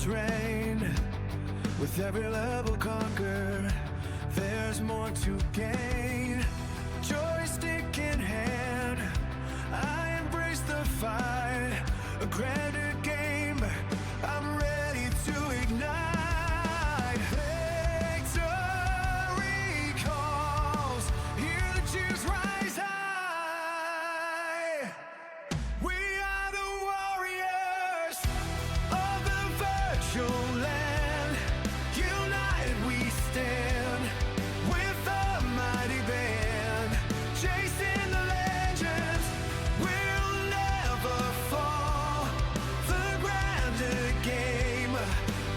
battles reign. With every level conquered, there's more to gain. Joystick in hand, I embrace the fight. A grander game, I'm ready to ignite. Victory calls, hear the cheers rise high. We are the warriors of the virtual land. United we stand with a mighty band. Chasing the legends, we'll never fall. The grander game,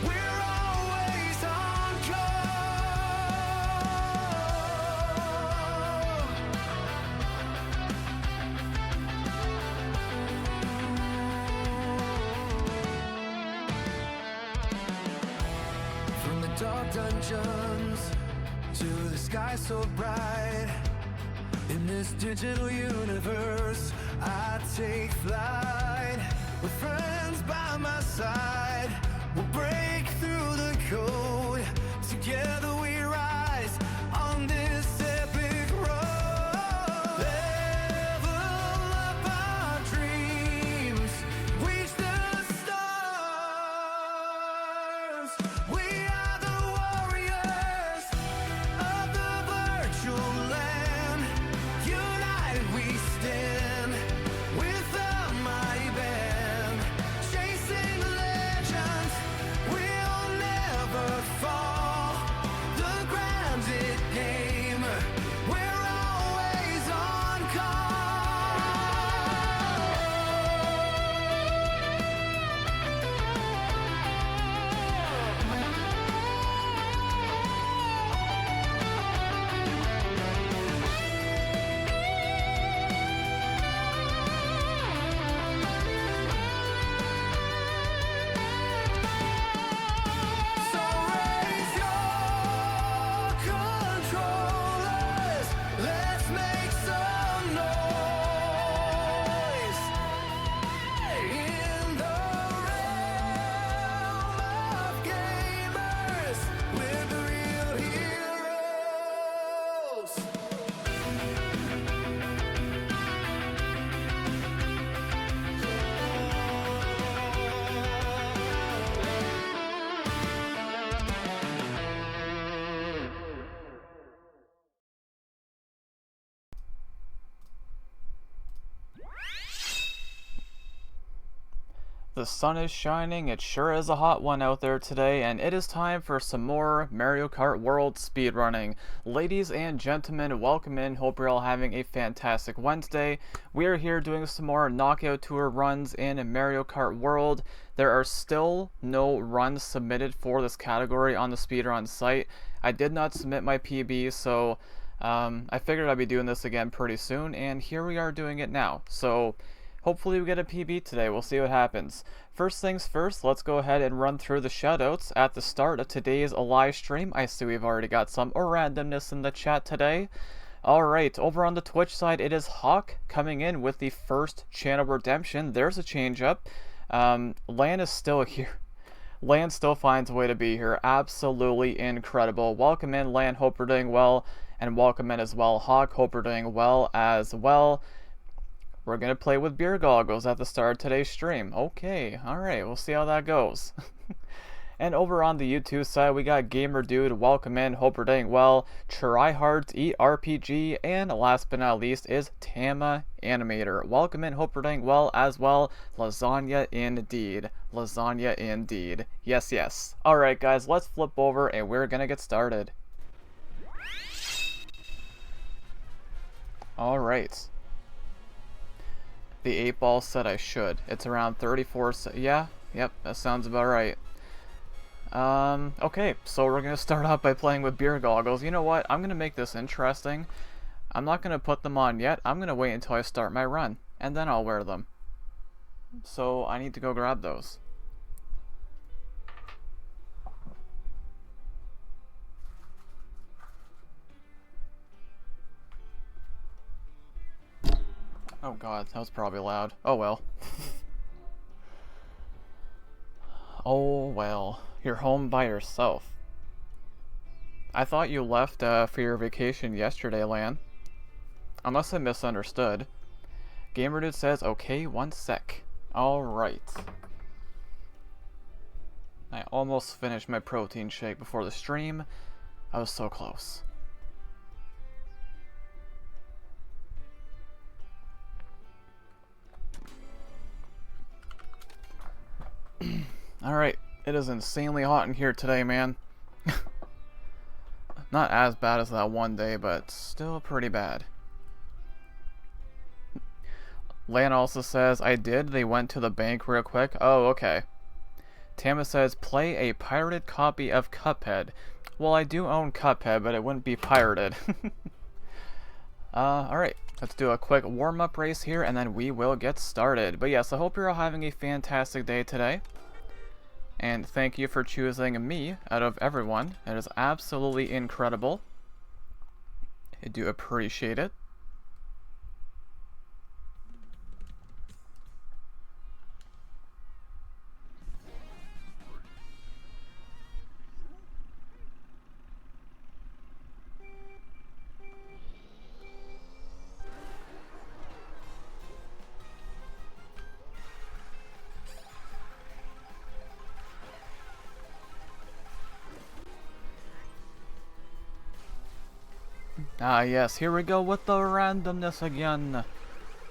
we're always on call. From the dark dungeons to the sky so bright, in this digital universe, I take flight. With friends by my side, we'll break through the code. Together we rise on this epic road. Level up our dreams, reach the stars. We are the warriors of the virtual land. United we stand with a mighty band. Chasing the legends, we'll never fall. The grounded game, we're always on So raise your controllers, let's make some noise. In the realm of gamers, we're the real heroes. The sun is shining, it sure is a hot one out there today, and it is time for some more Mario Kart World speedrunning. Ladies and gentlemen, welcome in. Hope you're all having a fantastic Wednesday. We are here doing some more Knockout Tour runs in Mario Kart World. There are still no runs submitted for this category on the speedrun site. I did not submit my PB, so I figured I'd be doing this again pretty soon, and here we are doing it now. So hopefully we get a PB today. We'll see what happens. First things first, let's go ahead and run through the shoutouts at the start of today's live stream. I see we've already got some randomness in the chat today. Alright, over on the Twitch side, it is Hawk coming in with the first channel redemption. There's a change up. Lan is still here. Lan still finds a way to be here. Absolutely incredible. Welcome in, Lan. Hope you're doing well. And welcome in as well, Hawk. Hope you're doing well as well. We're going to play with beer goggles at the start of today's stream. Okay, alright, we'll see how that goes. And over on the YouTube side, we got Gamer Dude. Welcome in, hope you're doing well. Tryhards Eat RPG, and last but not least is Tama Animator. Welcome in, hope you're doing well as well. Lasagna indeed. Lasagna indeed. Yes, yes. Alright guys, let's flip over and we're going to get started. Alright. The 8-ball said I should. It's around 34. Yeah, yep, that sounds about right. Okay, so we're gonna start off by playing with beer goggles. You know what? I'm gonna make this interesting. I'm not gonna put them on yet. I'm gonna wait until I start my run, and then I'll wear them. So I need to go grab those. Oh god, that was probably loud. Oh well. Oh, well. You're home by yourself. I thought you left for your vacation yesterday, Lan. Unless I misunderstood. GamerDude says, okay, 1 sec. Alright. I almost finished my protein shake before the stream. I was so close. Alright, it is insanely hot in here today, man. Not as bad as that one day, but still pretty bad. Lan also says, I did. They went to the bank real quick. Oh, okay. Tama says, play a pirated copy of Cuphead. Well, I do own Cuphead, but it wouldn't be pirated. Alright. Let's do a quick warm-up race here, and then we will get started. But yes, I hope you're all having a fantastic day today. And thank you for choosing me out of everyone. It is absolutely incredible. I do appreciate it. Ah yes, here we go with the randomness again.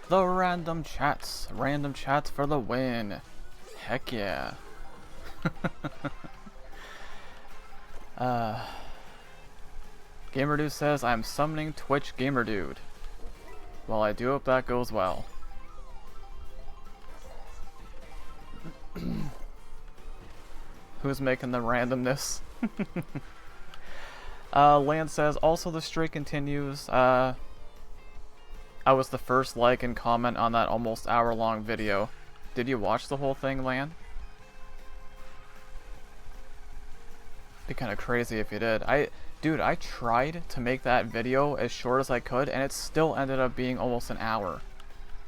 The random chats. Random chats for the win. Heck yeah. GamerDude says, I'm summoning Twitch GamerDude. Well, I do hope that goes well. Who's making the randomness? Lance says, also the streak continues. I was the first like and comment on that almost hour-long video. Did you watch the whole thing, Lan? Be kind of crazy if you did. Dude, I tried to make that video as short as I could, and it still ended up being almost an hour.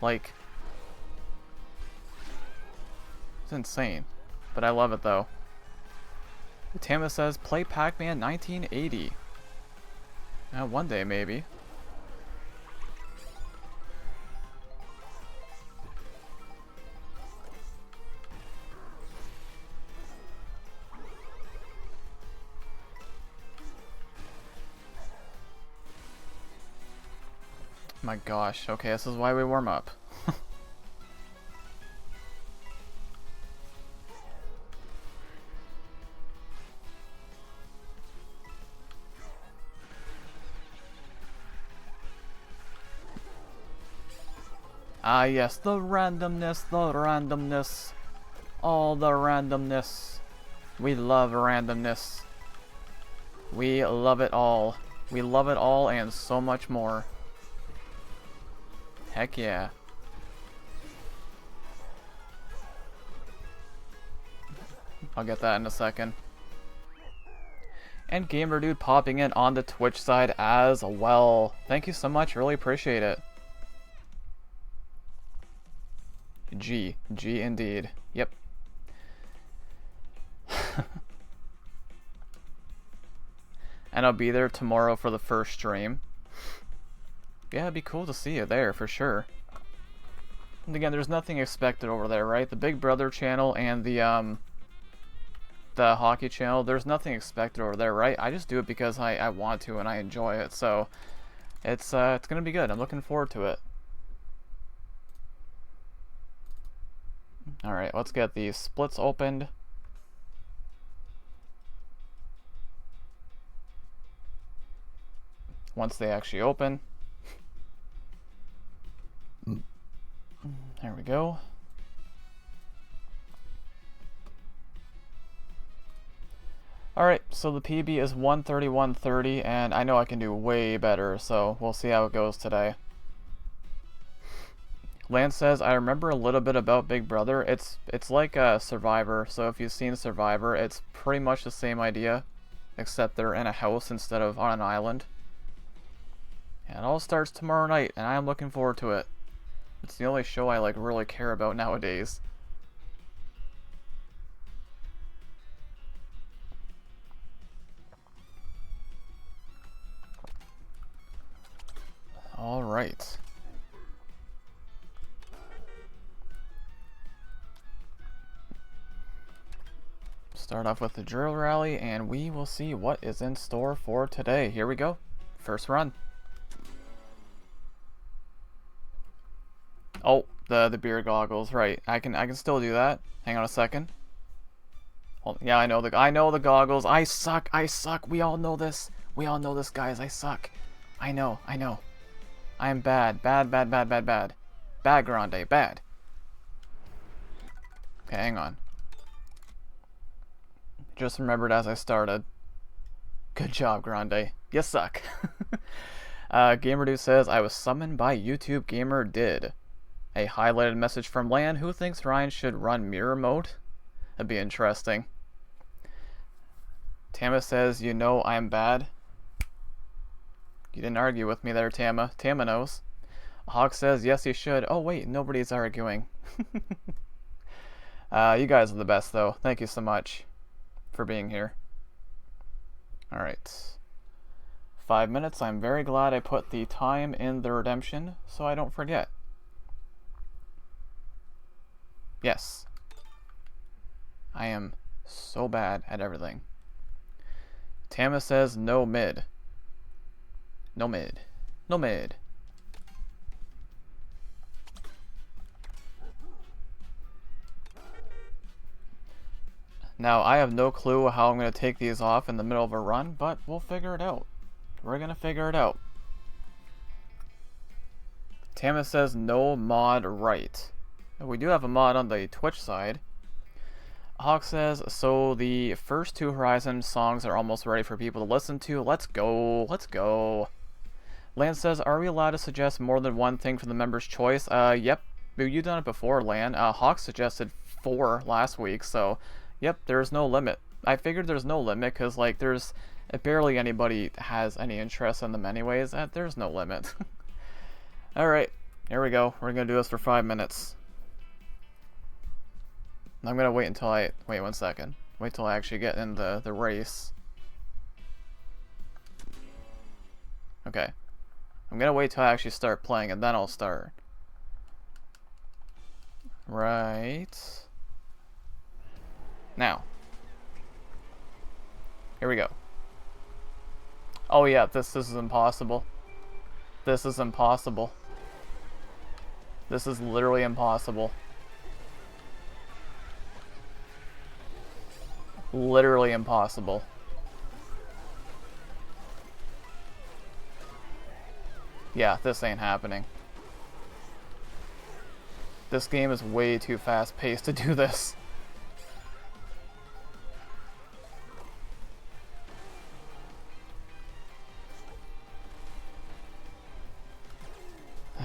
Like, it's insane. But I love it, though. Tama says, play Pac-Man 1980. One day, maybe. My gosh, okay, this is why we warm up. Ah yes, the randomness, the randomness. All the randomness. We love randomness. We love it all. We love it all and so much more. Heck yeah. I'll get that in a second. And GamerDude popping in on the Twitch side as well. Thank you so much, really appreciate it. G indeed. Yep. And I'll be there tomorrow for the first stream. Yeah, it'd be cool to see you there for sure. And again, there's nothing expected over there, right? The Big Brother channel and the hockey channel, there's nothing expected over there, right? I just do it because I want to and I enjoy it. So it's gonna be good. I'm looking forward to it. Alright, let's get these splits opened. Once they actually open. There we go. Alright, so the PB is 131.30, and I know I can do way better, so we'll see how it goes today. Lance says, I remember a little bit about Big Brother. It's like a Survivor, so if you've seen Survivor, it's pretty much the same idea, except they're in a house instead of on an island. And it all starts tomorrow night, and I am looking forward to it. It's the only show I really care about nowadays. right. Start off with the drill rally, and we will see what is in store for today. Here we go. First run. Oh, the beer goggles, right. I can still do that. Hang on a second. Hold, yeah, I know the goggles. I suck. We all know this. We all know this, guys. I suck. I know. I am bad. Bad, Grande. Bad. Okay, hang on. Just remembered as I started. Good job, Grande. You suck. GamerDude says, I was summoned by YouTube Gamer Did. A highlighted message from Lan, who thinks Ryan should run mirror mode? That'd be interesting. Tama says, you know I'm bad. You didn't argue with me there, Tama. Tama knows. Hawk says, yes, you should. Oh, wait, nobody's arguing. You guys are the best, though. Thank you so much for being here. Alright. 5 minutes. I'm very glad I put the time in the redemption so I don't forget. Yes. I am so bad at everything. Tama says no mid. No mid. No mid. Now, I have no clue how I'm going to take these off in the middle of a run, but we'll figure it out. We're going to figure it out. Tama says no mod right. We do have a mod on the Twitch side. Hawk says, so the first 2 Horizon songs are almost ready for people to listen to. Let's go. Let's go. Lan says, are we allowed to suggest more than one thing for the member's choice? Yep. You've done it before, Lan. Hawk suggested 4 last week, so yep, there's no limit. I figured there's no limit because, like, there's barely anybody has any interest in them anyways. There's no limit. Alright, here we go. We're going to do this for 5 minutes. I'm going to wait until I... Wait 1 second. Wait till I actually get in the race. Okay. I'm going to wait till I actually start playing and then I'll start. Right. Now. Here we go. Oh yeah, this is impossible. This is impossible. This is literally impossible. Literally impossible. Yeah, this ain't happening. This game is way too fast-paced to do this.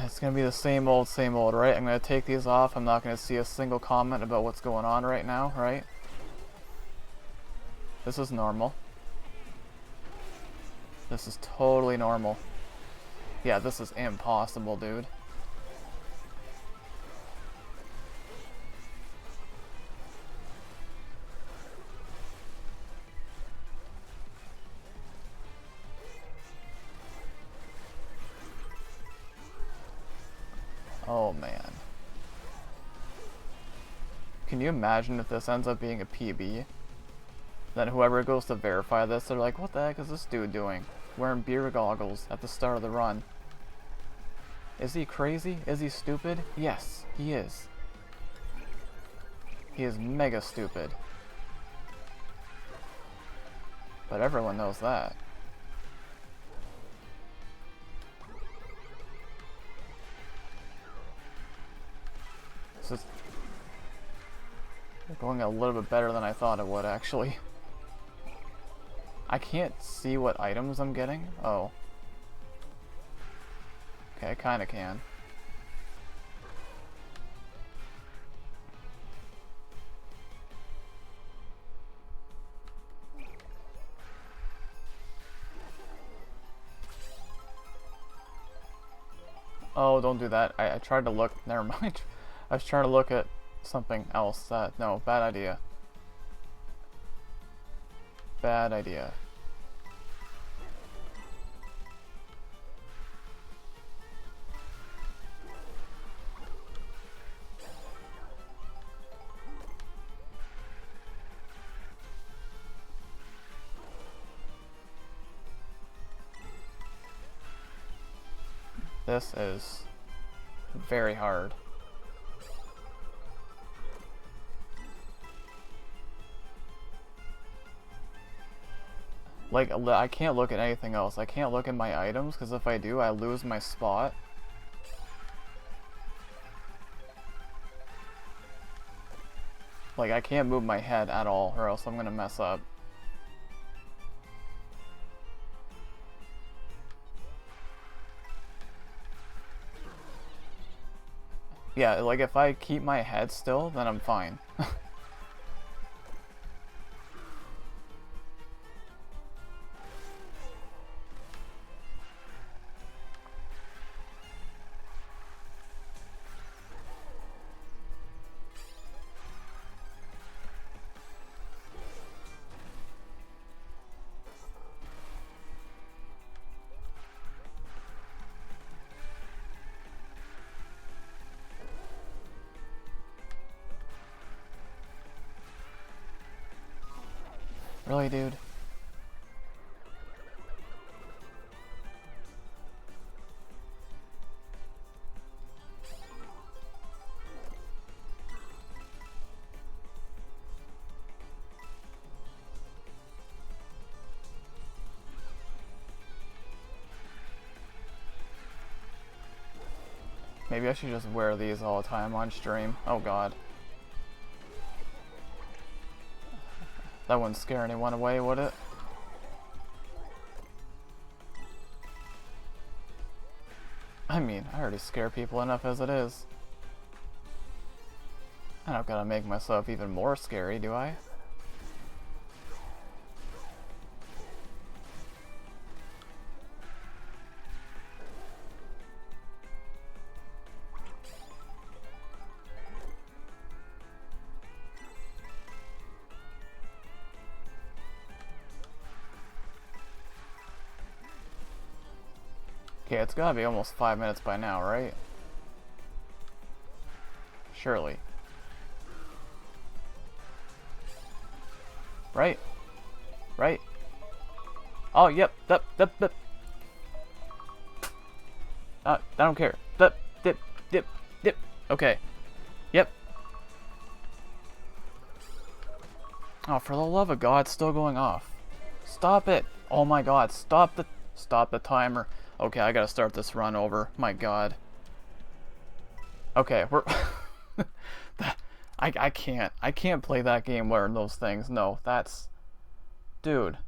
It's gonna be the same old, right? I'm gonna take these off. I'm not gonna see a single comment about what's going on right now, right? This is normal. This is totally normal. Yeah, this is impossible, dude. Oh, man. Can you imagine if this ends up being a PB? Then whoever goes to verify this, they're like, what the heck is this dude doing? Wearing beer goggles at the start of the run. Is he crazy? Is he stupid? Yes, he is. He is mega stupid. But everyone knows that. This is going a little bit better than I thought it would, actually. I can't see what items I'm getting. Oh. Okay, I kinda can. Oh, don't do that. I tried to look. Never mind. I was trying to look at something else. No, bad idea. Bad idea. This is very hard. Like, I can't look at anything else. I can't look at my items, because if I do, I lose my spot. Like, I can't move my head at all, or else I'm gonna mess up. Yeah, like, if I keep my head still, then I'm fine. Really, dude? Maybe I should just wear these all the time on stream. Oh god. That wouldn't scare anyone away, would it? I mean, I already scare people enough as it is. I don't gotta make myself even more scary, do I? Okay, it's gotta be almost 5 minutes by now, right? Surely. Right? Right? Oh, yep, dip. I don't care. Dip. Okay. Yep. Oh, for the love of God, it's still going off. Stop it. Oh my God, stop the timer. Okay, I gotta start this run over. My god. Okay, we're... I can't play that game wearing those things. No, that's... Dude.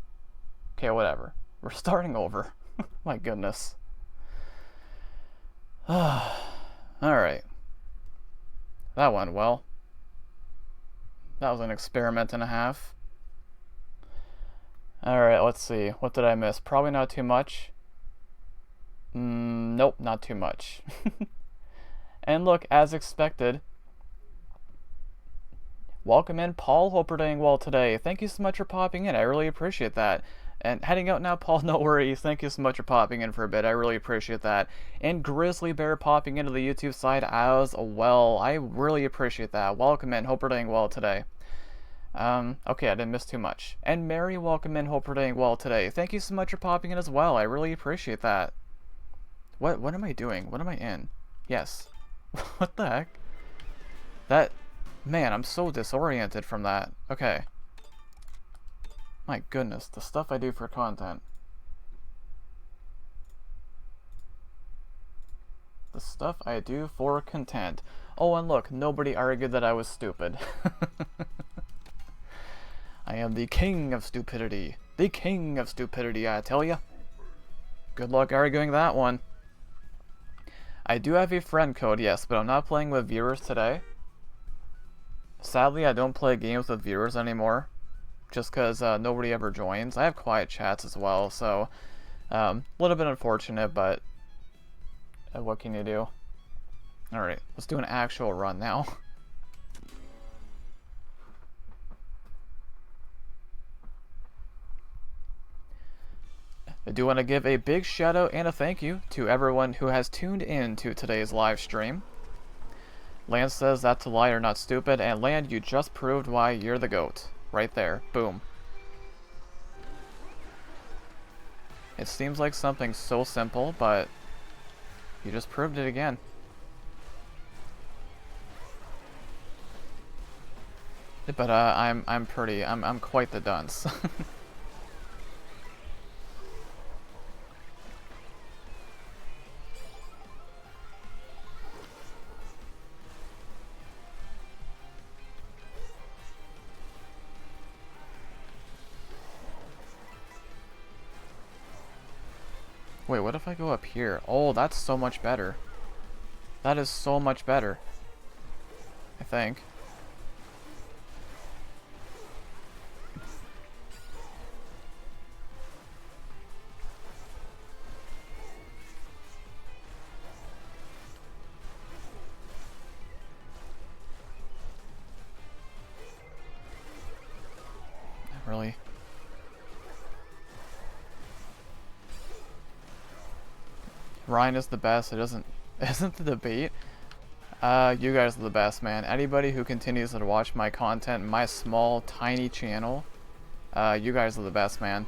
Okay, whatever. We're starting over. My goodness. Alright. That went well. That was an experiment and a half. Alright, let's see. What did I miss? Probably not too much. Nope, not too much. And look, as expected, welcome in Paul. Hope you're doing well today. Thank you so much for popping in. I really appreciate that. And heading out now, Paul, no worries. Thank you so much for popping in for a bit. I really appreciate that. And Grizzly Bear popping into the YouTube side as well. I really appreciate that. Welcome in. Hope you're doing well today. Okay, I didn't miss too much. And Mary, welcome in. Hope you're doing well today. Thank you so much for popping in as well. I really appreciate that. What am I doing? What am I in? Yes. What the heck? That... Man, I'm so disoriented from that. Okay. My goodness, the stuff I do for content. The stuff I do for content. Oh, and look, nobody argued that I was stupid. I am the king of stupidity. The king of stupidity, I tell ya. Good luck arguing that one. I do have a friend code, yes, but I'm not playing with viewers today. Sadly, I don't play games with viewers anymore, just because nobody ever joins. I have quiet chats as well, so a little bit unfortunate, but what can you do? Alright, let's do an actual run now. I do want to give a big shout out and a thank you to everyone who has tuned in to today's live stream. Land says that's a liar, not stupid, and Land, you just proved why you're the GOAT. Right there. Boom. It seems like something so simple, but You just proved it again. But I'm quite the dunce. Wait, what if I go up here? Oh, that's so much better. That is so much better. I think. Really? Ryan is the best. It doesn't isn't the debate. You guys are the best, man. Anybody who continues to watch my content, my small, tiny channel, you guys are the best, man.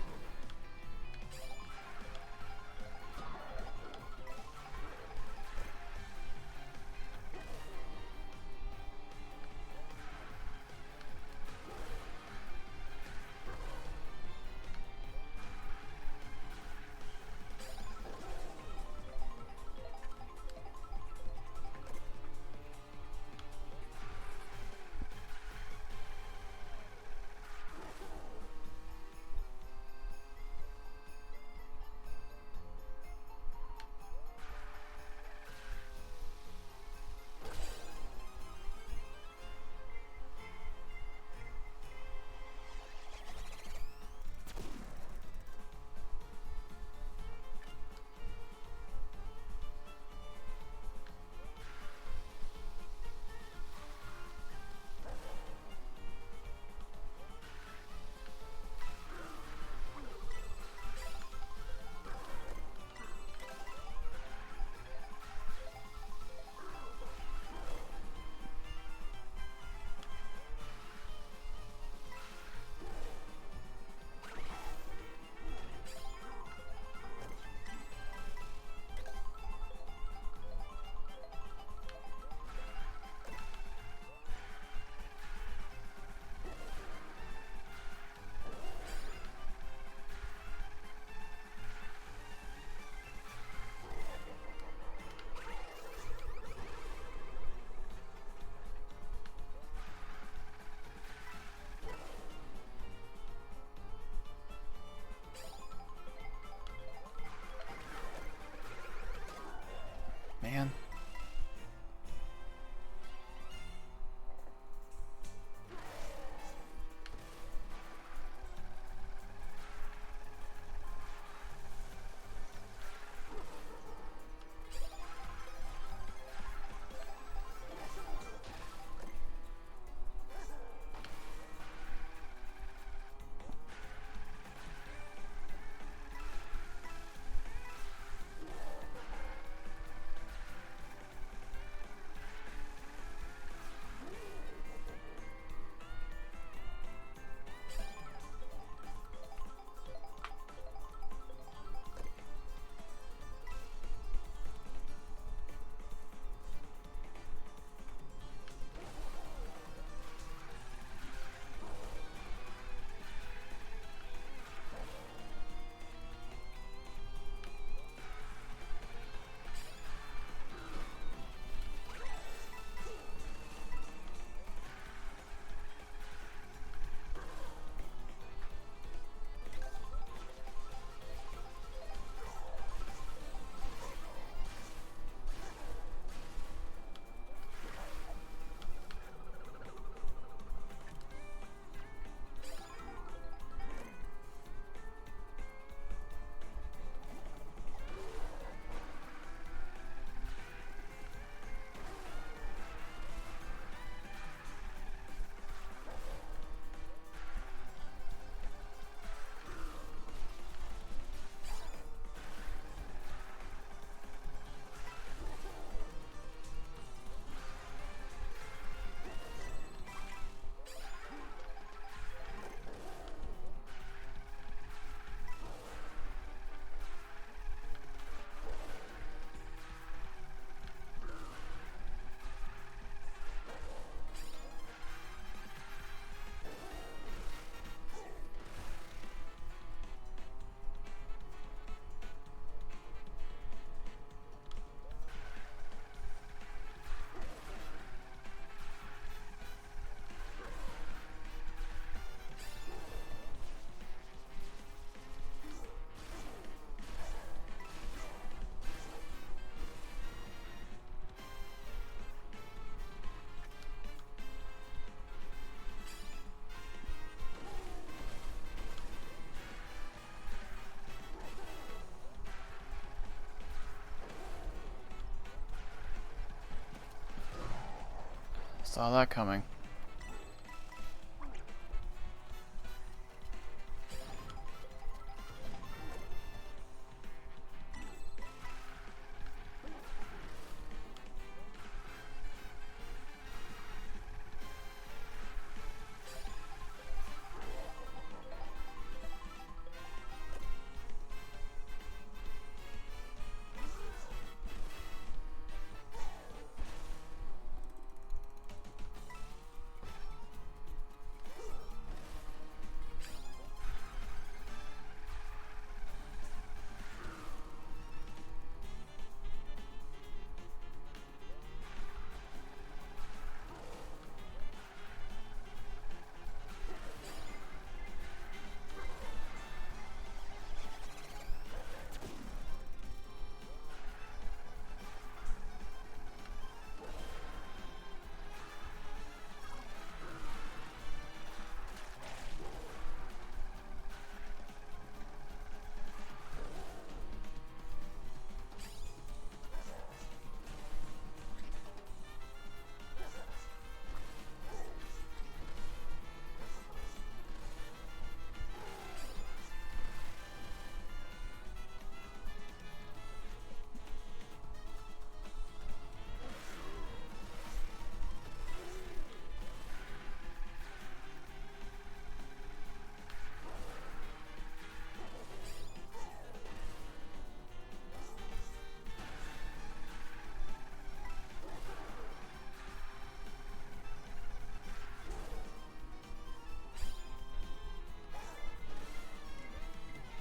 Saw that coming.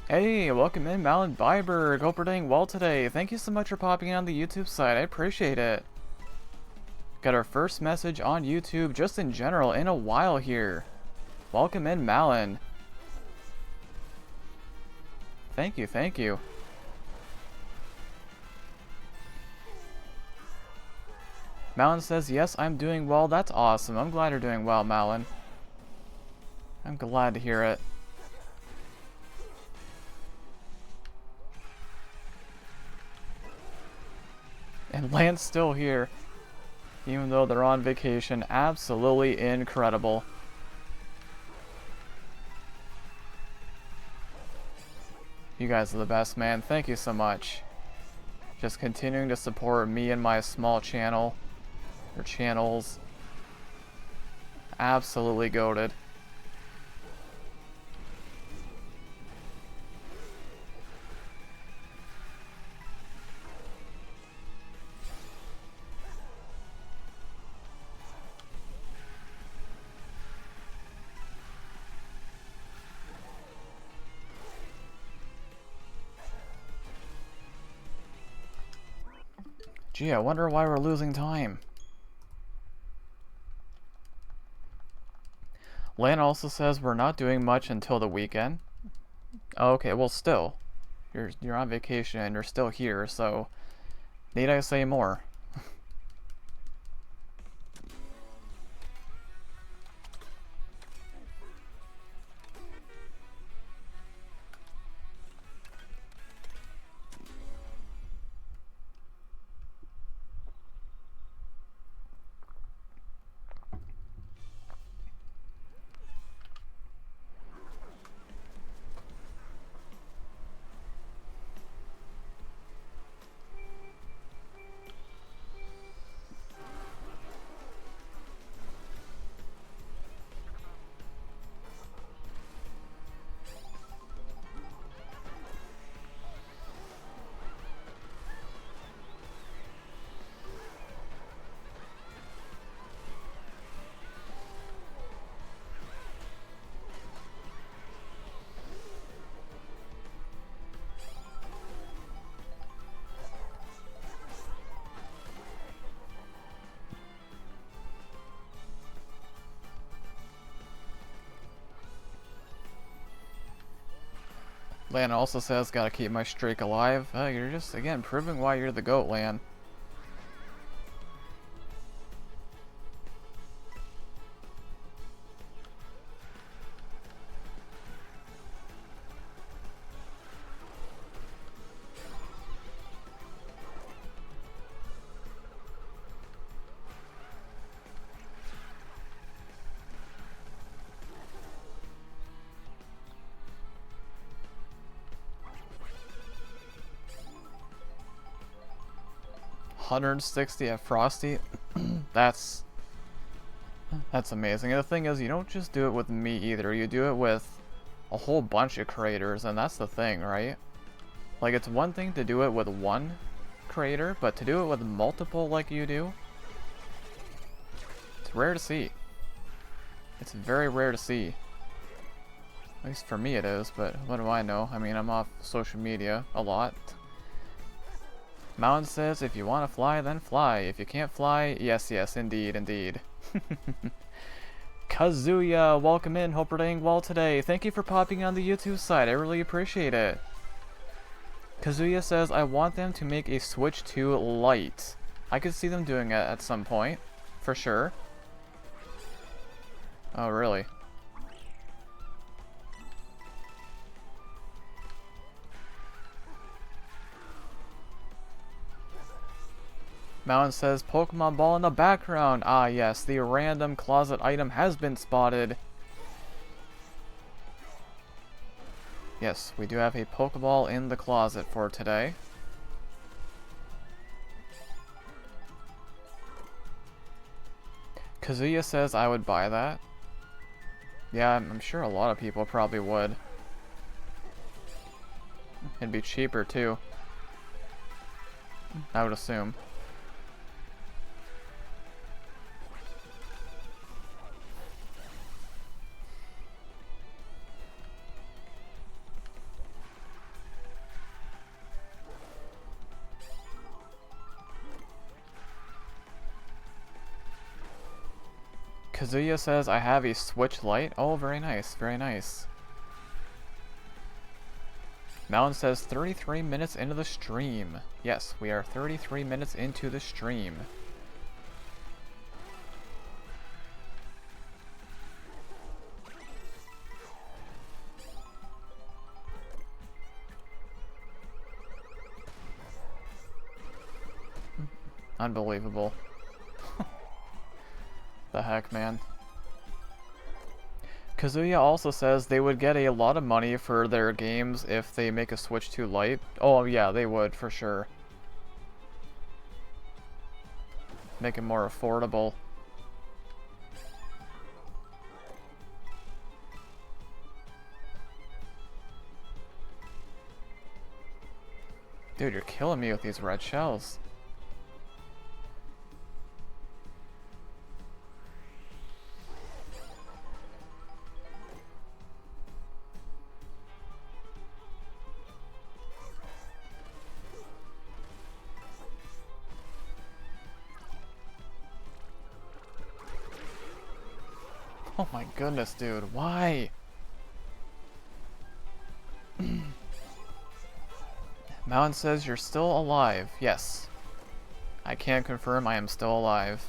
Hey, welcome in, Malin Byberg. Hope you're doing well today. Thank you so much for popping in on the YouTube side. I appreciate it. Got our first message on YouTube, just in general, in a while here. Welcome in, Malin. Thank you, thank you. Malin says, yes, I'm doing well. That's awesome. I'm glad you're doing well, Malin. I'm glad to hear it. And Lance still here, even though they're on vacation. Absolutely incredible. You guys are the best, man. Thank you so much. Just continuing to support me and my small channel, or channels. Absolutely goated. Gee, I wonder why we're losing time. Lan also says we're not doing much until the weekend. Okay, well still. You're on vacation and you're still here, so need I say more? Lan also says, gotta keep my streak alive. You're just, again, proving why you're the GOAT, Lan. 160 at Frosty. That's amazing. And the thing is, you don't just do it with me either. You do it with a whole bunch of creators, and that's the thing, right? Like, it's one thing to do it with one creator, but to do it with multiple like you do, it's rare to see. It's very rare to see. At least for me it is, but what do I know? I mean, I'm off social media a lot. Mountain says, if you want to fly, then fly. If you can't fly, yes, yes, indeed, indeed. Kazuya, welcome in. Hope you're doing well today. Thank you for popping on the YouTube side. I really appreciate it. Kazuya says, I want them to make a Switch 2 Lite. I could see them doing it at some point, for sure. Oh, really? Mountain says, Pokemon Ball in the background. Ah, yes, the random closet item has been spotted. Yes, we do have a Pokeball in the closet for today. Kazuya says I would buy that. Yeah, I'm sure a lot of people probably would. It'd be cheaper too, I would assume. Kazuya says, I have a Switch Lite. Oh, very nice, very nice. Mountain says, 33 minutes into the stream. Yes, we are 33 minutes into the stream. Unbelievable. The heck, man. Kazuya also says they would get a lot of money for their games if they make a Switch 2 Lite. Oh yeah, they would, for sure. Make it more affordable. Dude, you're killing me with these red shells. Oh my goodness, dude. Why? Mountain says you're still alive. Yes. I can confirm I am still alive.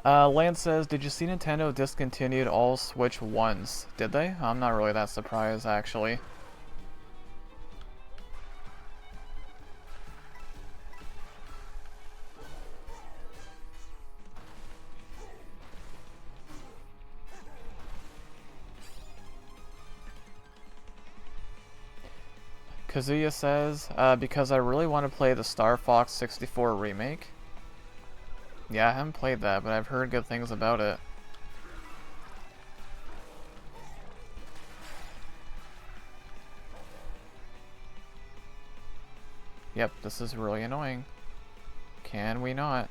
Lance says, did you see Nintendo discontinued all Switch 1s? Did they? I'm not really that surprised, actually. Kazuya says, because I really want to play the Star Fox 64 remake. Yeah, I haven't played that, but I've heard good things about it. Yep, this is really annoying. Can we not?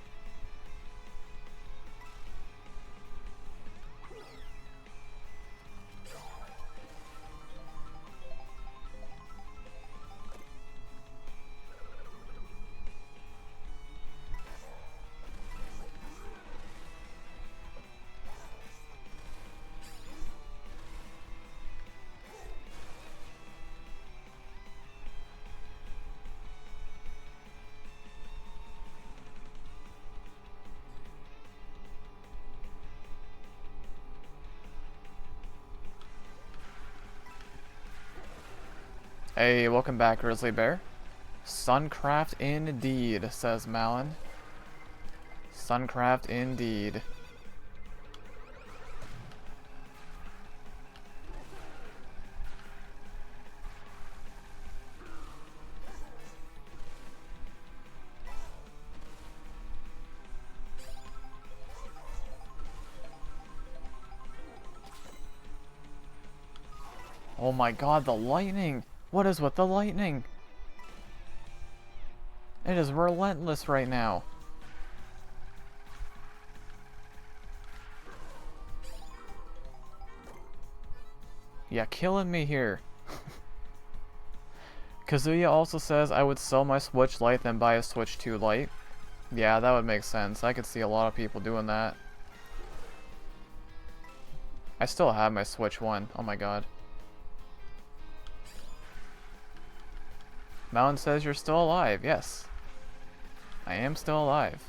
Hey, welcome back, Grizzly Bear. Suncraft indeed, says Malin. Suncraft indeed. Oh my god, the lightning! What is with the lightning? It is relentless right now. Yeah, killing me here. Kazuya also says I would sell my Switch Lite then buy a Switch 2 Lite. Yeah, that would make sense. I could see a lot of people doing that. I still have my Switch 1. Oh my god. Mountain says you're still alive. Yes. I am still alive.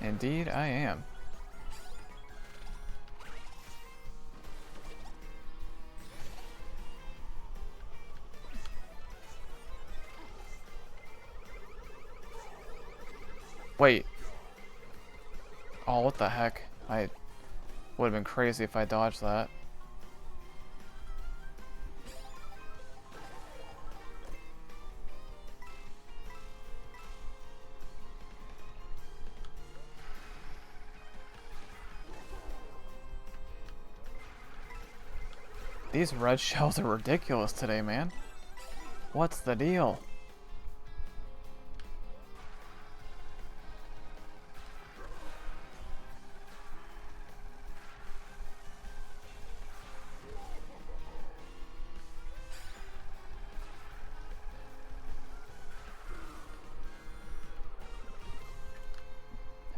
Indeed, I am. Wait. Oh, what the heck? I would have been crazy if I dodged that. These red shells are ridiculous today, man. What's the deal?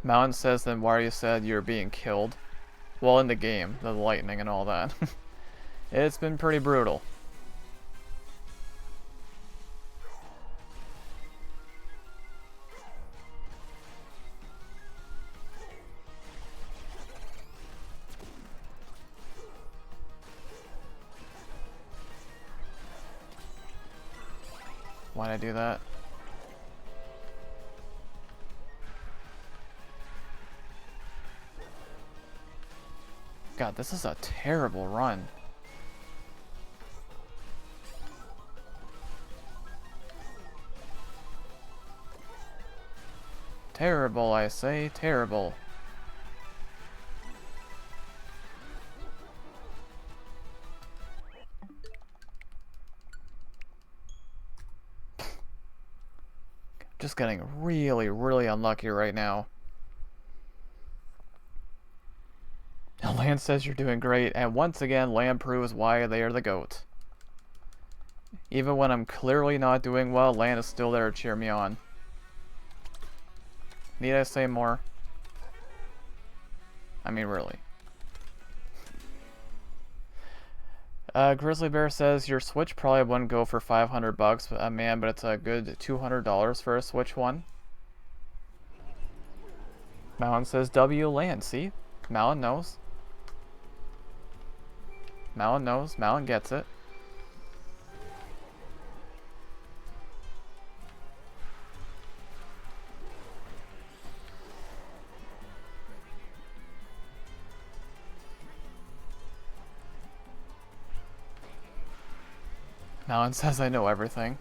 Mountain says then Wario said you're being killed. Well, in the game, the lightning and all that. It's been pretty brutal. Why'd I do that? God, this is a terrible run. Terrible, I say, terrible. Just getting really, really unlucky right now. Lan says you're doing great, and once again, Lan proves why they are the GOAT. Even when I'm clearly not doing well, Lan is still there to cheer me on. Need I say more? I mean, really. Grizzly Bear says your Switch probably wouldn't go for $500, man, but it's a good $200 for a Switch One. Mountain says W Lan. See, Mountain knows. Mountain knows. Mountain gets it. Mountain says I know everything.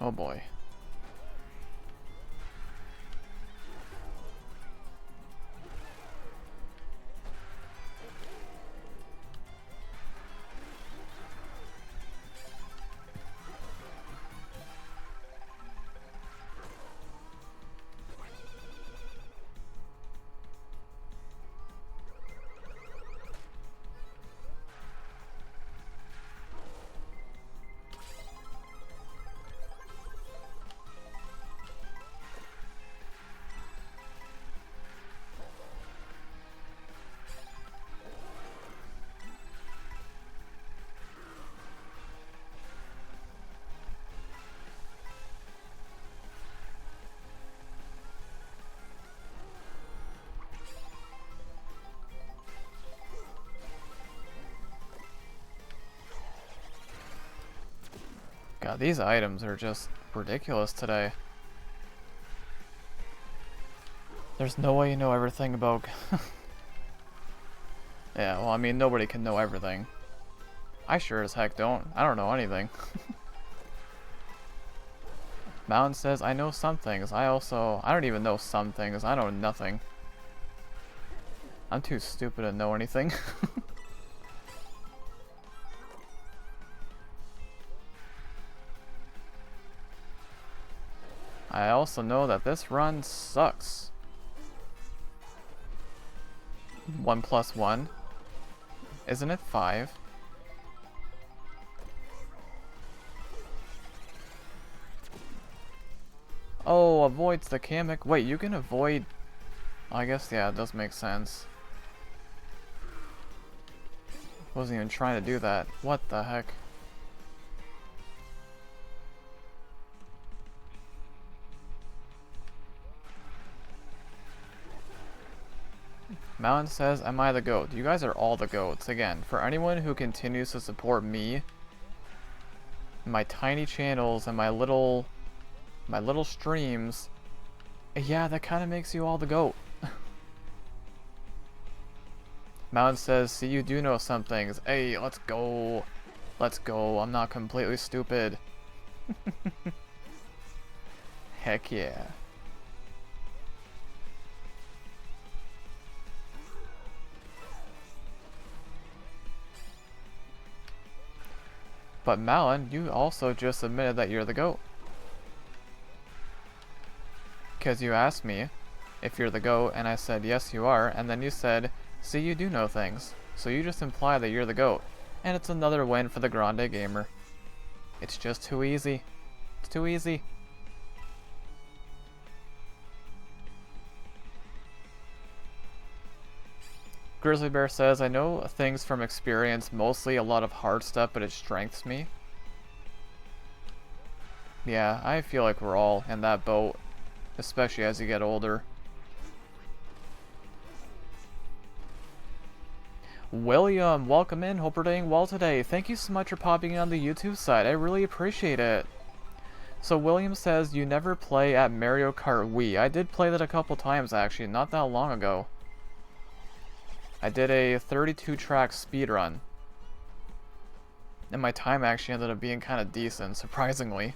Oh boy. Yeah, these items are just ridiculous today. There's no way you know everything about... Yeah, well, I mean, nobody can know everything. I sure as heck don't. I don't know anything. Mountain says, I know some things. I don't even know some things. I know nothing. I'm too stupid to know anything. I also know that this run sucks. 1 plus 1. Isn't it 5? Oh, avoids the Kamek. Wait, you can avoid... I guess, yeah, it does make sense. Wasn't even trying to do that. What the heck? Mountain says, am I the GOAT? You guys are all the GOATs. Again, for anyone who continues to support me, my tiny channels and my little streams, yeah, that kind of makes you all the GOAT. Mountain says, see, you do know some things. Hey, let's go. Let's go. I'm not completely stupid. Heck yeah. But Malin, you also just admitted that you're the GOAT. Because you asked me if you're the GOAT, and I said, yes, you are, and then you said, see, you do know things. So you just imply that you're the GOAT. And it's another win for the Grande Gamer. It's just too easy. It's too easy. Grizzly Bear says, I know things from experience, mostly a lot of hard stuff, but it strengthens me. Yeah, I feel like we're all in that boat, especially as you get older. William, welcome in. Hope you're doing well today. Thank you so much for popping in on the YouTube side. I really appreciate it. So William says, you never play at Mario Kart Wii. I did play that a couple times, actually, not that long ago. I did a 32-track speedrun. And my time actually ended up being kind of decent, surprisingly.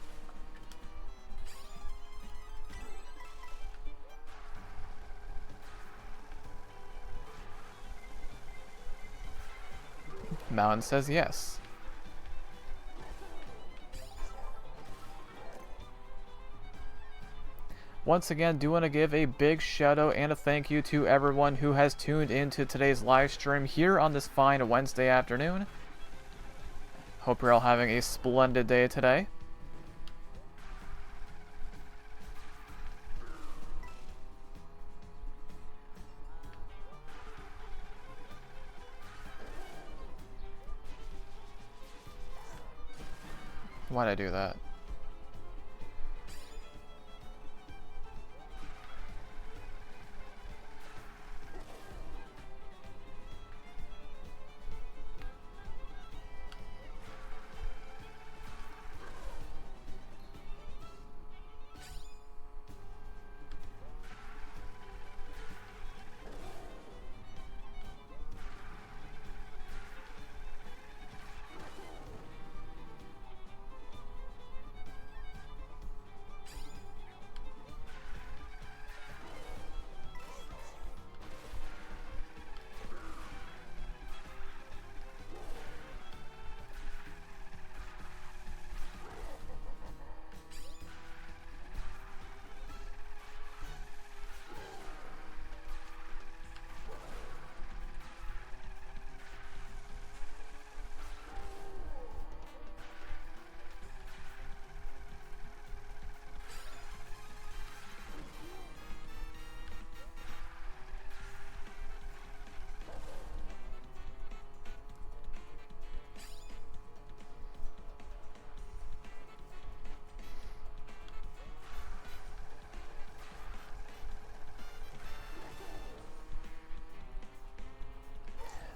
Mountain says yes. Once again, do want to give a big shout out and a thank you to everyone who has tuned into today's live stream here on this fine Wednesday afternoon. Hope you're all having a splendid day today. Why'd I do that?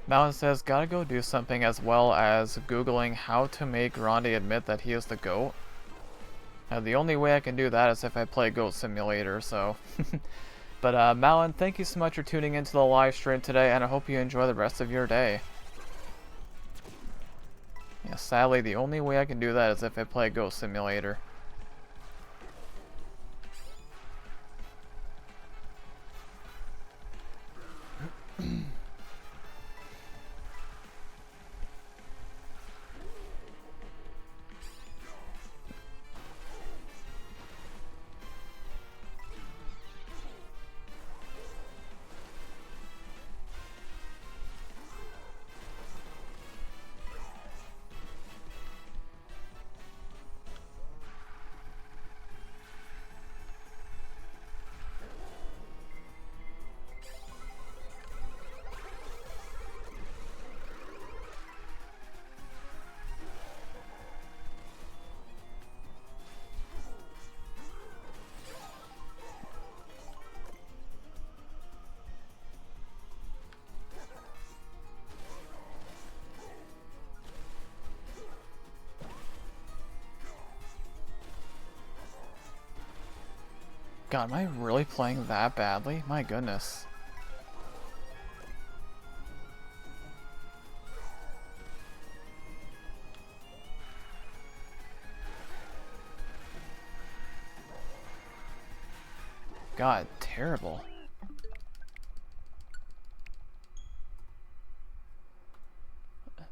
Mountain says, gotta go do something, as well as Googling how to make Grande admit that he is the GOAT. The only way I can do that is if I play Goat Simulator, so... But, Malin, thank you so much for tuning into the live stream today, and I hope you enjoy the rest of your day. Yeah, sadly, the only way I can do that is if I play Goat Simulator. God, am I really playing that badly? My goodness. God, terrible.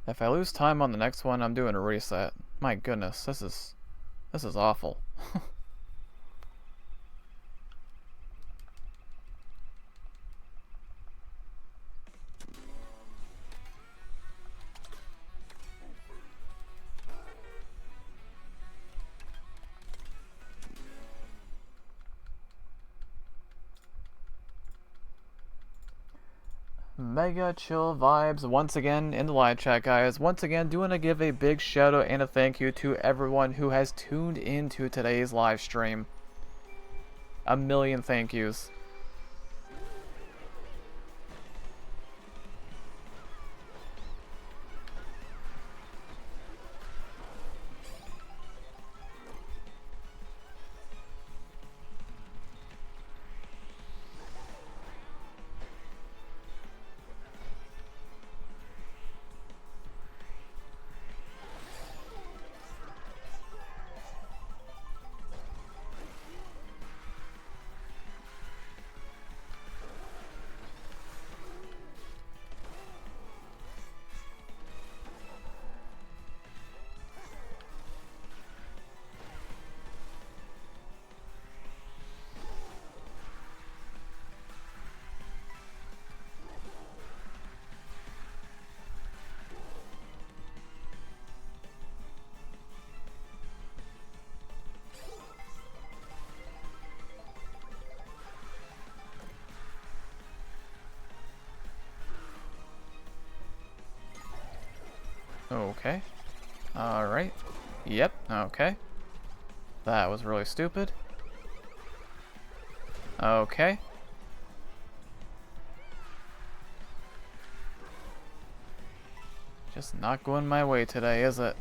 If I lose time on the next one, I'm doing a reset. My goodness, this is awful. Mega chill vibes once again in the live chat, guys. Once again, do want to give a big shout out and a thank you to everyone who has tuned into today's live stream. A million thank yous. Okay. Alright. Yep, okay. That was really stupid. Okay. Just not going my way today, is it?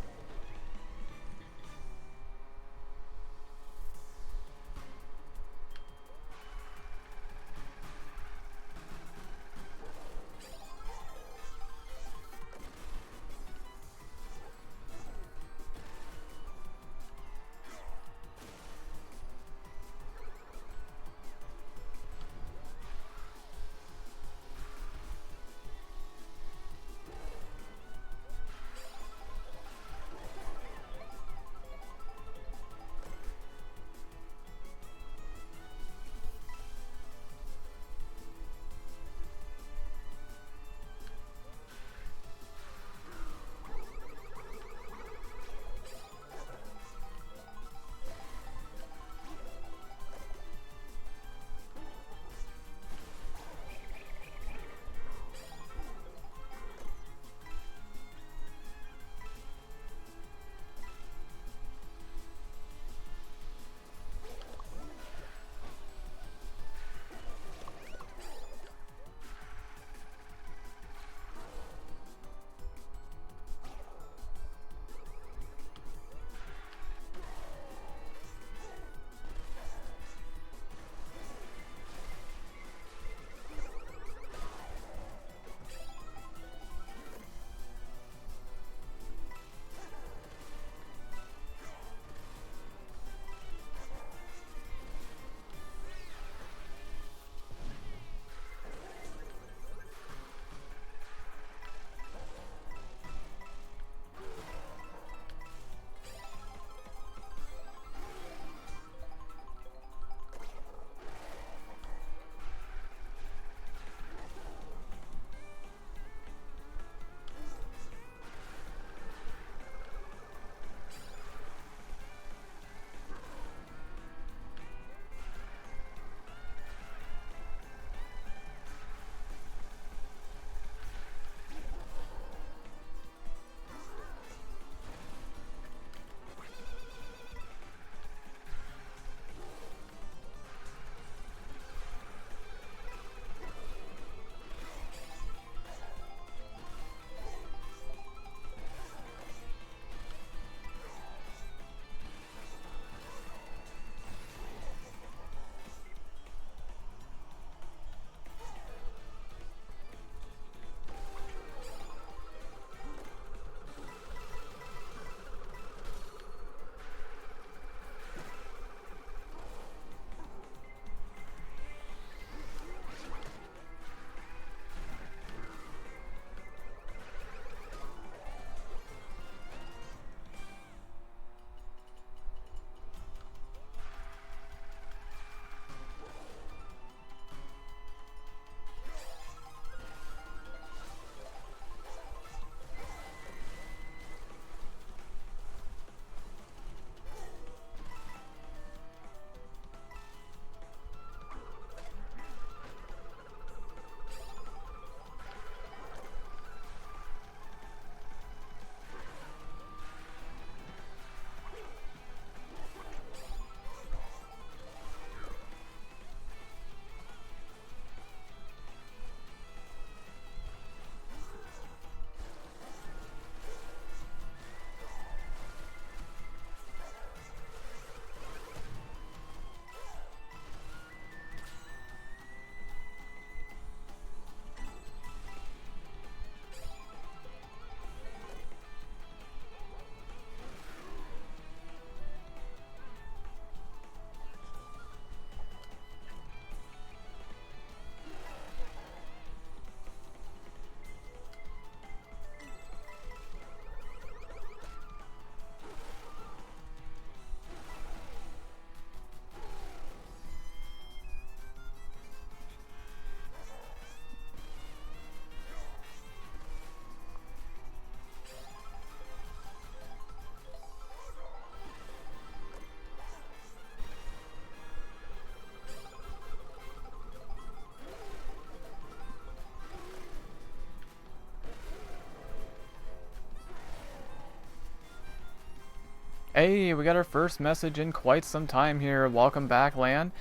Hey, we got our first message in quite some time here. Welcome back, Lan.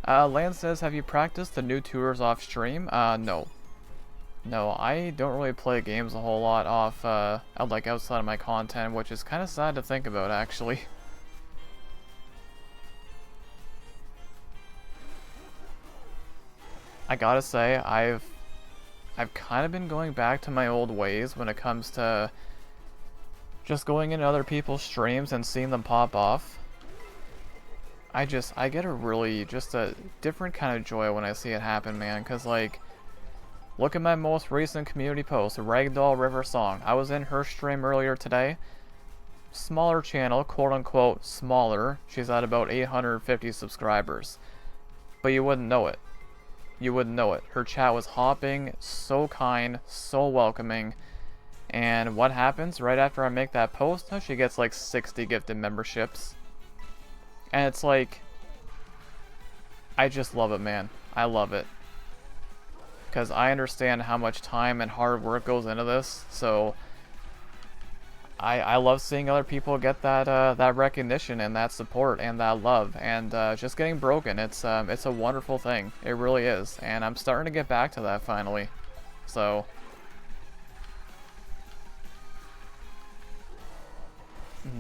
Lan says, have you practiced the new tours off stream? No. No, I don't really play games a whole lot off, like outside of my content, which is kind of sad to think about, actually. I gotta say, I've kind of been going back to my old ways when it comes to just going into other people's streams and seeing them pop off. I get just a different kind of joy when I see it happen, man, because, like, look at my most recent community post, Ragdoll River Song. I was in her stream earlier today. Smaller channel, quote-unquote smaller. She's at about 850 subscribers. But you wouldn't know it. You wouldn't know it. Her chat was hopping, so kind, so welcoming. And what happens right after I make that post? Oh, she gets like 60 gifted memberships. And it's like, I just love it, man. I love it. Because I understand how much time and hard work goes into this, so I love seeing other people get that that recognition and that support and that love, and just getting broken. It's a wonderful thing. It really is, and I'm starting to get back to that finally. So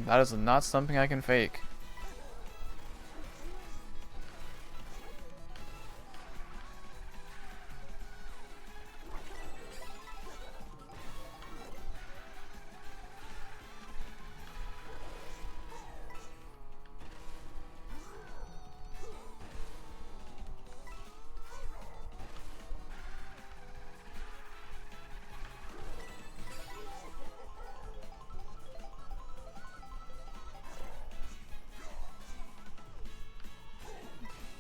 that is not something I can fake.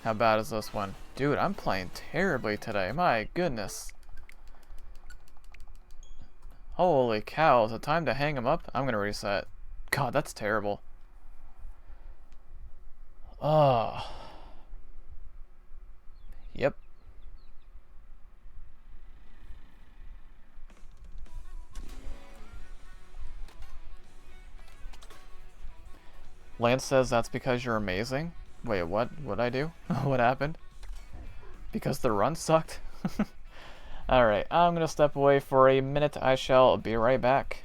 How bad is this one? Dude, I'm playing terribly today. My goodness. Holy cow, is it time to hang him up? I'm gonna reset. God, that's terrible. Ugh. Yep. Lance says that's because you're amazing. Wait, what? What'd I do? What happened? Because the run sucked? Alright, I'm gonna step away for a minute. I shall be right back.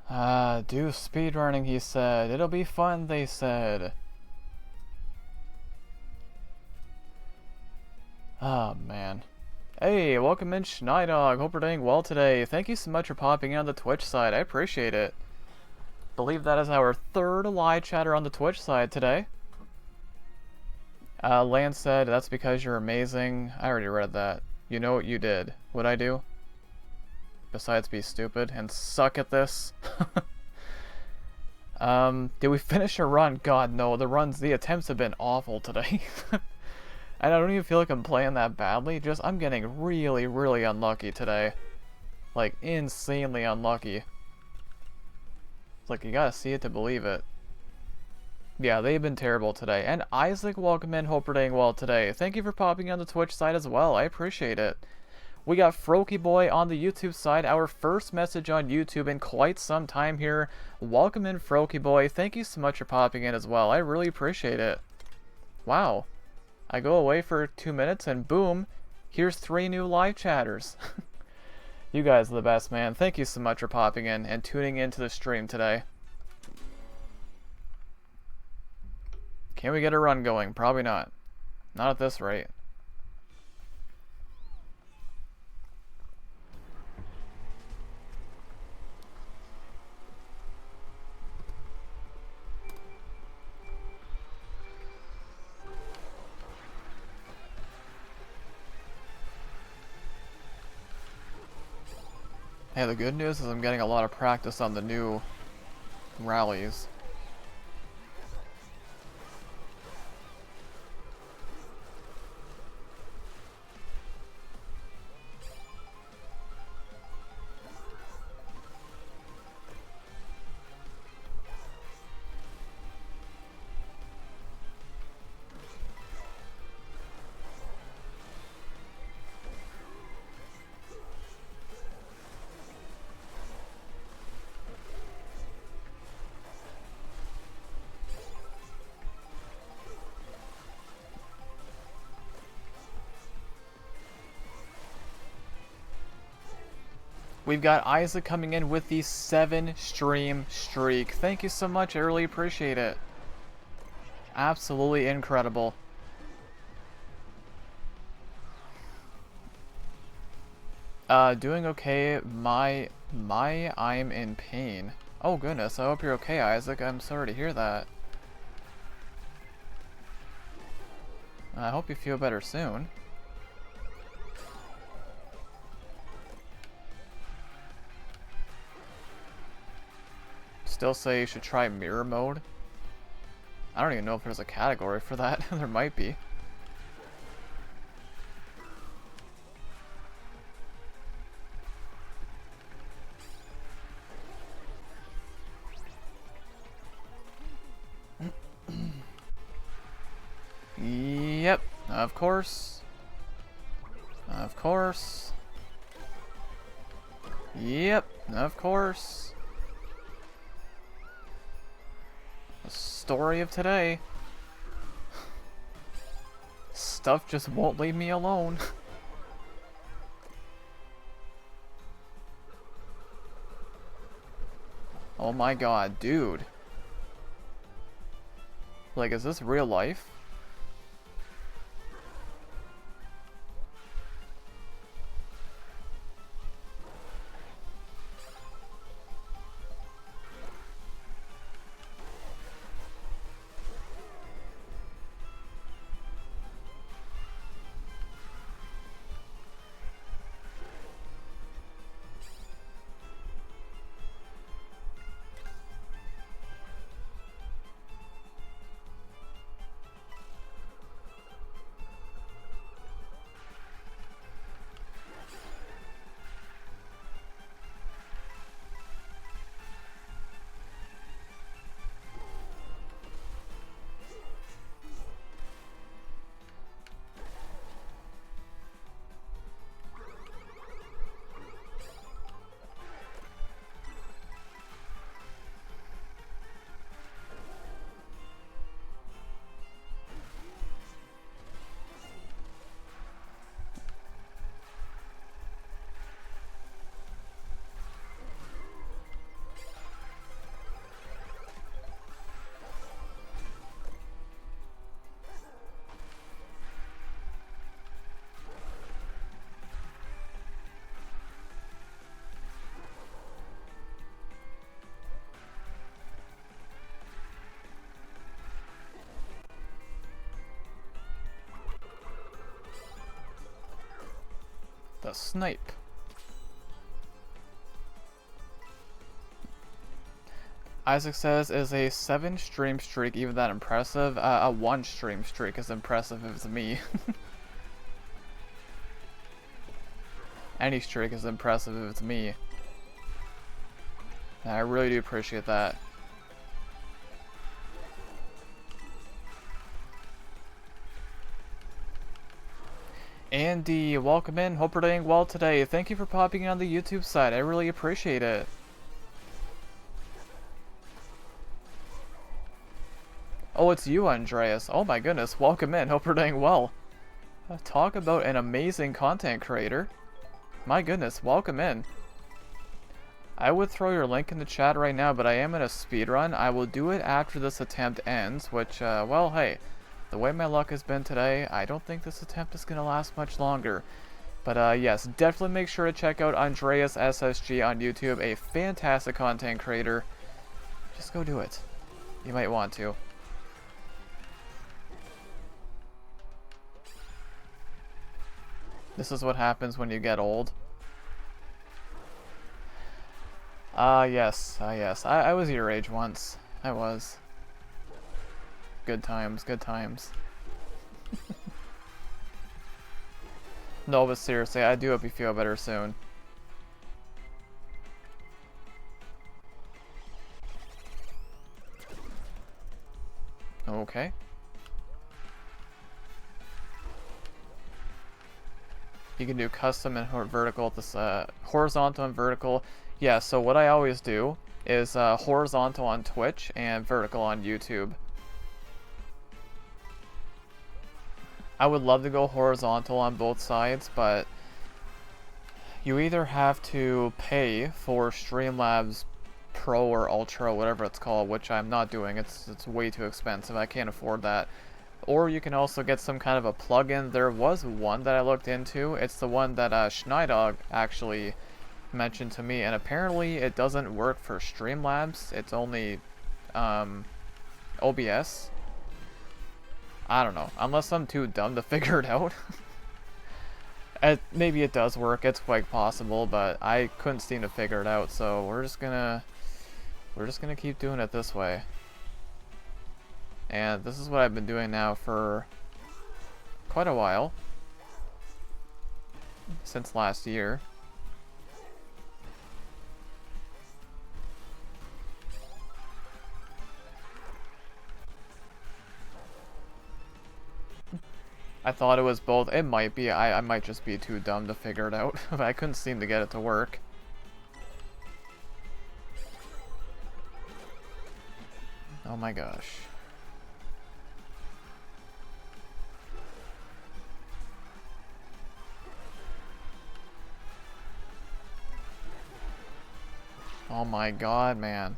Do speedrunning, he said. It'll be fun, they said. Oh, man. Hey, welcome in, Schneidog. Hope you're doing well today. Thank you so much for popping in on the Twitch side. I appreciate it. Believe that is our third live chatter on the Twitch side today. Lance said, that's because you're amazing. I already read that. You know what you did. What'd I do? Besides be stupid and suck at this. Did we finish a run? God, no. The attempts have been awful today. And I don't even feel like I'm playing that badly. Just, I'm getting really, really unlucky today. Like, insanely unlucky. It's like, you gotta see it to believe it. Yeah, they've been terrible today. And Isaac, welcome in. Hope you're doing well today. Thank you for popping on the Twitch side as well. I appreciate it. We got Froky Boy on the YouTube side. Our first message on YouTube in quite some time here. Welcome in, Froky Boy. Thank you so much for popping in as well. I really appreciate it. Wow. I go away for 2 minutes and boom, here's 3 new live chatters. You guys are the best, man. Thank you so much for popping in and tuning into the stream today. Can we get a run going? Probably not. Not at this rate. Hey, the good news is I'm getting a lot of practice on the new rallies. We've got Isaac coming in with the 7-stream streak. Thank you so much. I really appreciate it. Absolutely incredible. Doing okay. I'm in pain. Oh goodness, I hope you're okay, Isaac. I'm sorry to hear that. I hope you feel better soon. Still say you should try mirror mode. I don't even know if there's a category for that. There might be. Yep, of course. Of course. Yep, of course. The story of today. Stuff just won't leave me alone. Oh my god, dude. Like, is this real life? The snipe. Isaac says, is a 7 stream streak even that impressive? A 1 stream streak is impressive if it's me. Any streak is impressive if it's me. And I really do appreciate that. Andy, welcome in. Hope you're doing well today. Thank you for popping in on the YouTube side. I really appreciate it. Oh, it's you, Andreas. Oh my goodness, welcome in. Hope you're doing well. Talk about an amazing content creator. My goodness, welcome in. I would throw your link in the chat right now, but I am in a speedrun. I will do it after this attempt ends, which, well, hey, the way my luck has been today, I don't think this attempt is going to last much longer. But, yes, definitely make sure to check out Andreas SSG on YouTube, a fantastic content creator. Just go do it. You might want to. This is what happens when you get old. Yes. I was your age once. I was. Good times, good times. No, but seriously, I do hope you feel better soon. Okay. You can do custom and vertical, this horizontal and vertical. Yeah, so what I always do is horizontal on Twitch and vertical on YouTube. I would love to go horizontal on both sides, but you either have to pay for Streamlabs Pro or Ultra, whatever it's called, which I'm not doing. It's way too expensive. I can't afford that. Or you can also get some kind of a plugin. There was one that I looked into. It's the one that Schneidog actually mentioned to me, and apparently it doesn't work for Streamlabs. It's only OBS. I don't know, unless I'm too dumb to figure it out. Maybe it does work, it's quite possible, but I couldn't seem to figure it out, so we're just gonna keep doing it this way. And this is what I've been doing now for quite a while, since last year. I thought it was both. It might be. I might just be too dumb to figure it out. But I couldn't seem to get it to work. Oh my gosh. Oh my god, man.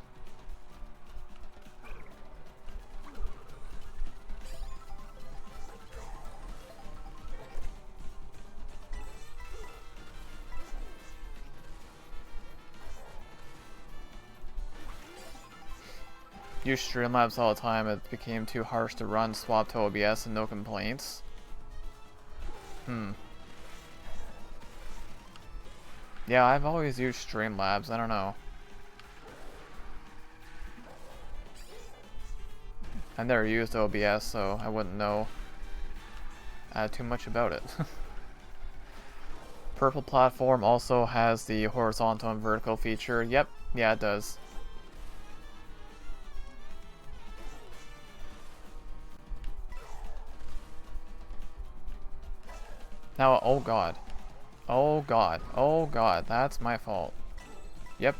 Use Streamlabs all the time. It became too harsh to run. Swap to OBS and no complaints. Yeah, I've always used Streamlabs. I don't know. I've never used OBS, so I wouldn't know too much about it. Purple platform also has the horizontal and vertical feature. Yep, yeah, it does. Now, oh god. Oh god. Oh god, that's my fault. Yep.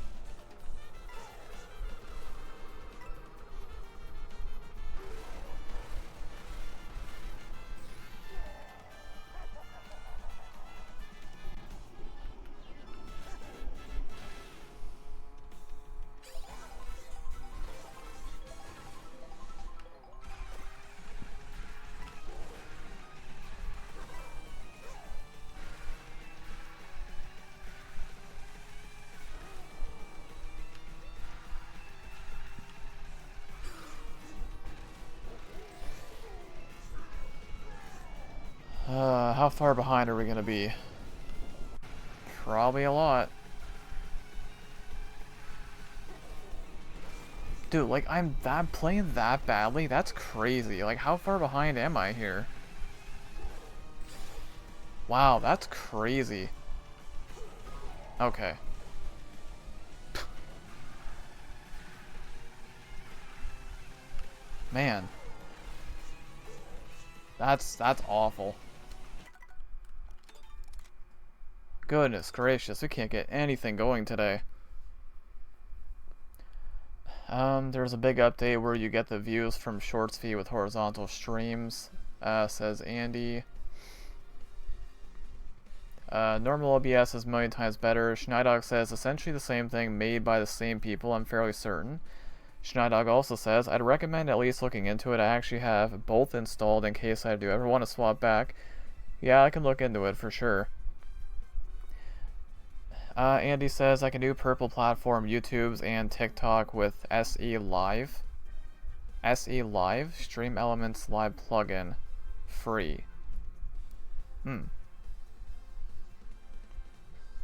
How far behind are we gonna be? Probably a lot. Dude, like, I'm playing that badly? That's crazy. Like, how far behind am I here? Wow, that's crazy. Okay. Man. That's awful. Goodness gracious, we can't get anything going today. There's a big update where you get the views from shorts feed with horizontal streams, says Andy. Normal OBS is a million times better. Schneidog says essentially the same thing made by the same people, I'm fairly certain. Schneidog also says, I'd recommend at least looking into it. I actually have both installed in case I do ever want to swap back. Yeah, I can look into it for sure. Andy says I can do purple platform YouTubes and TikTok with SE Live. SE Live? Stream Elements Live plugin. Free.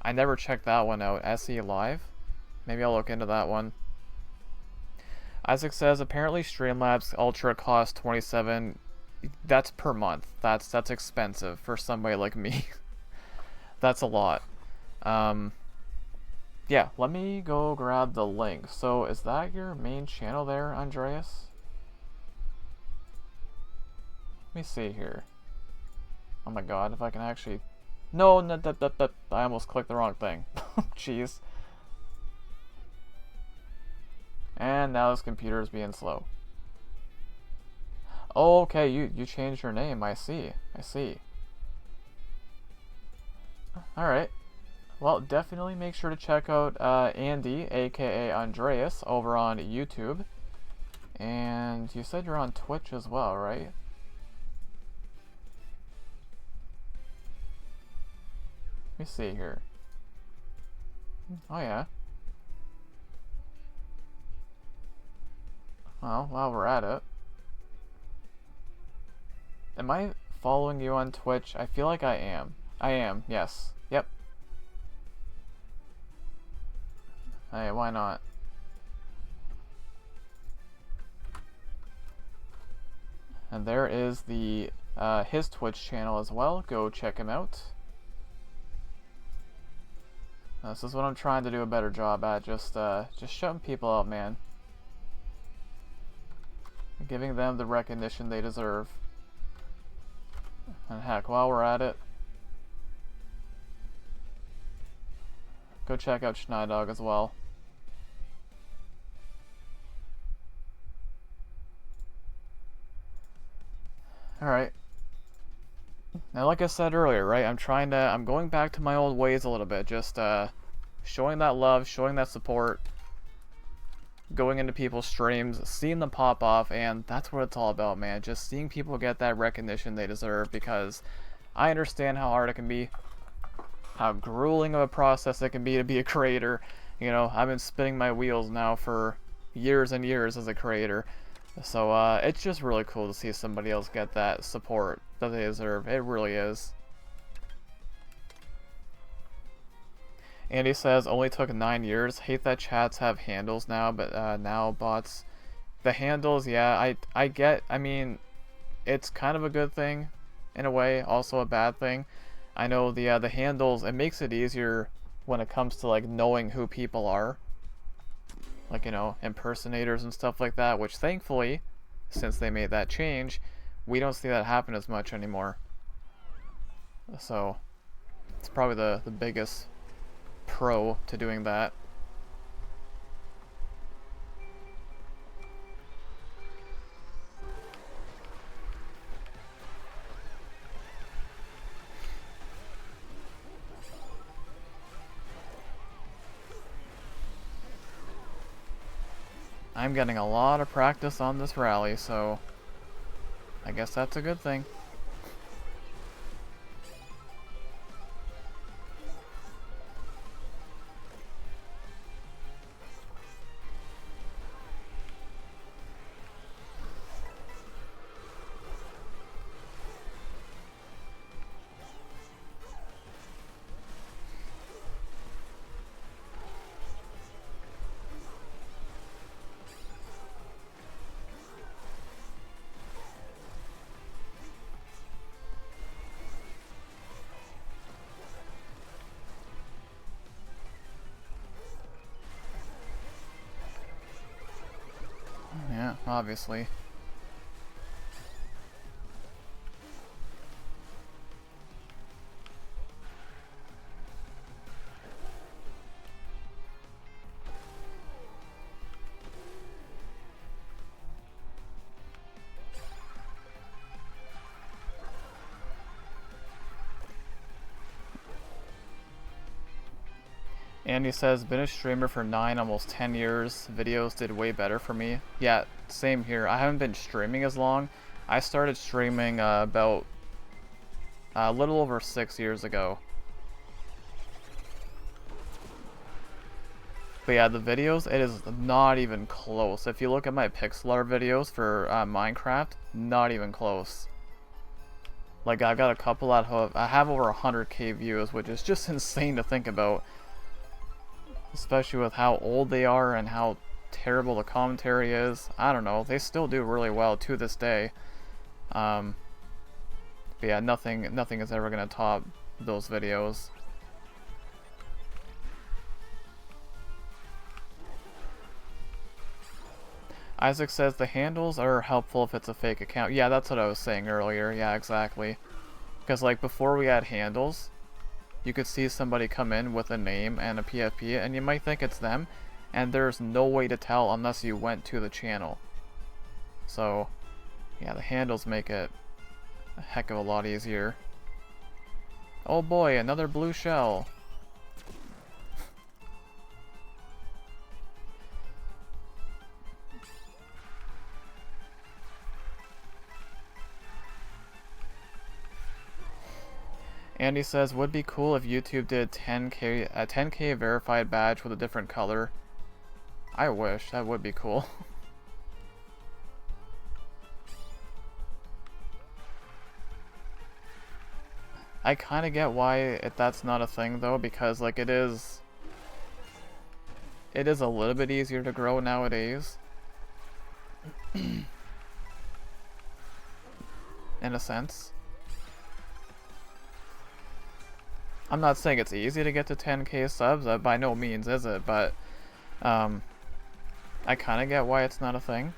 I never checked that one out. SE Live? Maybe I'll look into that one. Isaac says apparently Streamlabs Ultra costs $27. That's per month. That's expensive for somebody like me. That's a lot. Yeah, let me go grab the link. So, is that your main channel there, Andreas? Let me see here. Oh my god, if I can actually... No, I almost clicked the wrong thing. Jeez. And now this computer is being slow. Oh, okay, you changed your name. I see. Alright. Well, definitely make sure to check out Andy, aka Andreas, over on YouTube. And you said you're on Twitch as well, right? Let me see here. Oh yeah. Well, while we're at it. Am I following you on Twitch? I feel like I am. I am, yes. Yep. Hey, why not? And there is the his Twitch channel as well. Go check him out. This is what I'm trying to do a better job at. Just shutting people out, man. Giving them the recognition they deserve. And heck, while we're at it, go check out Schneidog as well. Alright. Now, like I said earlier, right, I'm going back to my old ways a little bit, just showing that love, showing that support, going into people's streams, seeing them pop off, and that's what it's all about, man. Just seeing people get that recognition they deserve, because I understand how hard it can be, how grueling of a process it can be to be a creator. You know, I've been spinning my wheels now for years and years as a creator. So it's just really cool to see somebody else get that support that they deserve. It really is. Andy says, only took 9 years. Hate that chats have handles now, but now bots. The handles, yeah, I mean, it's kind of a good thing in a way, also a bad thing. I know the handles, it makes it easier when it comes to like knowing who people are. Like, you know, impersonators and stuff like that, which thankfully, since they made that change, we don't see that happen as much anymore. So, it's probably the biggest pro to doing that. I'm getting a lot of practice on this rally, so I guess that's a good thing. obviously. Andy says, been a streamer for 9, almost 10 years. Videos did way better for me. Yeah, same here. I haven't been streaming as long. I started streaming about a little over 6 years ago. But yeah, the videos, it is not even close. If you look at my pixel art videos for Minecraft, not even close. Like, I've got a couple that I have over 100k views, which is just insane to think about. Especially with how old they are and how terrible the commentary is. I don't know, they still do really well to this day. But yeah, nothing is ever gonna top those videos. Isaac says the handles are helpful if it's a fake account. Yeah, that's what I was saying earlier. Yeah, exactly. Because like before we had handles, you could see somebody come in with a name and a PFP and you might think it's them, and there's no way to tell unless you went to the channel. So yeah, the handles make it a heck of a lot easier. Oh boy, another blue shell. Andy says, would be cool if YouTube did a 10k verified badge with a different color. I wish, that would be cool. I kind of get why that's not a thing though, because like it is a little bit easier to grow nowadays. In a sense. I'm not saying it's easy to get to 10k subs, by no means is it, but I kind of get why it's not a thing.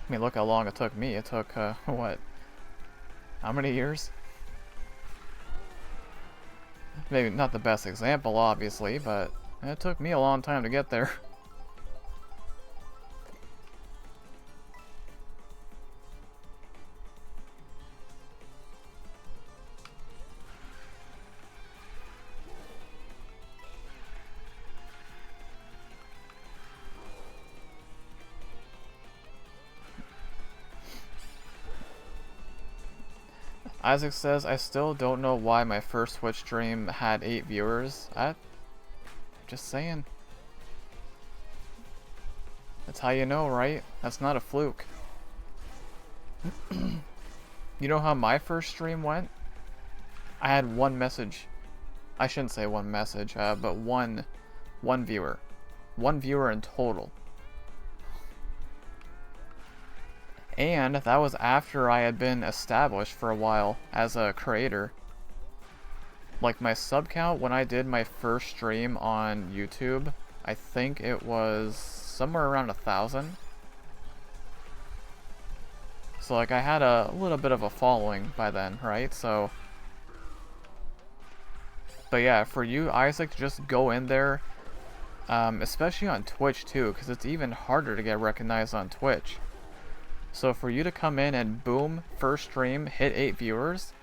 I mean, look how long it took me. It took, what? How many years? Maybe not the best example, obviously, but it took me a long time to get there. Isaac says, I still don't know why my first Twitch stream had 8 viewers. Just saying. That's how you know, right? That's not a fluke. You know how my first stream went? I had one message. I shouldn't say one message, but one viewer. One viewer in total. And that was after I had been established for a while as a creator. Like my sub count when I did my first stream on YouTube, I think it was somewhere around 1,000. So like I had a little bit of a following by then, right? So, but yeah, for you, Isaac, just go in there, especially on Twitch too, because it's even harder to get recognized on Twitch. So for you to come in and boom, first stream, hit 8 viewers,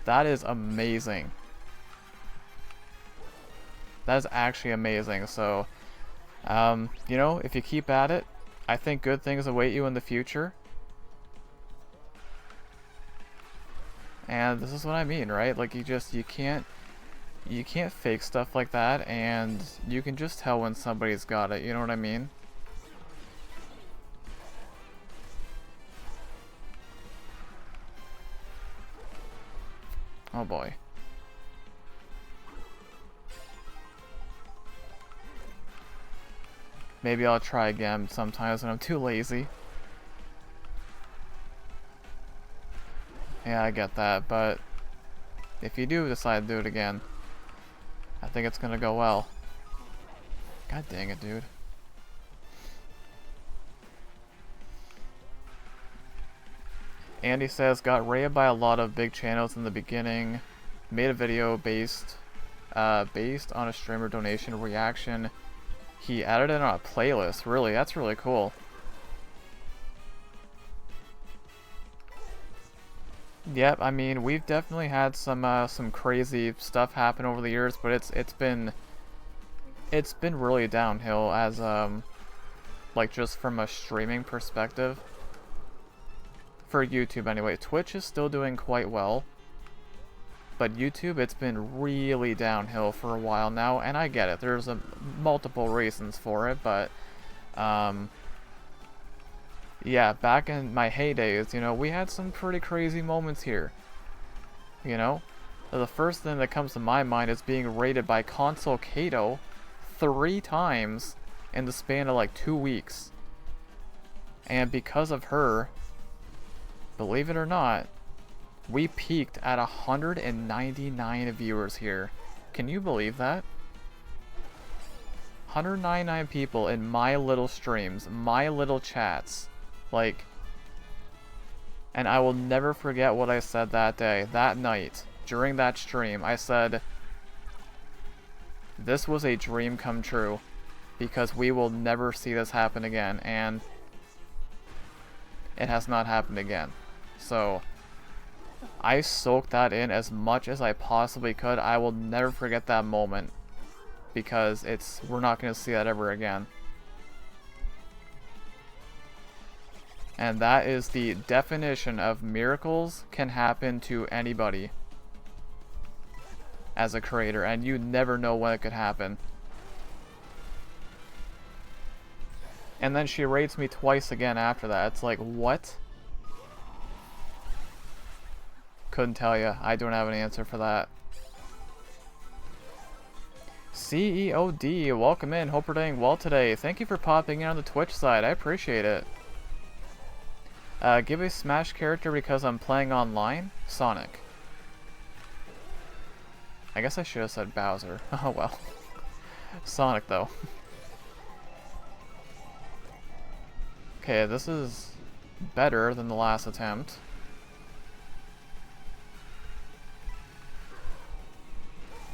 that is amazing. That is actually amazing. So, you know, if you keep at it, I think good things await you in the future. And this is what I mean, right? Like you can't fake stuff like that, and you can just tell when somebody's got it, you know what I mean? Oh boy. Maybe I'll try again sometimes when I'm too lazy. Yeah, I get that, but if you do decide to do it again, I think it's gonna go well. God dang it, dude. Andy says, got raided by a lot of big channels in the beginning. Made a video based on a streamer donation reaction. He added it on a playlist. Really, that's really cool. Yep, I mean, we've definitely had some crazy stuff happen over the years, but it's been really downhill as like just from a streaming perspective. For YouTube anyway. Twitch is still doing quite well, but YouTube, it's been really downhill for a while now, and I get it. There's multiple reasons for it, but yeah, back in my heydays, you know, we had some pretty crazy moments here. You know, the first thing that comes to my mind is being raided by Console Kato 3 times in the span of like 2 weeks, and because of her, believe it or not, we peaked at 199 viewers here. Can you believe that? 199 people in my little streams, my little chats. Like, and I will never forget what I said that day, that night, during that stream. I said, this was a dream come true, because we will never see this happen again, and it has not happened again. So, I soaked that in as much as I possibly could. I will never forget that moment, because we're not going to see that ever again. And that is the definition of miracles can happen to anybody as a creator, and you never know when it could happen. And then she rates me twice again after that. It's like, what? Couldn't tell you. I don't have an answer for that. CEOD, welcome in. Hope you're doing well today. Thank you for popping in on the Twitch side. I appreciate it. Give a Smash character because I'm playing online. Sonic. I guess I should have said Bowser. Oh well. Sonic though. Okay, this is better than the last attempt.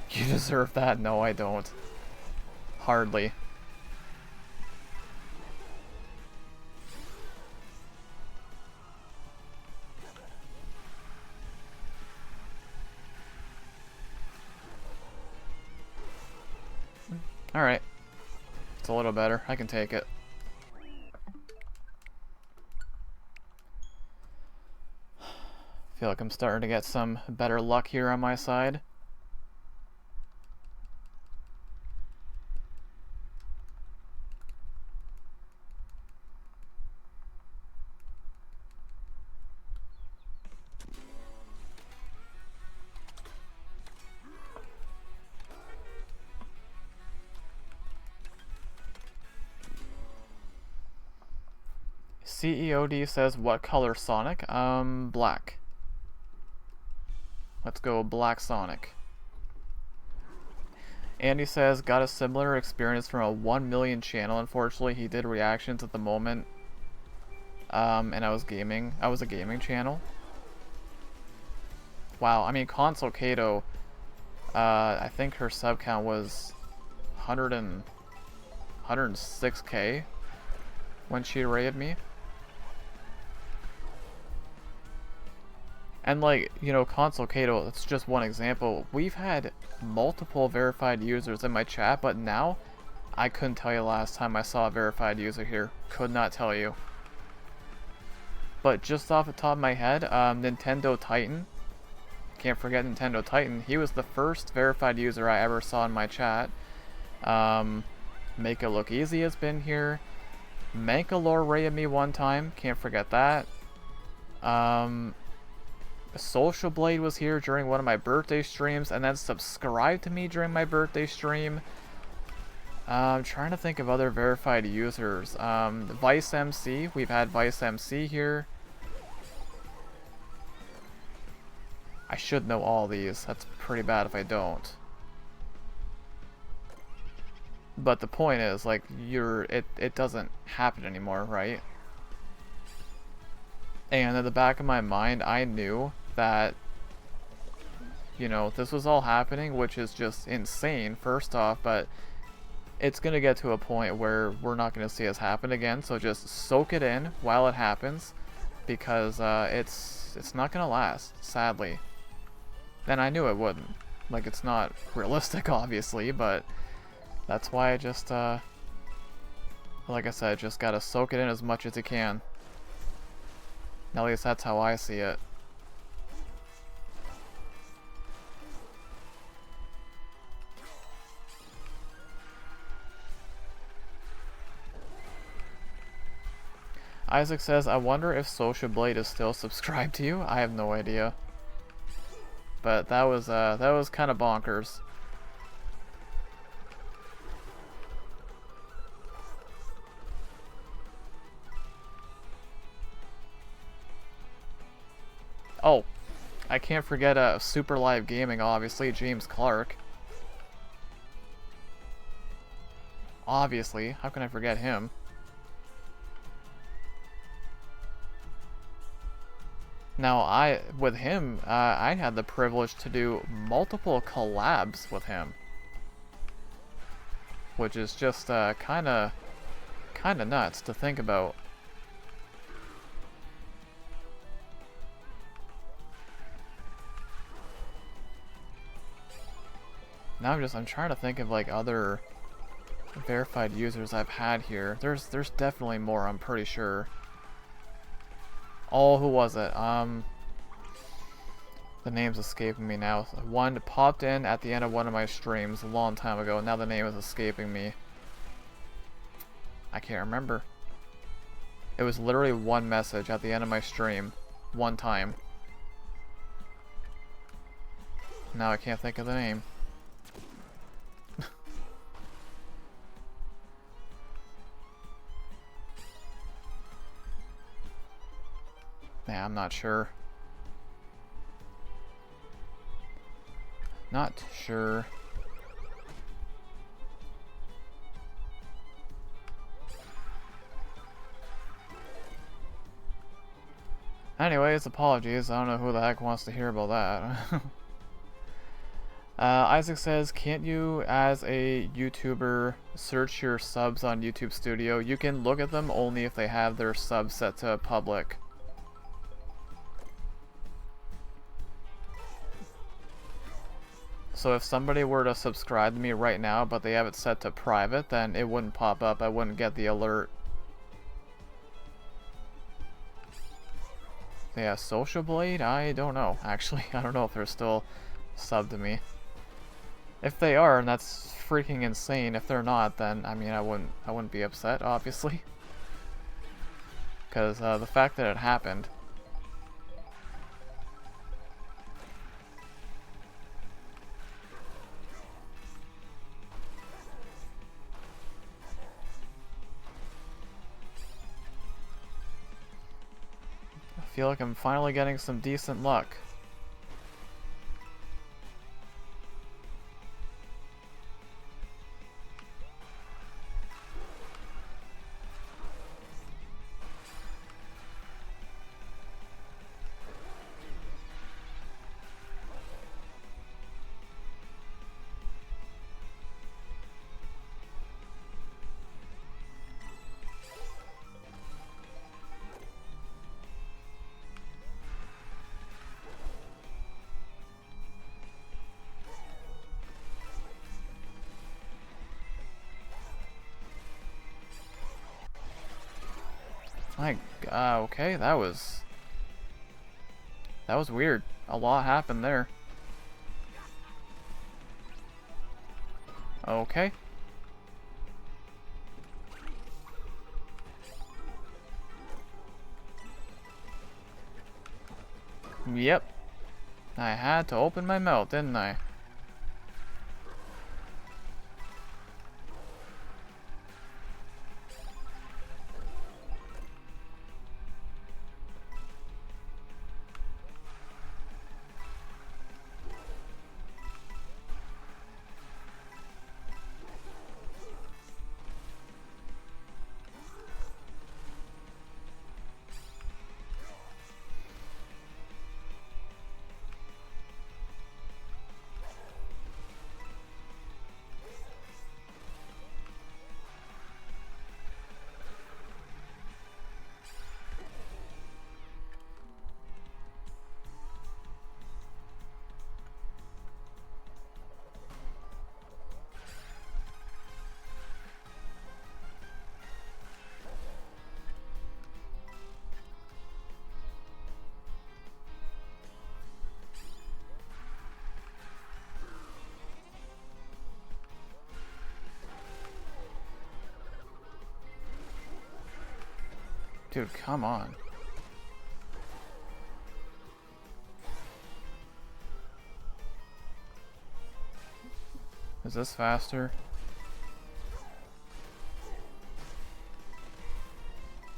You deserve that? No, I don't. Hardly. Alright. It's a little better. I can take it. Feel like I'm starting to get some better luck here on my side. CEOD says, what color Sonic? Black. Let's go Black Sonic. Andy says, got a similar experience from a 1 million channel. Unfortunately, he did reactions at the moment. And I was gaming. I was a gaming channel. Wow, I mean, Console Kato, I think her sub count was 106k when she raided me. And like, you know, Console Kato, it's just one example. We've had multiple verified users in my chat, but now, I couldn't tell you last time I saw a verified user here. Could not tell you. But just off the top of my head, Nintendo Titan. Can't forget Nintendo Titan. He was the first verified user I ever saw in my chat. Make It Look Easy has been here. Mankalore raided me one time. Can't forget that. Social Blade was here during one of my birthday streams and then subscribed to me during my birthday stream. I'm trying to think of other verified users. Vice MC, we've had Vice MC here. I should know all these. That's pretty bad if I don't. But the point is, like, it doesn't happen anymore, right? And in the back of my mind, I knew that, you know, this was all happening, which is just insane, first off, but it's going to get to a point where we're not going to see this happen again, so just soak it in while it happens, because it's not going to last, sadly. And I knew it wouldn't. Like, it's not realistic, obviously, but that's why I just, like I said, just gotta soak it in as much as you can. At least that's how I see it. Isaac says, I wonder if Social Blade is still subscribed to you. I have no idea. But that was kind of bonkers. Oh, I can't forget Super Live Gaming, obviously, James Clark. Obviously, how can I forget him? Now, with him, I had the privilege to do multiple collabs with him, which is just kind of nuts to think about. Now I'm trying to think of like other verified users I've had here. There's definitely more, I'm pretty sure. Oh, who was it? The name's escaping me now. One popped in at the end of one of my streams a long time ago. Now the name is escaping me. I can't remember. It was literally one message at the end of my stream. One time. Now I can't think of the name. Yeah, I'm not sure. Not sure. Anyways, apologies. I don't know who the heck wants to hear about that. Isaac says, can't you, as a YouTuber, search your subs on YouTube Studio? You can look at them only if they have their subs set to public. So if somebody were to subscribe to me right now, but they have it set to private, then it wouldn't pop up. I wouldn't get the alert. Yeah, Social Blade? I don't know, actually. I don't know if they're still subbed to me. If they are, and that's freaking insane. If they're not, then, I mean, I wouldn't be upset, obviously. Because the fact that it happened. I feel like I'm finally getting some decent luck. Okay, that was weird. A lot happened there. Okay. Yep. I had to open my mouth, didn't I? Dude, come on. Is this faster?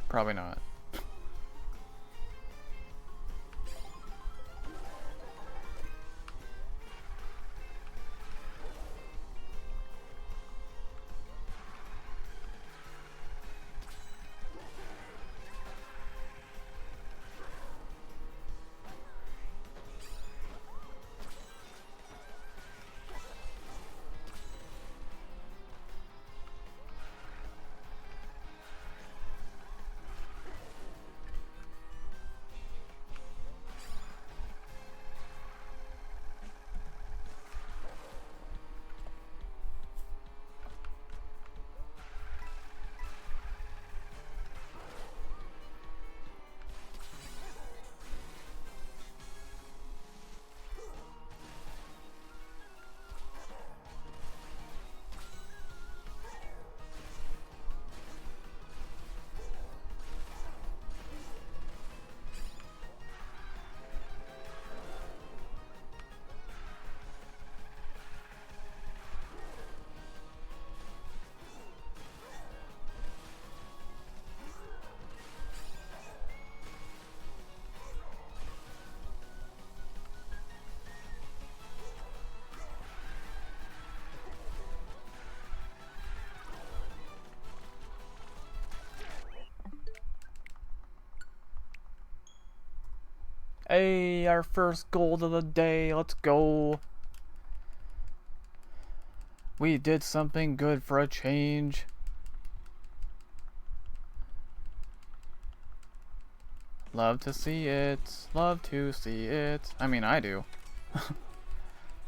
Probably not. Hey, our first gold of the day. Let's go. We did something good for a change. Love to see it. Love to see it. I mean, I do.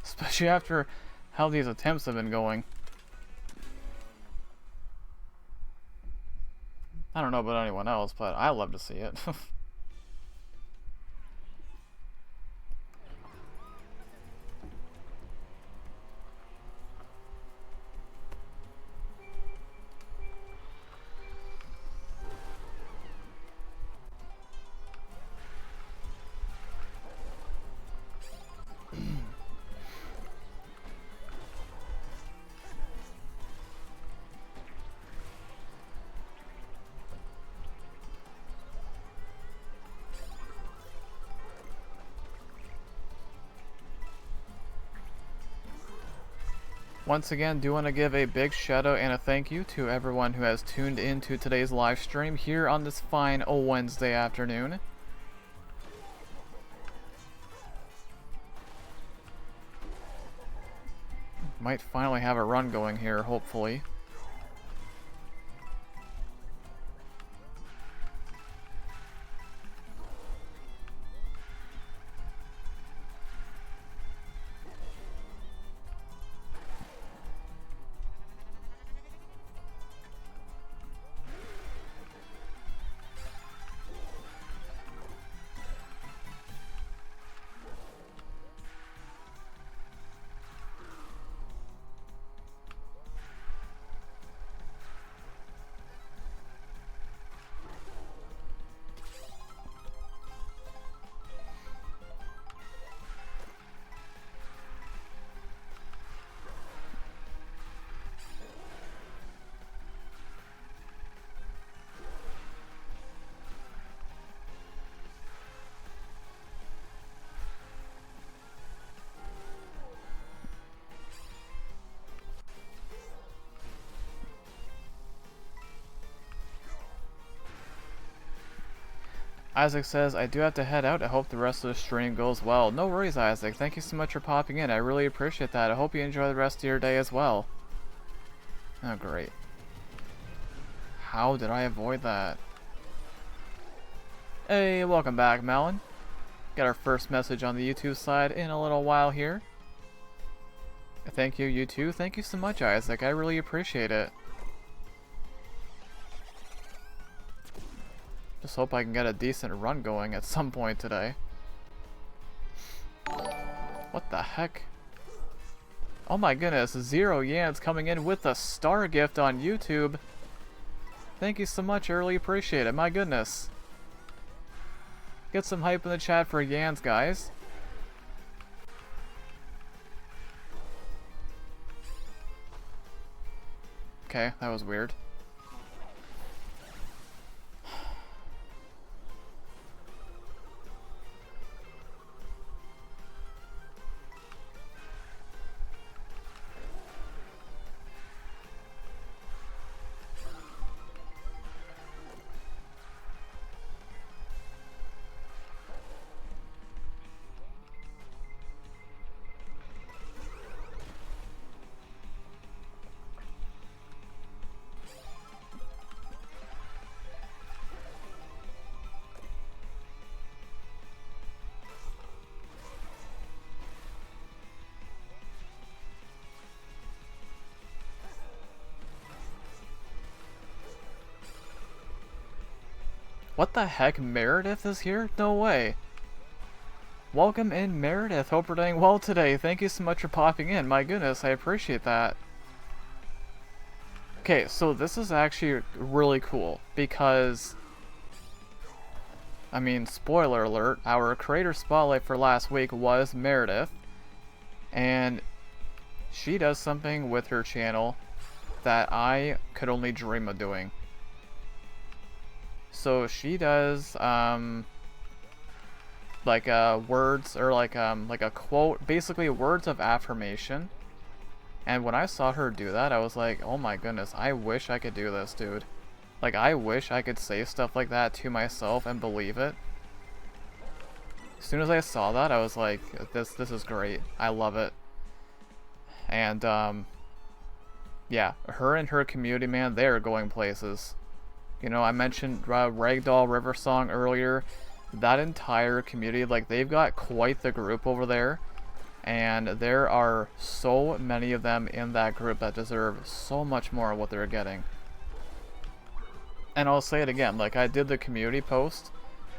Especially after how these attempts have been going. I don't know about anyone else, but I love to see it. Once again, do want to give a big shout out and a thank you to everyone who has tuned in to today's live stream here on this fine Wednesday afternoon. Might finally have a run going here, hopefully. Isaac says, I do have to head out. I hope the rest of the stream goes well. No worries, Isaac. Thank you so much for popping in. I really appreciate that. I hope you enjoy the rest of your day as well. Oh, great. How did I avoid that? Hey, welcome back, Malin. Got our first message on the YouTube side in a little while here. Thank you, you too. Thank you so much, Isaac. I really appreciate it. Just hope I can get a decent run going at some point today. What the heck? Oh my goodness, Zero Yan's coming in with a star gift on YouTube. Thank you so much, I really appreciate it. My goodness. Get some hype in the chat for Yans, guys. Okay, that was weird. What the heck? Meredith is here? No way. Welcome in, Meredith. Hope we're doing well today. Thank you so much for popping in. My goodness, I appreciate that. Okay, so this is actually really cool because, I mean, spoiler alert, our creator spotlight for last week was Meredith, and she does something with her channel that I could only dream of doing. So she does like words, or like a quote, basically words of affirmation. And when I saw her do that, I was like, oh my goodness, I wish I could do this, dude. Like, I wish I could say stuff like that to myself and believe it. As soon as I saw that, I was like, this is great. I love it. And yeah, her and her community, man, they are going places. You know, I mentioned Ragdoll River Song earlier. That entire community, like, they've got quite the group over there. And there are so many of them in that group that deserve so much more of what they're getting. And I'll say it again, like, I did the community post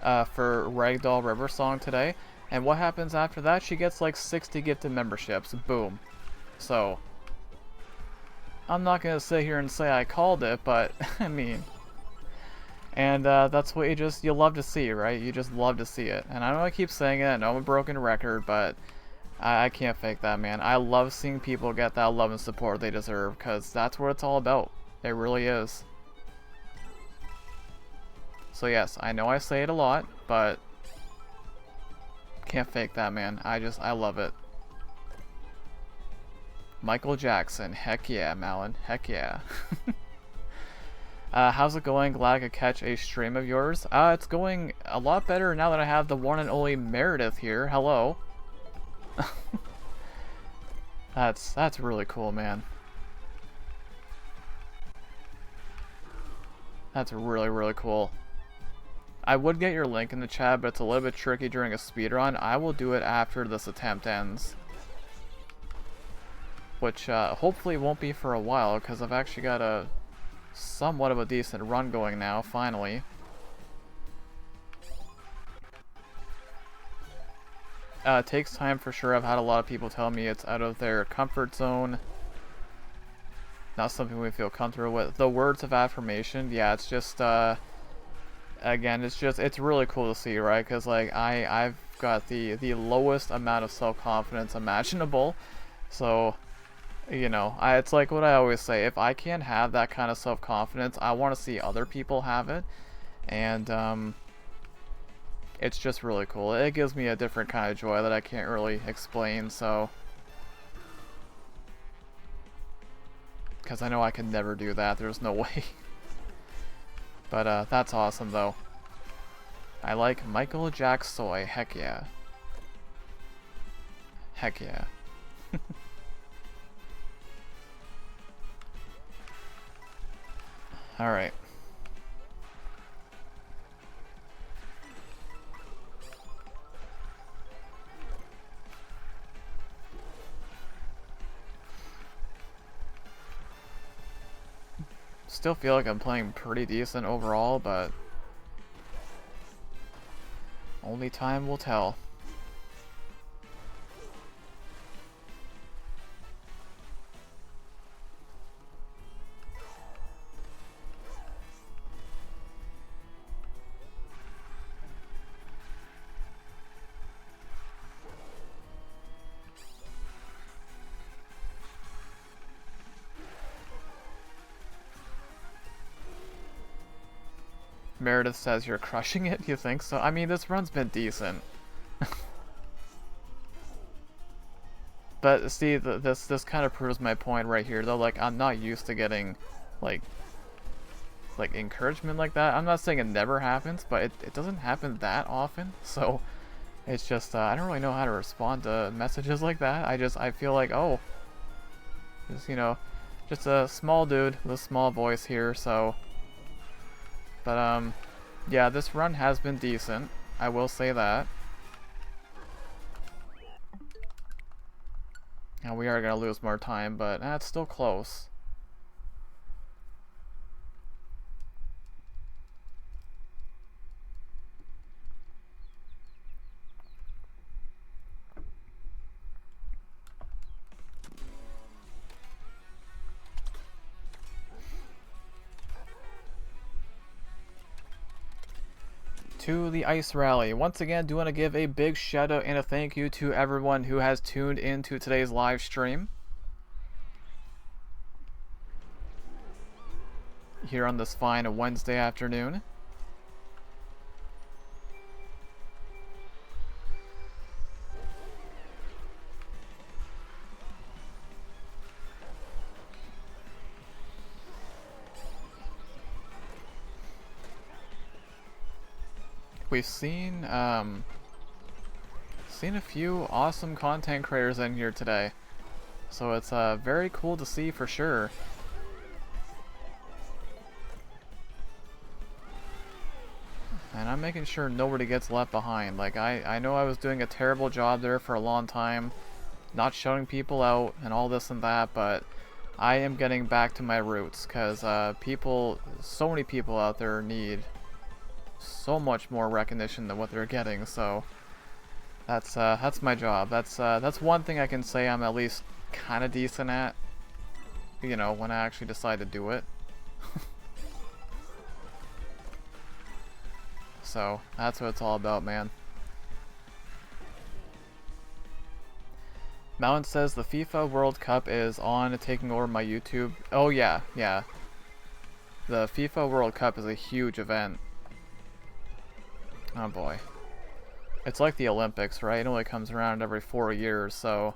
for Ragdoll River Song today. And what happens after that? She gets like 60 gifted memberships. Boom. So, I'm not going to sit here and say I called it, but, I mean... And that's what you love to see, right? You just love to see it. And I know I keep saying it, I know I'm a broken record, but I can't fake that, man. I love seeing people get that love and support they deserve, because that's what it's all about. It really is. So yes, I know I say it a lot, but can't fake that, man. I love it. Michael Jackson, heck yeah, Malin, heck yeah. How's it going? Glad I could catch a stream of yours. It's going a lot better now that I have the one and only Meredith here. Hello. That's really cool, man. That's really, really cool. I would get your link in the chat, but it's a little bit tricky during a speedrun. I will do it after this attempt ends. Which hopefully won't be for a while, because I've actually got a somewhat of a decent run going now, finally. It takes time for sure. I've had a lot of people tell me it's out of their comfort zone. Not something we feel comfortable with. The words of affirmation, yeah, it's just, again, it's really cool to see, right? Because, like, I've got the lowest amount of self-confidence imaginable. So, you know, it's like what I always say, if I can't have that kind of self-confidence, I want to see other people have it. And, it's just really cool. It gives me a different kind of joy that I can't really explain, so... Because I know I can never do that, there's no way. But, that's awesome, though. I like Michael Jack Soy, heck yeah. Heck yeah. Alright. Still feel like I'm playing pretty decent overall, but only time will tell. Meredith says you're crushing it. You think so? I mean, this run's been decent. But see, this kind of proves my point right here, though. Like, I'm not used to getting, like encouragement like that. I'm not saying it never happens, but it doesn't happen that often. So it's just I don't really know how to respond to messages like that. I feel like, oh, just, you know, just a small dude with a small voice here. So, but yeah, this run has been decent. I will say that. Now we are gonna lose more time, but it's still close. To the Ice Rally. Once again, do want to give a big shout out and a thank you to everyone who has tuned into today's live stream here on this fine Wednesday afternoon. We've seen a few awesome content creators in here today, so it's very cool to see for sure. And I'm making sure nobody gets left behind. Like, I know I was doing a terrible job there for a long time, not shouting people out and all this and that, but I am getting back to my roots, because so many people out there need so much more recognition than what they're getting. So that's my job. That's one thing I can say I'm at least kind of decent at, you know, when I actually decide to do it. So that's what it's all about, man. Mountain says the FIFA World Cup is on, taking over my YouTube. Oh yeah, yeah. The FIFA World Cup is a huge event. Oh boy. It's like the Olympics, right? It only comes around every 4 years, so...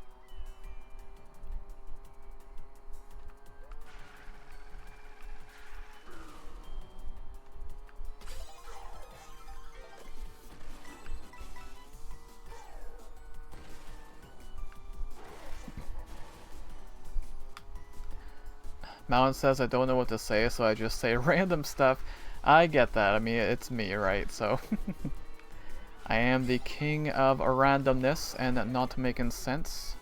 Mountain says I don't know what to say, so I just say random stuff. I get that. I mean, it's me, right? So I am the king of randomness and not making sense.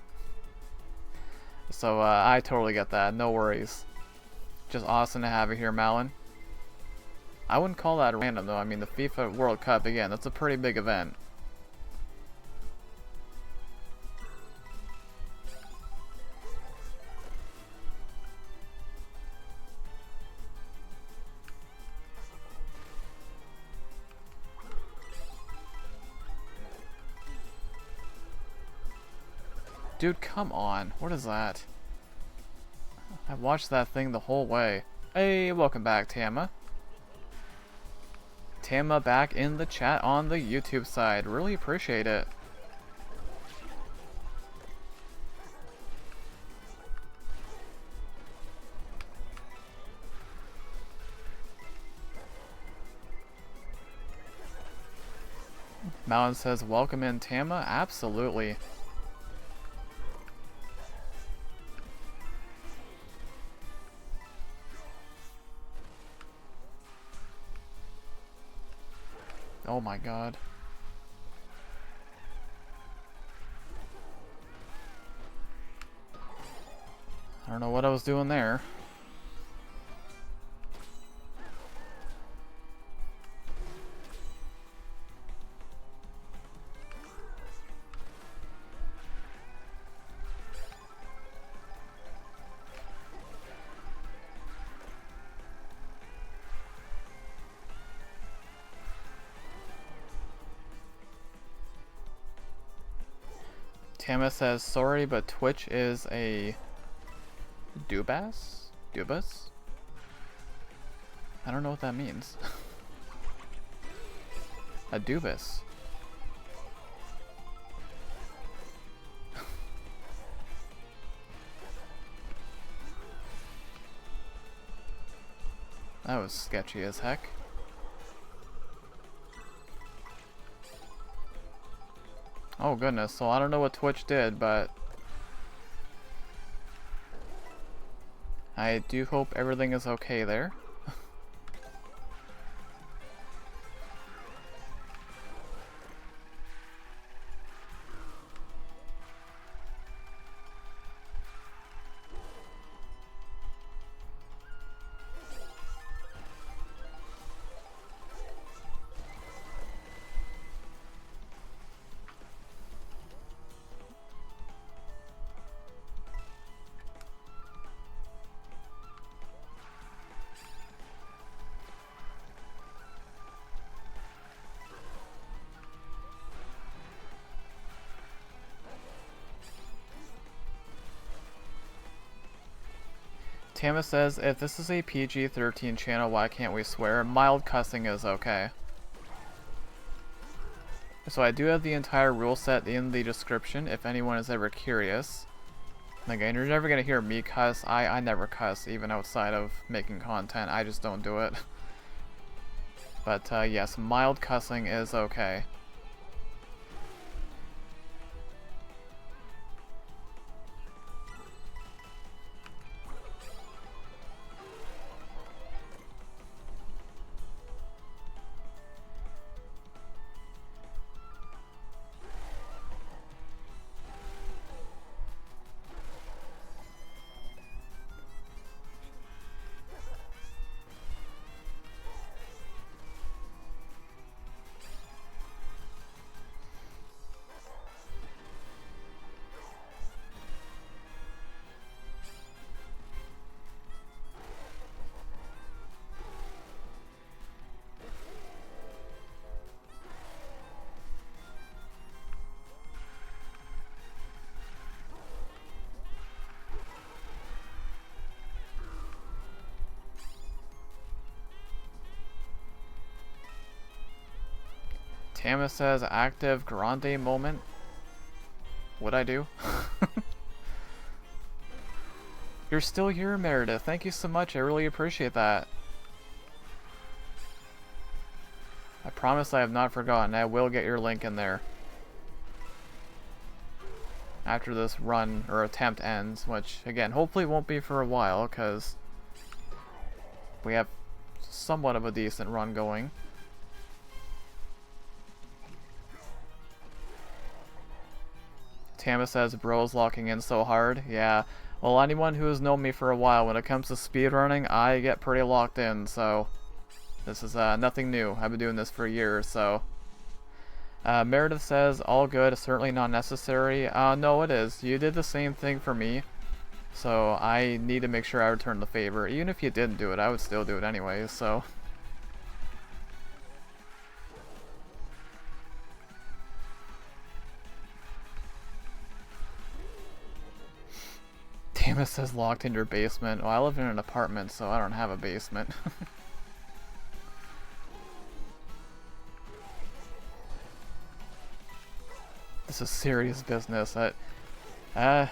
So I totally get that. No worries. Just awesome to have you here, Malin. I wouldn't call that random, though. I mean, the FIFA World Cup, again, that's a pretty big event. Dude, come on. What is that? I watched that thing the whole way. Hey, welcome back, Tama. Tama back in the chat on the YouTube side. Really appreciate it. Mountain says, welcome in, Tama. Absolutely. Oh my god. I don't know what I was doing there. Tama says, sorry, but Twitch is a Dubas? Dubas? I don't know what that means. A Dubus. That was sketchy as heck. Oh goodness, so I don't know what Twitch did, but I do hope everything is okay there. Tama says, if this is a PG-13 channel, why can't we swear? Mild cussing is okay. So I do have the entire rule set in the description if anyone is ever curious. Again, you're never going to hear me cuss. I never cuss, even outside of making content. I just don't do it. But yes, mild cussing is okay. Tama says, active grande moment. What'd I do? You're still here, Meredith. Thank you so much. I really appreciate that. I promise I have not forgotten. I will get your link in there after this run or attempt ends, which again hopefully won't be for a while because we have somewhat of a decent run going. Tama says, bro's locking in so hard. Yeah, well, anyone who has known me for a while, when it comes to speedrunning, I get pretty locked in, so this is nothing new. I've been doing this for years, so. Meredith says, all good, certainly not necessary. No, it is. You did the same thing for me, so I need to make sure I return the favor. Even if you didn't do it, I would still do it anyways, so. Tama says locked in your basement. Well, I live in an apartment, so I don't have a basement. This is serious business. You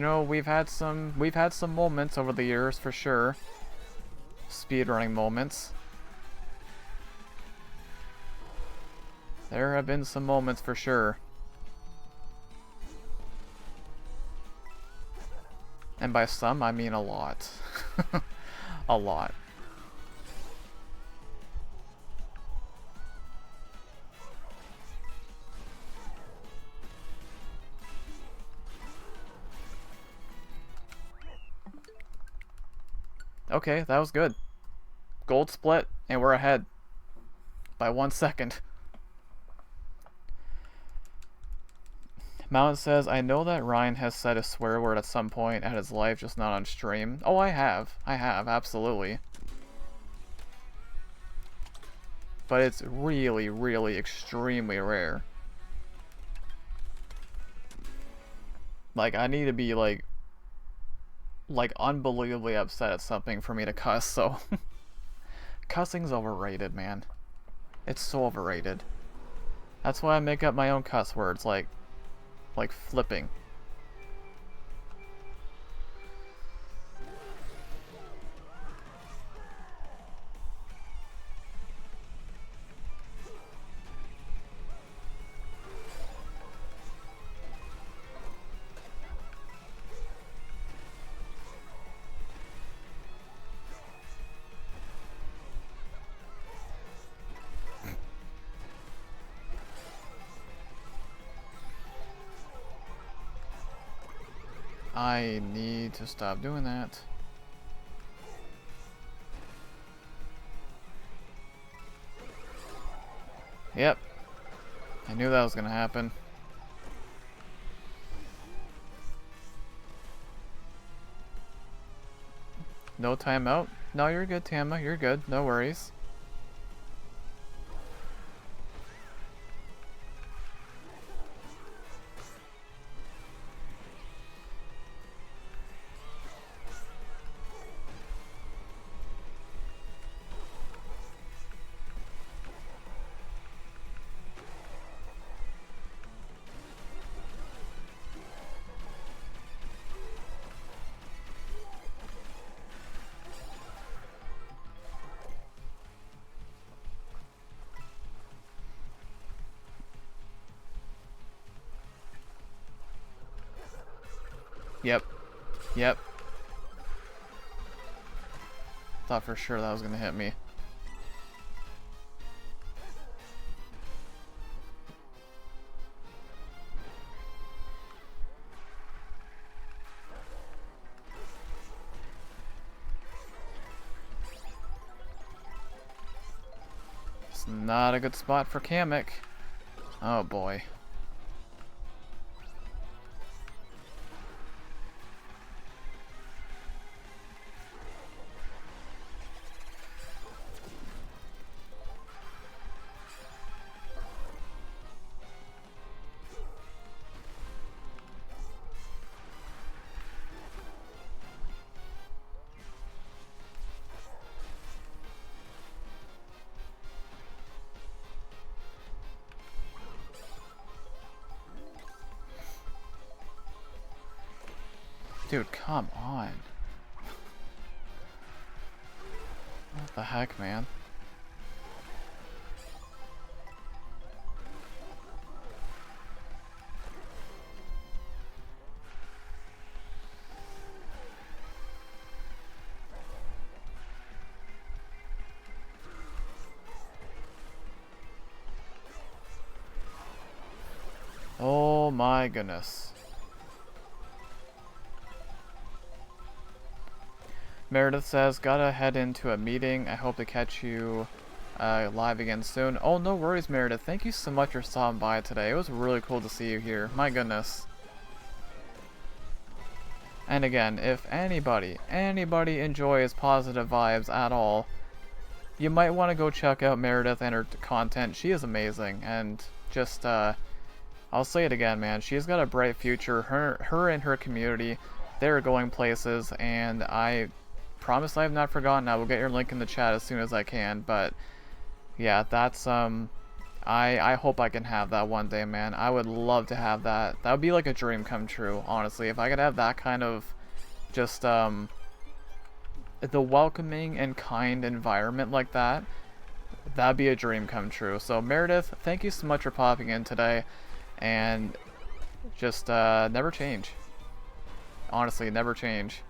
know, we've had some moments over the years for sure. Speedrunning moments. There have been some moments for sure. And by some, I mean a lot. A lot. Okay, that was good. Gold split, and we're ahead. By 1 second. Mountain says, I know that Ryan has said a swear word at some point at his life, just not on stream. Oh, I have, absolutely. But it's really, really extremely rare. Like, I need to be, like unbelievably upset at something for me to cuss, so. Cussing's overrated, man. It's so overrated. That's why I make up my own cuss words, like flipping. I need to stop doing that. Yep. I knew that was gonna happen. No timeout? No, you're good, Tama. You're good. No worries. Yep. Yep. Thought for sure that was gonna hit me. It's not a good spot for Kamek. Oh boy. Dude, come on. What the heck, man? Oh my goodness. Meredith says, gotta head into a meeting. I hope to catch you live again soon. Oh, no worries, Meredith. Thank you so much for stopping by today. It was really cool to see you here. My goodness. And again, if anybody enjoys positive vibes at all, you might want to go check out Meredith and her content. She is amazing. And just, I'll say it again, man. She's got a bright future. Her and her community, they're going places, and I promise I have not forgotten. I will get your link in the chat as soon as I can. But yeah, that's I hope I can have that one day, man. I would love to have that. That would be like a dream come true, honestly. If I could have that kind of just the welcoming and kind environment like that, that'd be a dream come true. So Meredith, thank you so much for popping in today, and just never change. Honestly, never change.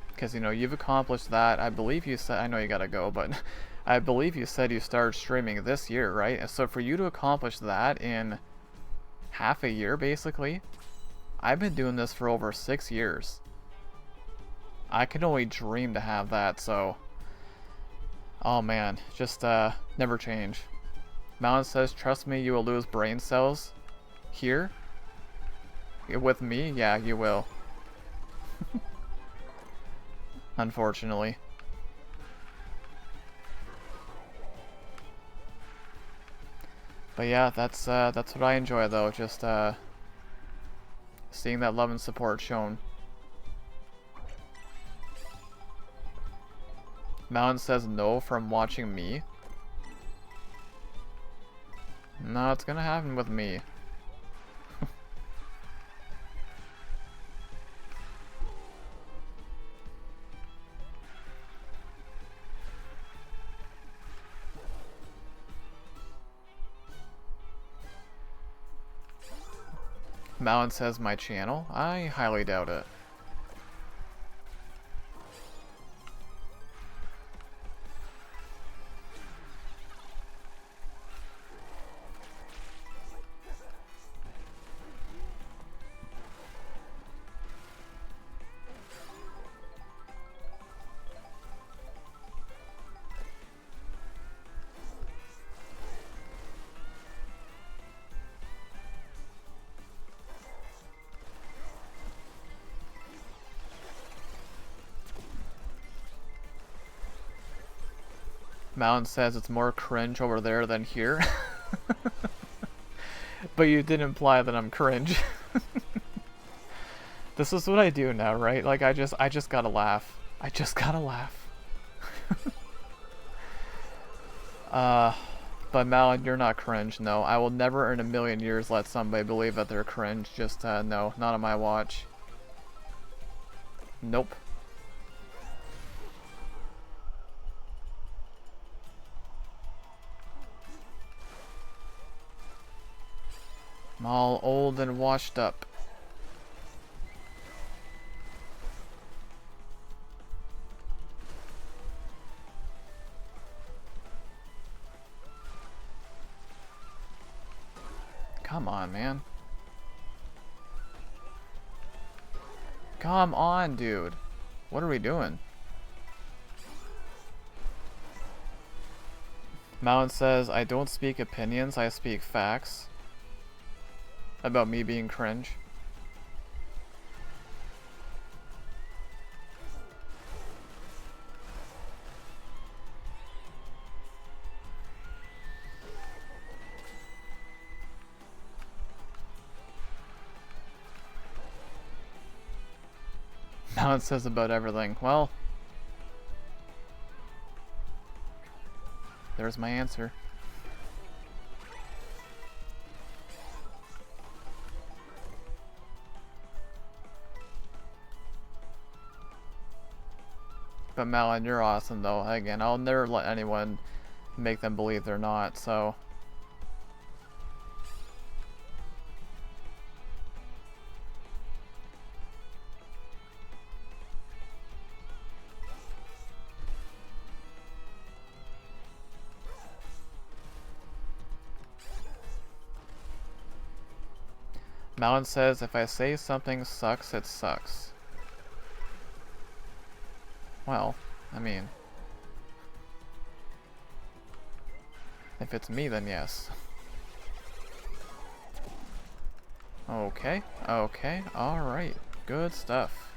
Because, you know, you've accomplished that. I believe you said, I know you gotta go, but I believe you said you started streaming this year, right? And so for you to accomplish that in half a year, basically, I've been doing this for over 6 years. I could only dream to have that, so... Oh man, just never change. Mountain says, trust me, you will lose brain cells. Here? With me? Yeah, you will. Unfortunately. But yeah, that's what I enjoy though, just seeing that love and support shown. Mountain says no from watching me. No, it's gonna happen with me. Mountain says my channel. I highly doubt it. Mountain says it's more cringe over there than here. But you did imply that I'm cringe. This is what I do now, right? Like I just gotta laugh. I just gotta laugh. But Malin, you're not cringe, no. I will never in a million years let somebody believe that they're cringe. Just, no, not on my watch. Nope. I'm all old and washed up. Come on, man. Come on, dude. What are we doing? Mountain says, I don't speak opinions, I speak facts. About me being cringe. Mountain says about everything. Well, there's my answer. But Malin, you're awesome though. Again, I'll never let anyone make them believe they're not, so. Malin says, if I say something sucks, it sucks. Well, I mean, if it's me, then yes. Okay, okay, alright. Good stuff.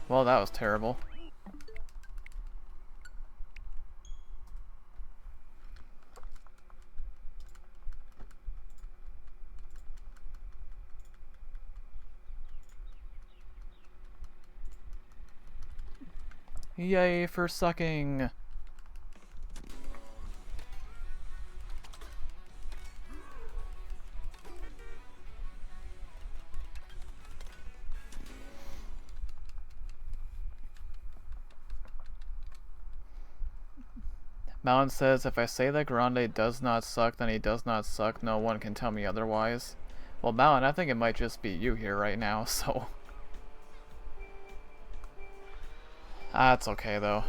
Well, that was terrible. Yay for sucking! Mountain says, if I say that Grande does not suck, then he does not suck. No one can tell me otherwise. Well, Mountain, I think it might just be you here right now, so. That's okay, though.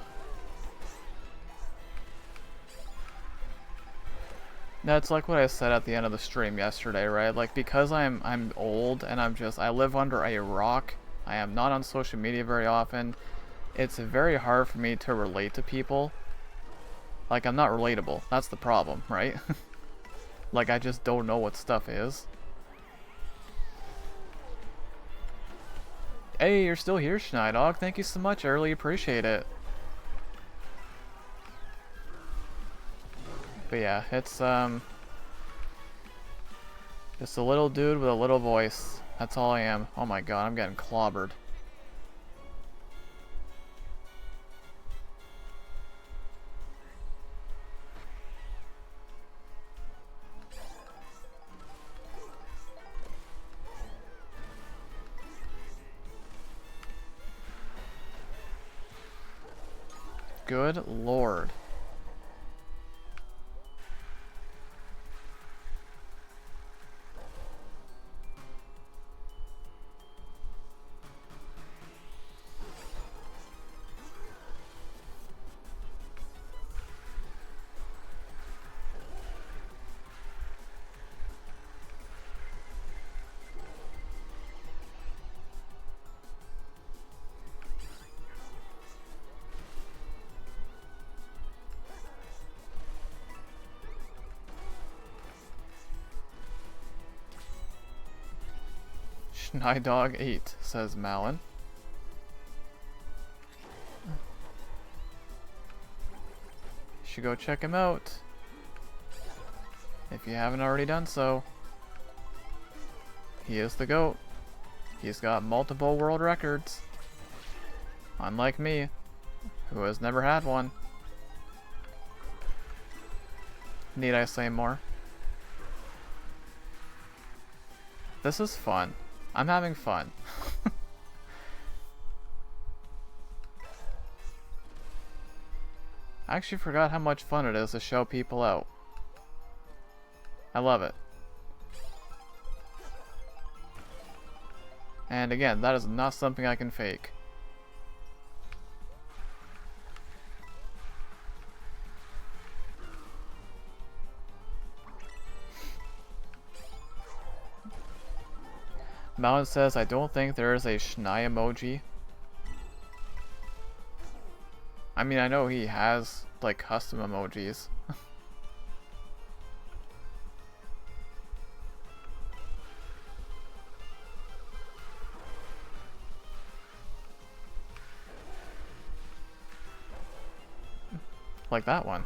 That's like what I said at the end of the stream yesterday, right? Like, because I'm old and I live under a rock. I am not on social media very often. It's very hard for me to relate to people. Like, I'm not relatable. That's the problem, right? Like, I just don't know what stuff is. Hey, you're still here, Schneidog. Thank you so much. I really appreciate it. But yeah, it's just a little dude with a little voice. That's all I am. Oh my god, I'm getting clobbered. Good lord. Schneidog 8, says Malin. You should go check him out. If you haven't already done so. He is the GOAT. He's got multiple world records. Unlike me, who has never had one. Need I say more? This is fun. I'm having fun. I actually forgot how much fun it is to show people out. I love it. And again, that is not something I can fake. Mountain says, I don't think there is a Schnei emoji. I mean, I know he has, like, custom emojis. Like that one.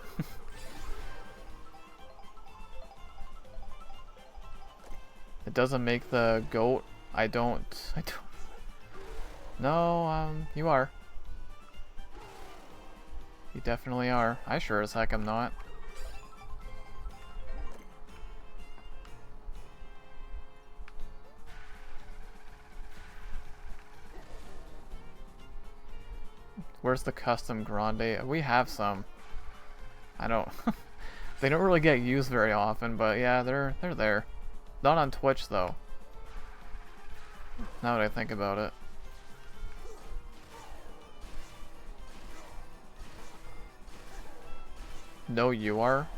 It doesn't make the GOAT. I don't. No, you are. You definitely are. I sure as heck am not. Where's the custom grande? We have some. I don't. They don't really get used very often, but yeah, they're there. Not on Twitch though. Now that I think about it. No, you are?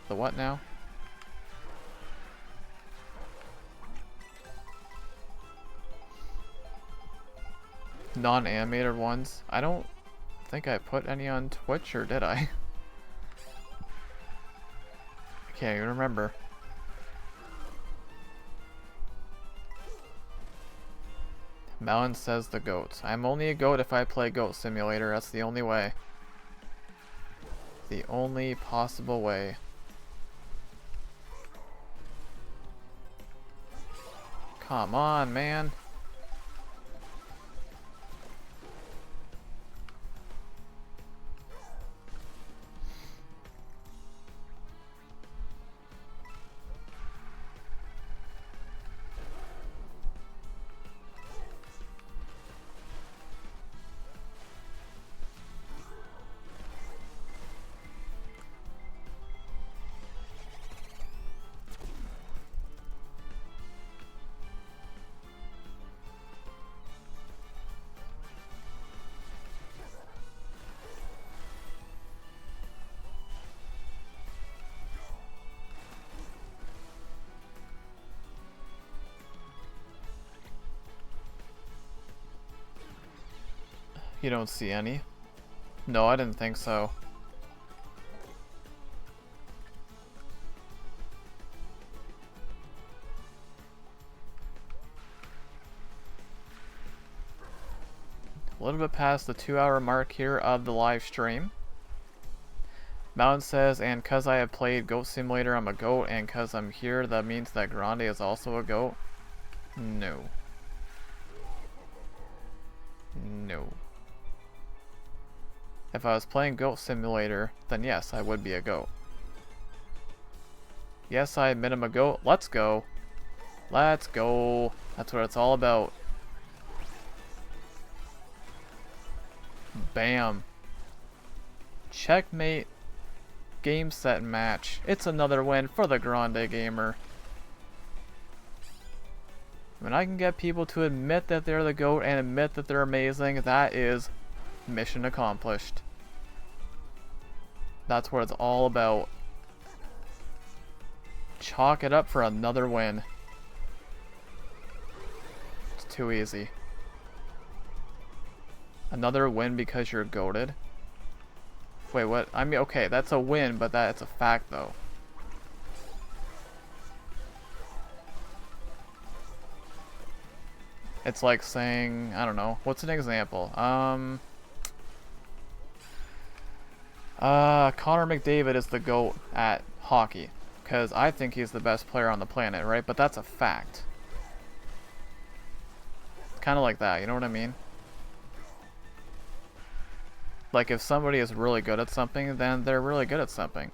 The what now? Non-animated ones? I don't think I put any on Twitch, or did I? I can't even remember. Malin says the GOAT. I'm only a GOAT if I play Goat Simulator. That's the only way. The only possible way. Come on, man. You don't see any? No, I didn't think so. A little bit past the 2-hour mark here of the live stream. Mountain says, and cause I have played Goat Simulator, I'm a goat, and cause I'm here, that means that Grande is also a goat? No. No. If I was playing Goat Simulator, then yes, I would be a goat. Yes, I admit I'm a goat. Let's go. Let's go. That's what it's all about. Bam. Checkmate. Game, set, match. It's another win for the Grande Gamer. When I can get people to admit that they're the GOAT and admit that they're amazing, that is mission accomplished. That's what it's all about. Chalk it up for another win. It's too easy. Another win because you're goated? Wait, what? I mean, okay, that's a win, but that's a fact, though. It's like saying, I don't know, what's an example? Connor McDavid is the GOAT at hockey, because I think he's the best player on the planet, right? But that's a fact. It's kind of like that, you know what I mean? Like, if somebody is really good at something, then they're really good at something.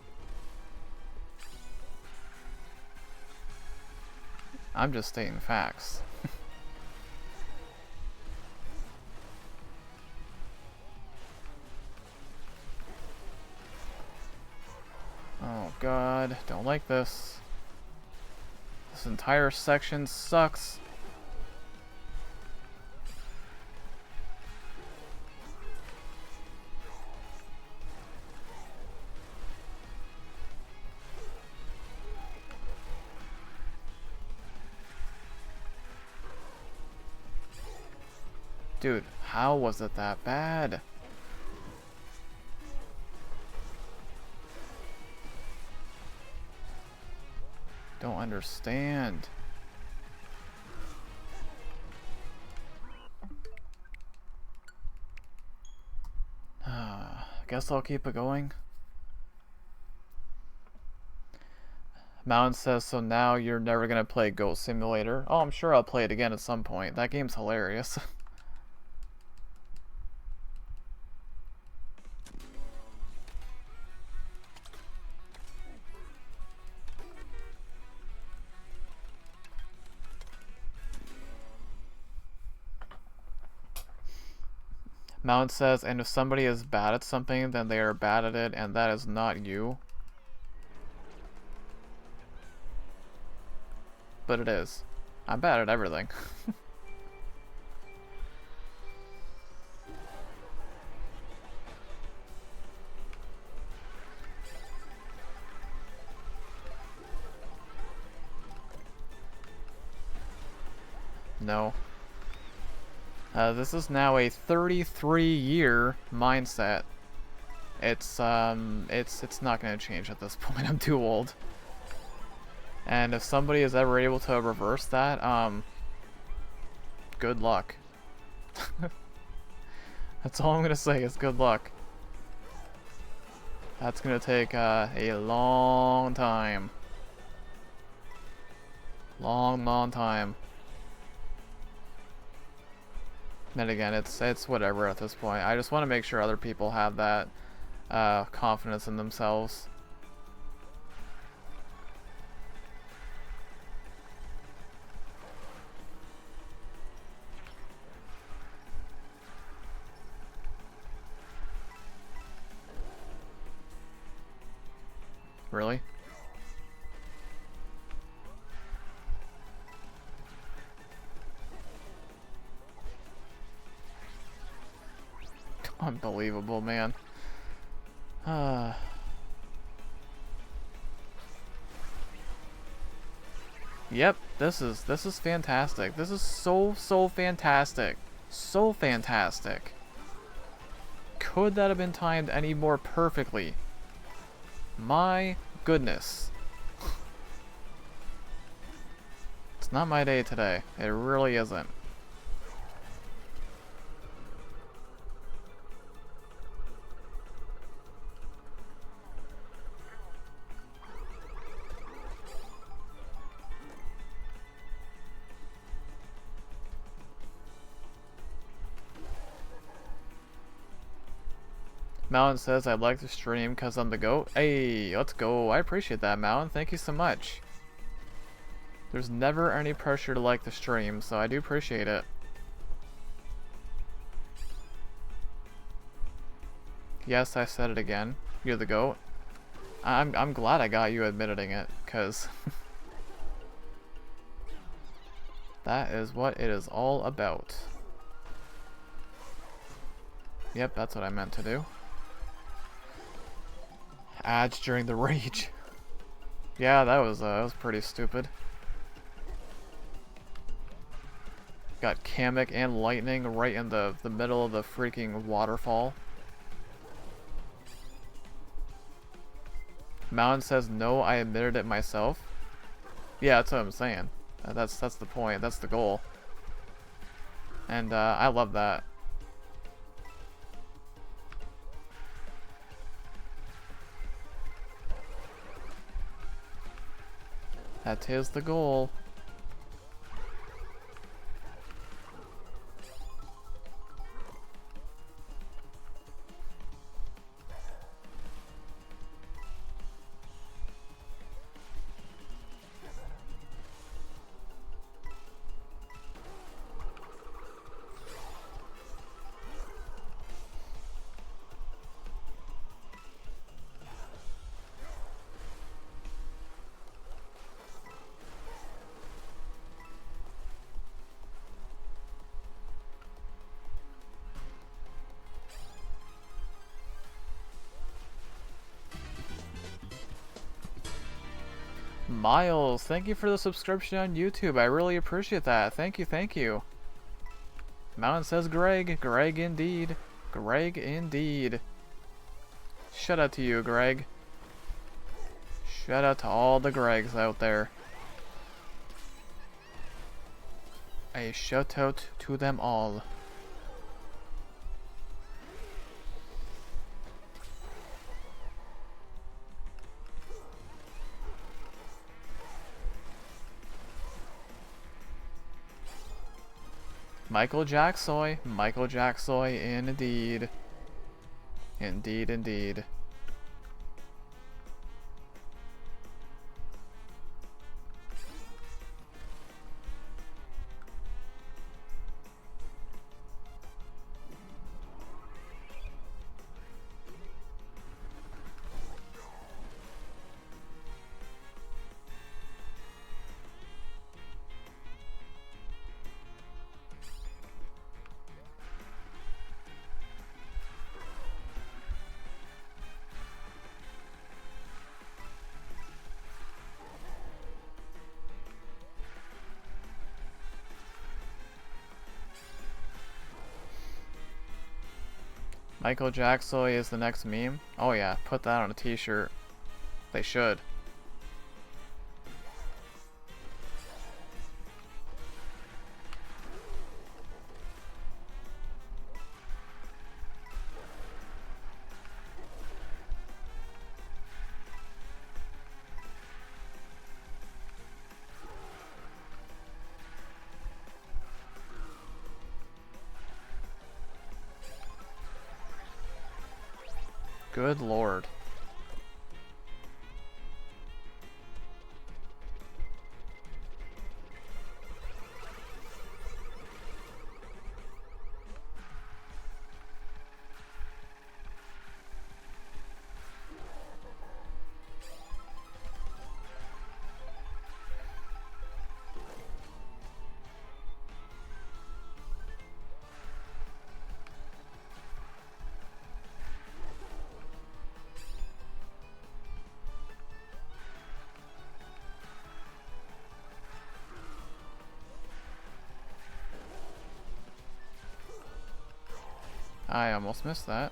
I'm just stating facts. Oh god, don't like this. This entire section sucks. Dude, how was it that bad? Don't understand. Guess I'll keep it going. Mountain says, so now you're never gonna play Goat Simulator. Oh, I'm sure I'll play it again at some point. That game's hilarious. Mountain says, and if somebody is bad at something, then they are bad at it, and that is not you. But it is. I'm bad at everything. No. This is now a 33-year mindset. It's not gonna change at this point. I'm too old. And if somebody is ever able to reverse that, good luck. That's all I'm gonna say is good luck. That's gonna take a long time. Long time. Then again, it's whatever at this point. I just want to make sure other people have that confidence in themselves. Really? Unbelievable, man. Yep, this is fantastic. This is so fantastic. So fantastic. Could that have been timed any more perfectly? My goodness. It's not my day today. It really isn't. Mountain says, I'd like to stream because I'm the GOAT. Hey, let's go. I appreciate that, Mountain. Thank you so much. There's never any pressure to like the stream, so I do appreciate it. Yes, I said it again. You're the GOAT. I'm glad I got you admitting it, because that is what it is all about. Yep, that's what I meant to do. Ads during the rage. Yeah, that was pretty stupid. Got Kamek and Lightning right in the middle of the freaking waterfall. Mountain says, no, I admitted it myself. Yeah, that's what I'm saying. That's the point. That's the goal. And I love that. That is the goal. Miles, thank you for the subscription on YouTube. I really appreciate that. Thank you, thank you. Mountain says Greg. Greg indeed. Greg indeed. Shout out to you, Greg. Shout out to all the Gregs out there. A shout out to them all. Michael Jacksoy. Michael Jacksoy indeed. Indeed, indeed. Michael Jacksoy is the next meme? Oh yeah, put that on a t-shirt. They should. Good lord. I almost missed that.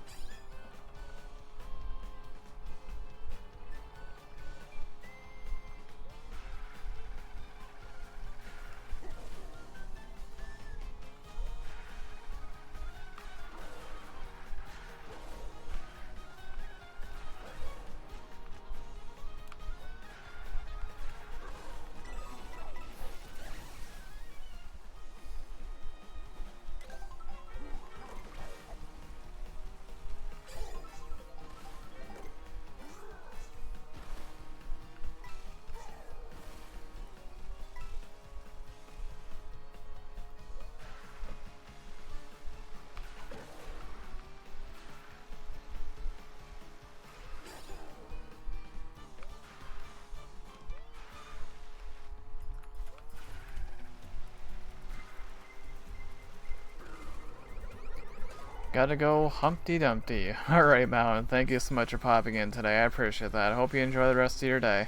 Gotta go Humpty Dumpty. Alright, Mountain, thank you so much for popping in today. I appreciate that. I hope you enjoy the rest of your day.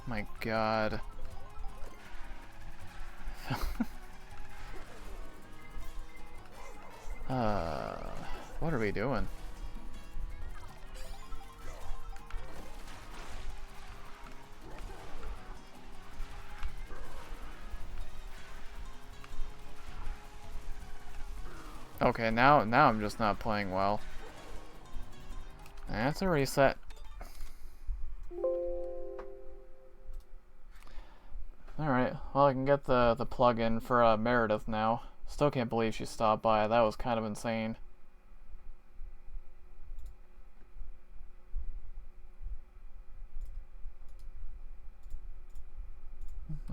My god. What are we doing? Okay, now I'm just not playing well. That's a reset. Alright, well I can get the plug-in for Meredith now. Still can't believe she stopped by. That was kind of insane.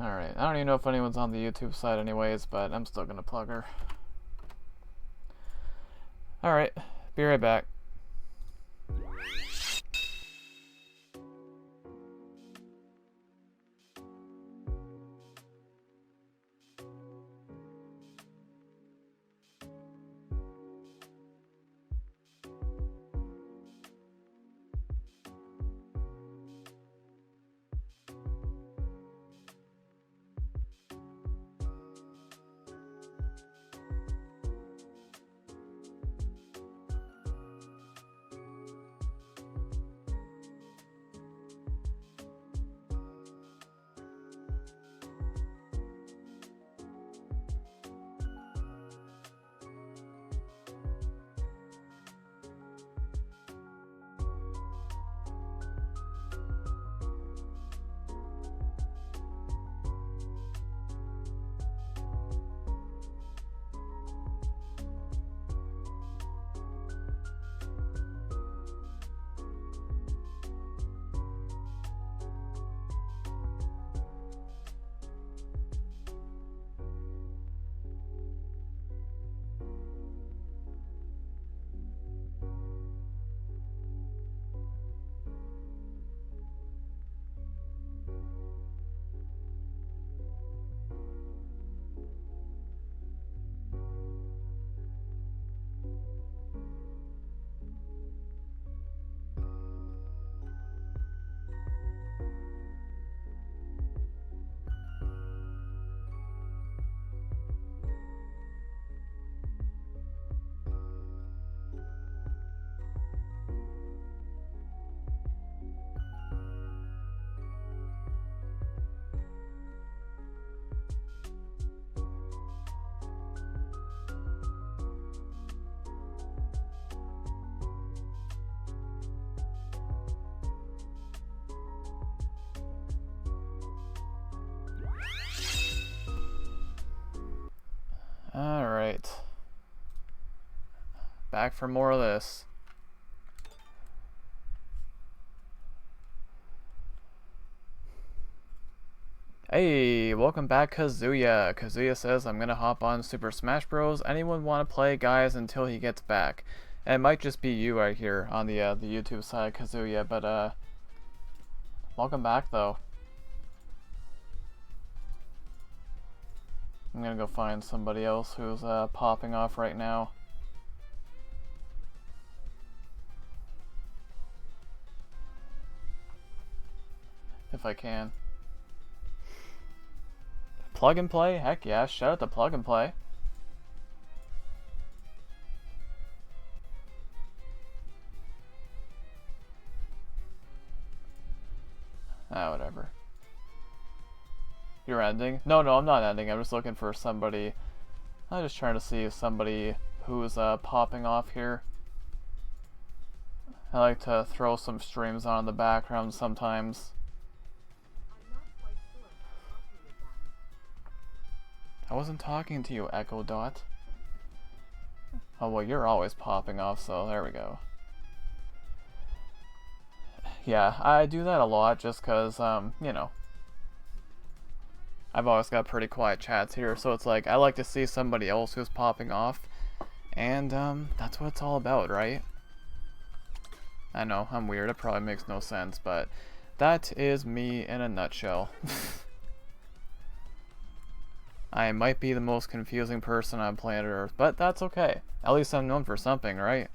Alright, I don't even know if anyone's on the YouTube side anyways, but I'm still gonna plug her. Alright, be right back. Alright. Back for more of this. Hey, welcome back, Kazuya. Kazuya says, I'm gonna hop on Super Smash Bros. Anyone want to play, guys, until he gets back? And it might just be you right here on the YouTube side, Kazuya, but welcome back, though. I'm gonna go find somebody else who's popping off right now. If I can. Plug and play? Heck yeah, shout out to plug and play. Ah, whatever. You're ending? No, I'm not ending. I'm just looking for somebody. I'm just trying to see if somebody who's popping off here. I like to throw some streams on in the background sometimes. I wasn't talking to you, Echo Dot. Oh, well, you're always popping off, so there we go. Yeah, I do that a lot just because, you know, I've always got pretty quiet chats here, so it's like I like to see somebody else who's popping off, and that's what it's all about, right? I know, I'm weird, it probably makes no sense, but That is me in a nutshell. I might be the most confusing person on planet Earth, but that's okay. At least I'm known for something, right?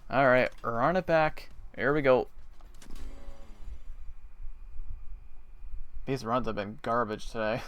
Alright, run it back. Here we go. These runs have been garbage today.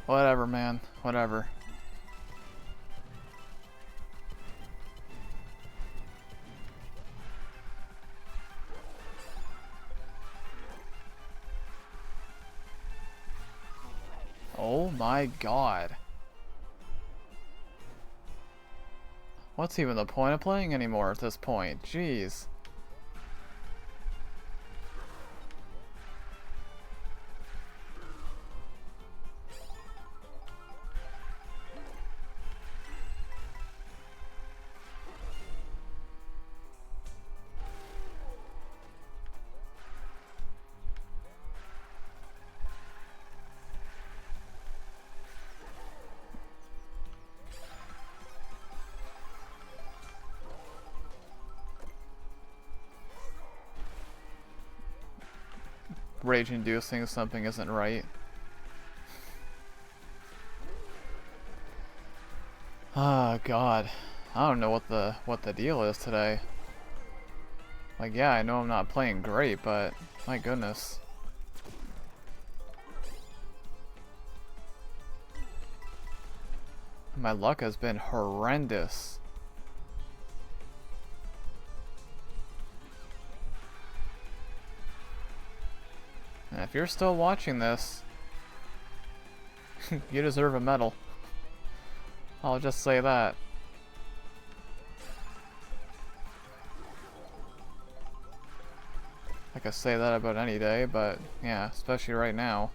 Whatever, man. Whatever. Oh my god. What's even the point of playing anymore at this point? Jeez. Rage-inducing something isn't right. Oh god. I don't know what the deal is today. Like, yeah, I know I'm not playing great, but my goodness. My luck has been horrendous. And if you're still watching this, you deserve a medal. I'll just say that. I could say that about any day, but yeah, especially right now.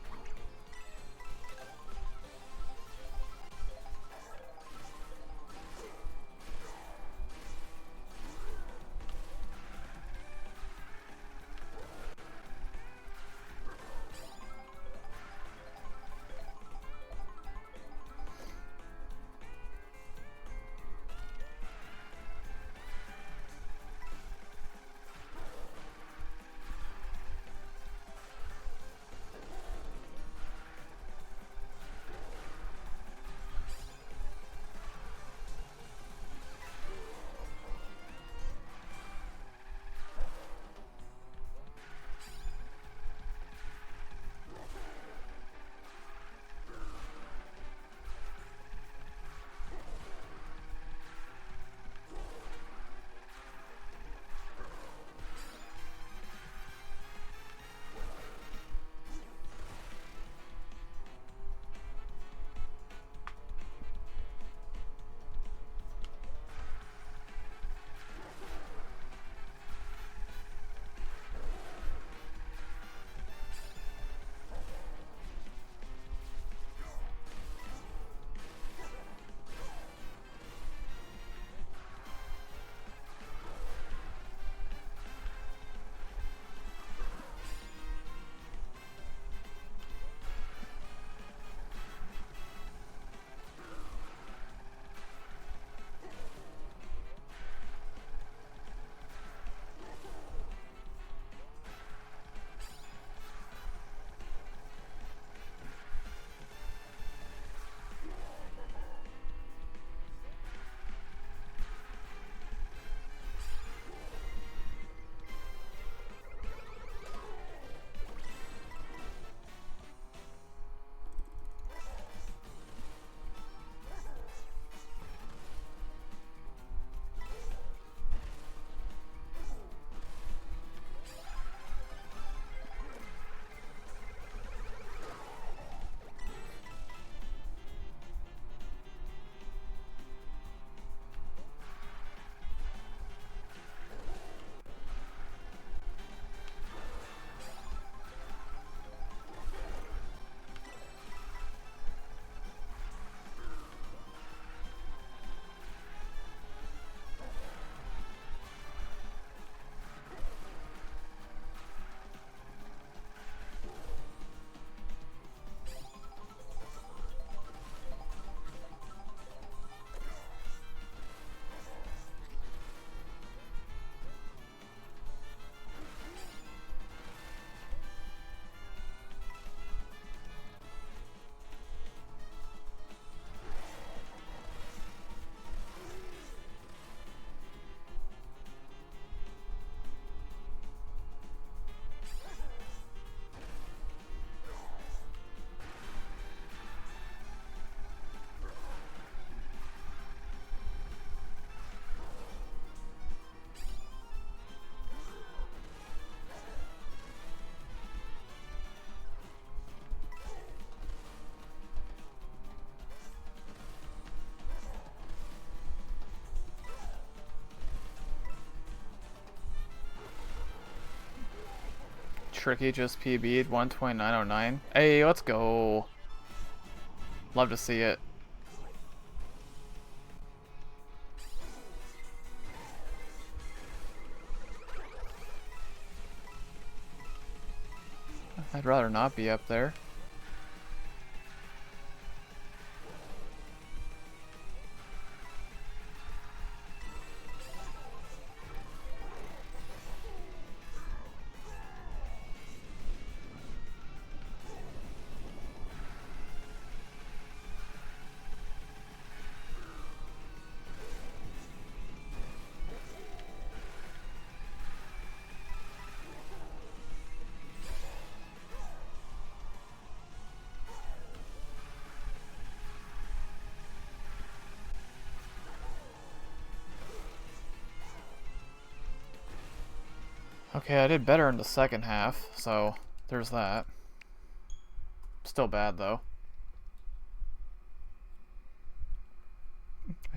Tricky just PB'd 129.09. Hey, let's go. Love to see it. I'd rather not be up there. Okay, I did better in the second half, so there's that. Still bad, though.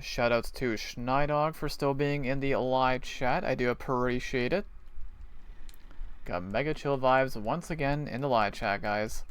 Shoutouts to Schneidog for still being in the live chat. I do appreciate it. Got mega chill vibes once again in the live chat, guys.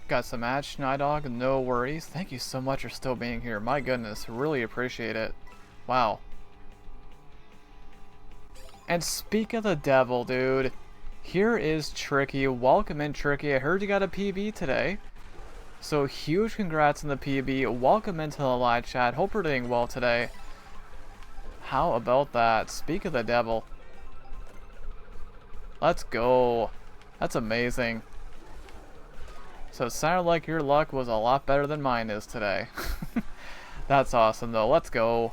Got some match, Snydog? No worries. Thank you so much for still being here. My goodness, really appreciate it. Wow. And speak of the devil, dude. Here is Tricky. Welcome in, Tricky. I heard you got a PB today. So huge congrats on the PB. Welcome into the live chat. Hope you're doing well today. How about that? Speak of the devil. Let's go. That's amazing. So it sounded like your luck was a lot better than mine is today. That's awesome though. Let's go.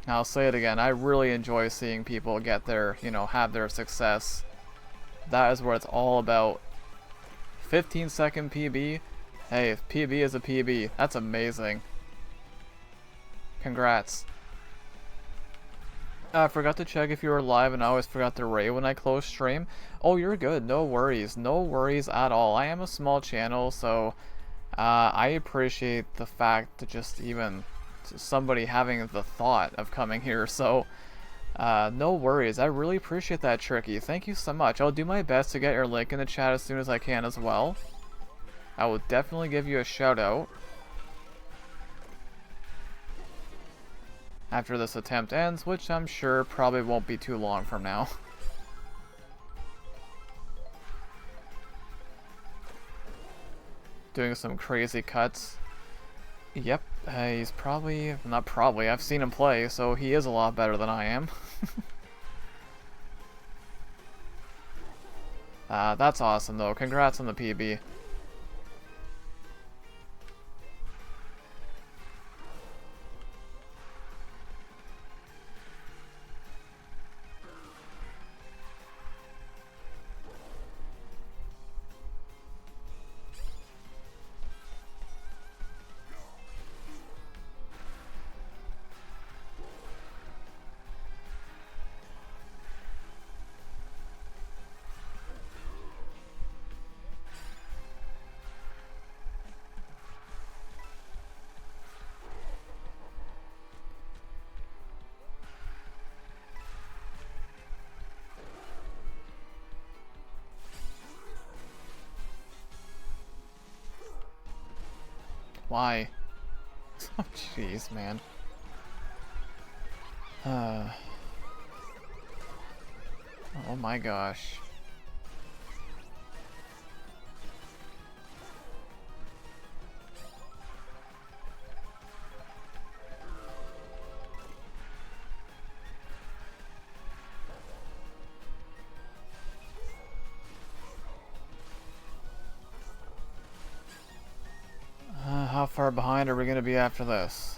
I'll say it again. I really enjoy seeing people get their, have their success. That is what it's all about. 15-second PB. Hey, if PB is a PB. That's amazing. Congrats. I forgot to check if you were live, and I always forgot to rate when I close stream. Oh, you're good. No worries. No worries at all. I am a small channel, so I appreciate the fact that just even somebody having the thought of coming here. So no worries. I really appreciate that, Tricky. Thank you so much. I'll do my best to get your link in the chat as soon as I can as well. I will definitely give you a shout out after this attempt ends, which I'm sure probably won't be too long from now. Doing some crazy cuts. Yep, he's probably, not probably, I've seen him play, so he is a lot better than I am. That's awesome though, congrats on the PB. Why? Oh, jeez, man. Oh my gosh. How far behind are we going to be after this?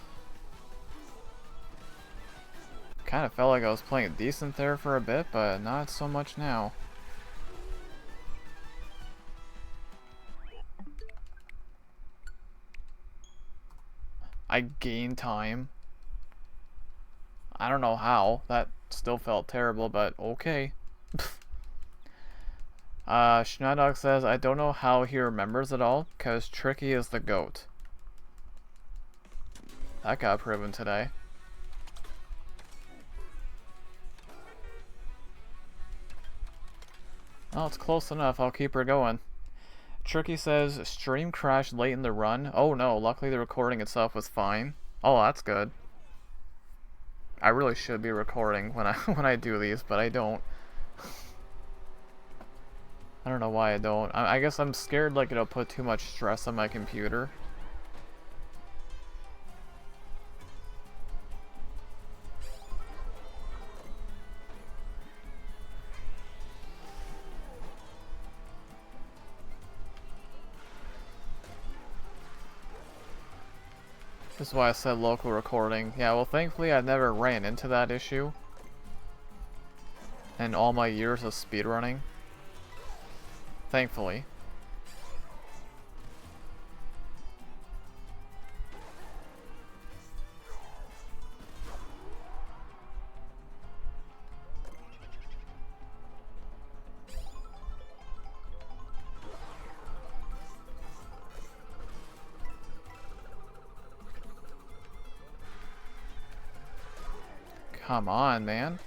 Kind of felt like I was playing decent there for a bit, but not so much now. I gained time. I don't know how. That still felt terrible, but okay. Schneidog says, I don't know how he remembers it all, because Tricky is the GOAT. That got proven today. Well, it's close enough. I'll keep her going. Tricky says, stream crashed late in the run. Oh no, luckily the recording itself was fine. Oh, that's good. I really should be recording when I do these, but I don't. I don't know why I don't. I guess I'm scared like it'll put too much stress on my computer. This is why I said local recording. Yeah, well thankfully I've never ran into that issue in all my years of speedrunning. Thankfully. Come on, man.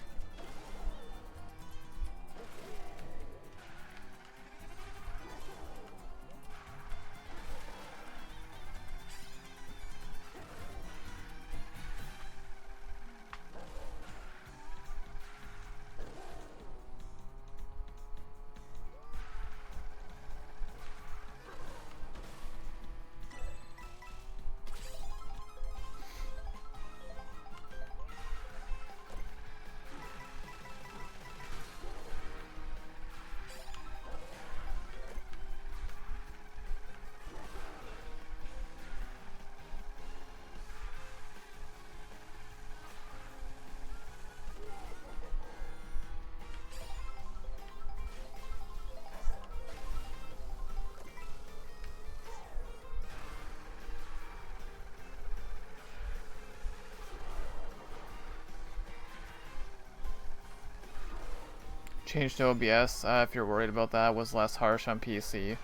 change to OBS if you're worried about that. It was less harsh on PC.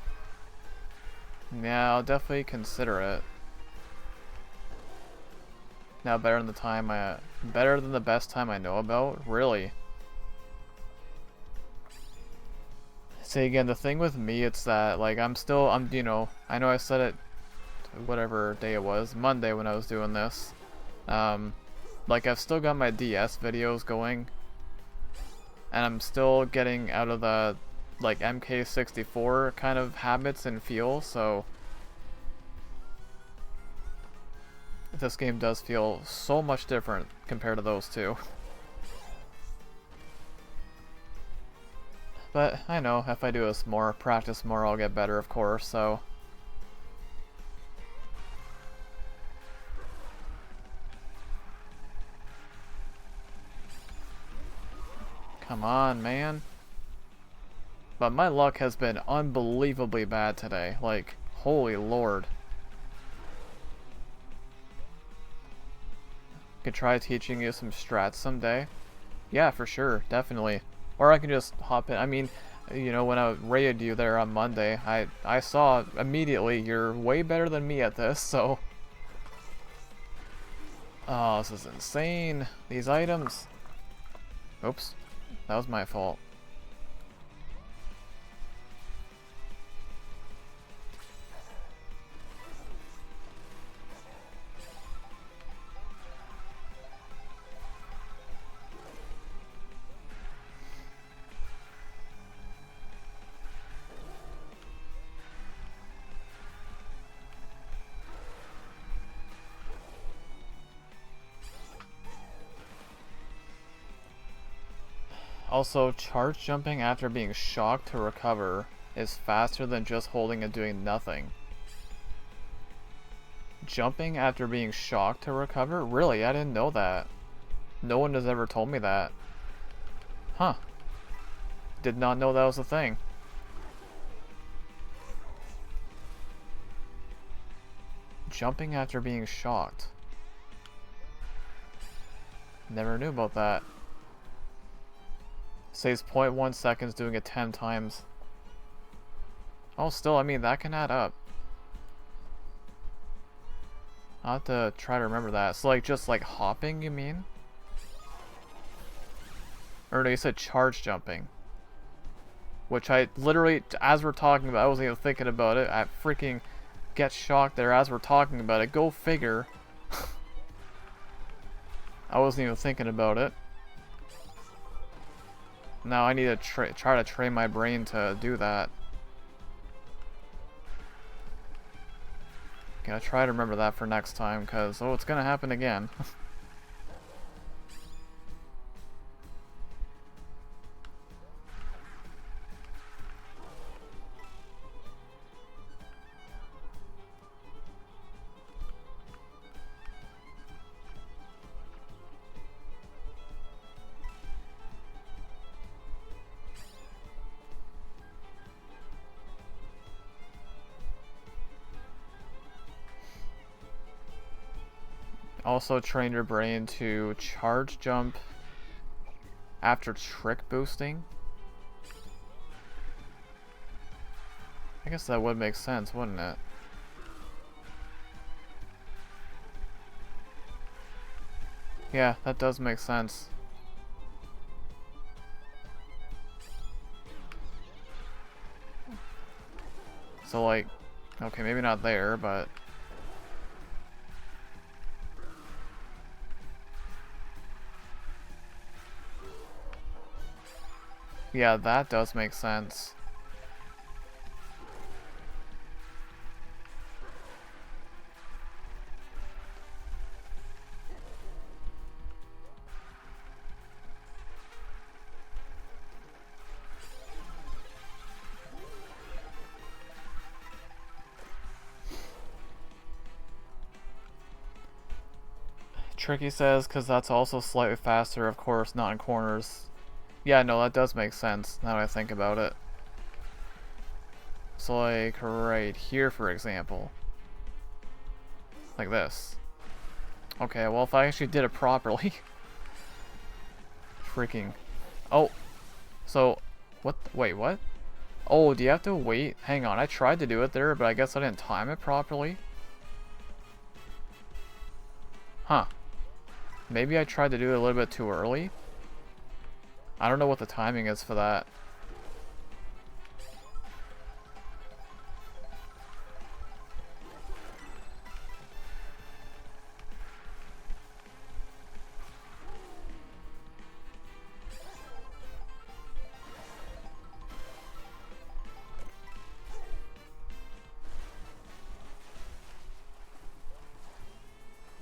Yeah, I'll definitely consider it. Now better than better than the best time I know about? Really? Say again, the thing with me, it's that, like, you know, I know I said it whatever day it was, Monday when I was doing this. Like, I've still got my DS videos going, and I'm still getting out of the, like, MK64 kind of habits and feel, so this game does feel so much different compared to those two. But I know if I do this more, practice more, I'll get better, of course, so. Come on, man. But my luck has been unbelievably bad today. Like, holy lord. Could try teaching you some strats someday. Yeah, for sure, definitely. Or I can just hop in. I mean, you know, when I raided you there on Monday, I saw immediately you're way better than me at this, so. Oh, this is insane. These items. Oops. That was my fault. Also, charge jumping after being shocked to recover is faster than just holding and doing nothing. Jumping after being shocked to recover? Really? I didn't know that. No one has ever told me that. Huh. Did not know that was a thing. Jumping after being shocked. Never knew about that. Saves 0.1 seconds doing it 10 times. Oh, still, I mean, that can add up. I'll have to try to remember that. So, like, just, like, hopping, you mean? Or no, you said charge jumping. Which I literally, as we're talking about, I wasn't even thinking about it. I freaking get shocked there as we're talking about it. Go figure. I wasn't even thinking about it. Now I need to try to train my brain to do that. Gotta try to remember that for next time, because, oh, it's gonna happen again. Also train your brain to charge jump after trick boosting. I guess that would make sense, wouldn't it? Yeah, that does make sense. So, like, okay, maybe not there, but... yeah, that does make sense. Tricky says, because that's also slightly faster, of course, not in corners. Yeah, no, that does make sense, now that I think about it. So, like, right here, for example. Like this. Okay, well, if I actually did it properly... freaking... oh! So, What? Wait, what? Oh, do you have to wait? Hang on, I tried to do it there, but I guess I didn't time it properly. Huh. Maybe I tried to do it a little bit too early? I don't know what the timing is for that.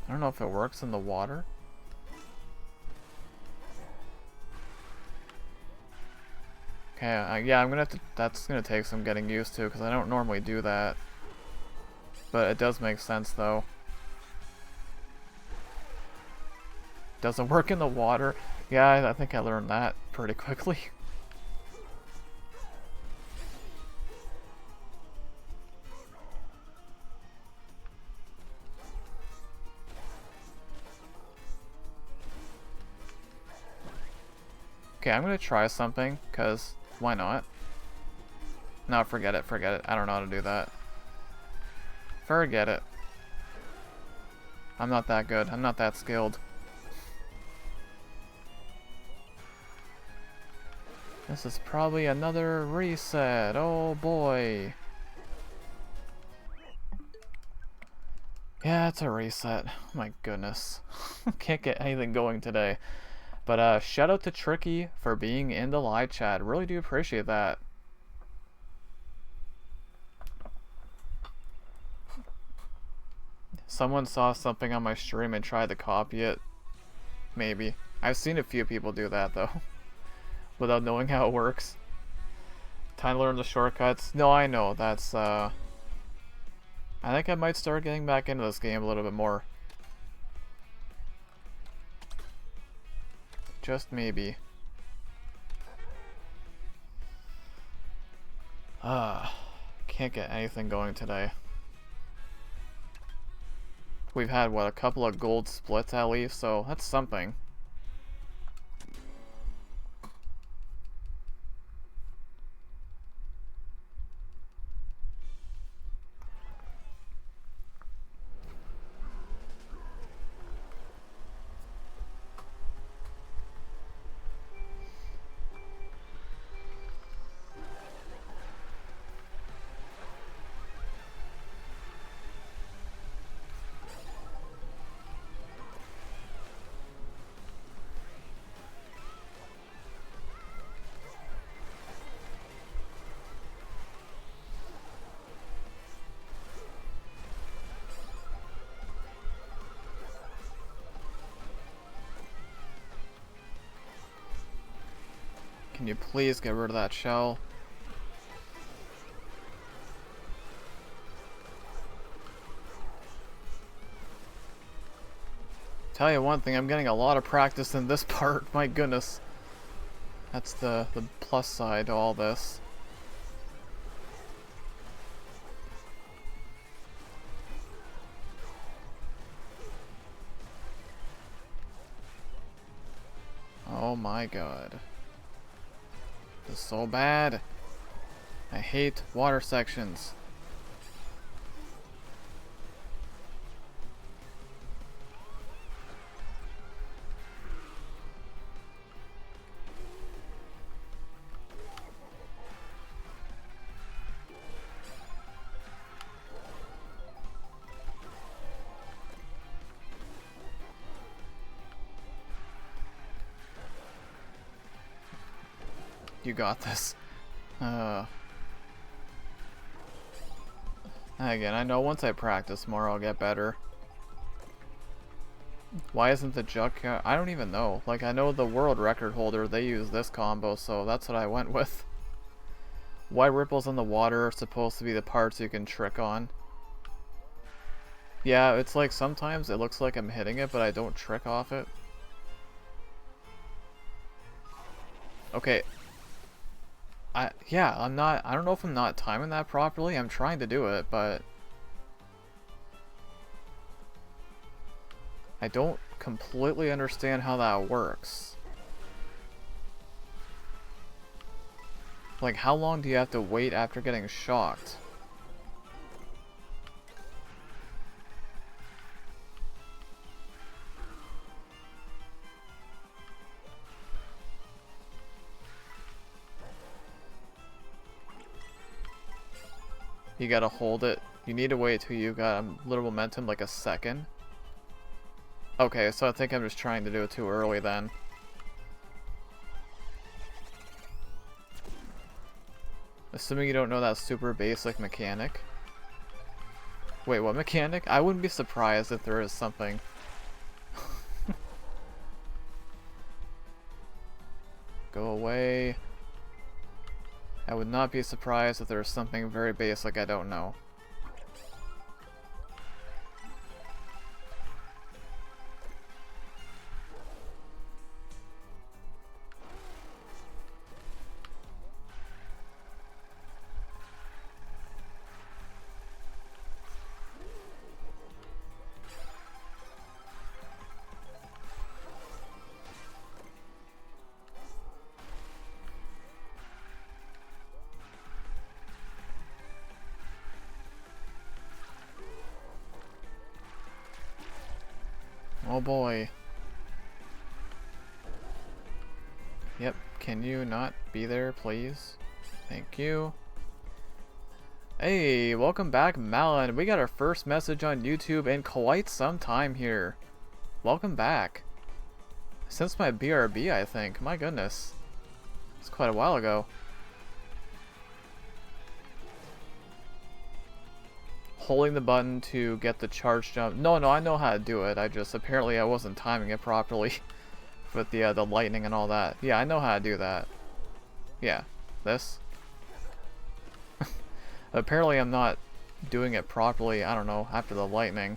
I don't know if it works in the water. Okay, yeah, I'm gonna have to, that's gonna take some getting used to, because I don't normally do that. But it does make sense, though. Doesn't work in the water. Yeah, I think I learned that pretty quickly. Okay, I'm gonna try something, because why not? No, forget it, forget it. I don't know how to do that. Forget it. I'm not that good. I'm not that skilled. This is probably another reset. Oh boy. Yeah, it's a reset. Oh my goodness. Can't get anything going today. But shout out to Tricky for being in the live chat. Really do appreciate that. Someone saw something on my stream and tried to copy it. Maybe. I've seen a few people do that though. Without knowing how it works. Time to learn the shortcuts. No, I know. That's I think I might start getting back into this game a little bit more. Just maybe. Can't get anything going today. We've had, what, a couple of gold splits at least, so that's something. Can you please get rid of that shell? Tell you one thing, I'm getting a lot of practice in this part. My goodness. That's the plus side to all this. Oh my god. This is so bad. I hate water sections. You got this. Again, I know once I practice more, I'll get better. Why isn't the jug? I don't even know. Like, I know the world record holder, they use this combo, so that's what I went with. Why ripples in the water are supposed to be the parts you can trick on. Yeah, it's like sometimes it looks like I'm hitting it, but I don't trick off it. Okay. Yeah, I don't know if I'm not timing that properly. I'm trying to do it, but I don't completely understand how that works. Like, how long do you have to wait after getting shocked? You gotta hold it. You need to wait till you got a little momentum, like a second. Okay, so I think I'm just trying to do it too early then. Assuming you don't know that super basic mechanic. Wait, what mechanic? I wouldn't be surprised if there is something. Go away. I would not be surprised if there's something very basic I don't know. Oh boy. Yep, can you not be there, please? Thank you. Hey, welcome back, Malin. We got our first message on YouTube in quite some time here. Welcome back. Since my BRB, I think. My goodness. It's quite a while ago. Holding the button to get the charge jump. No, I know how to do it. Apparently I wasn't timing it properly with the lightning and all that. Yeah, I know how to do that. Yeah, this. Apparently I'm not doing it properly, I don't know, after the lightning.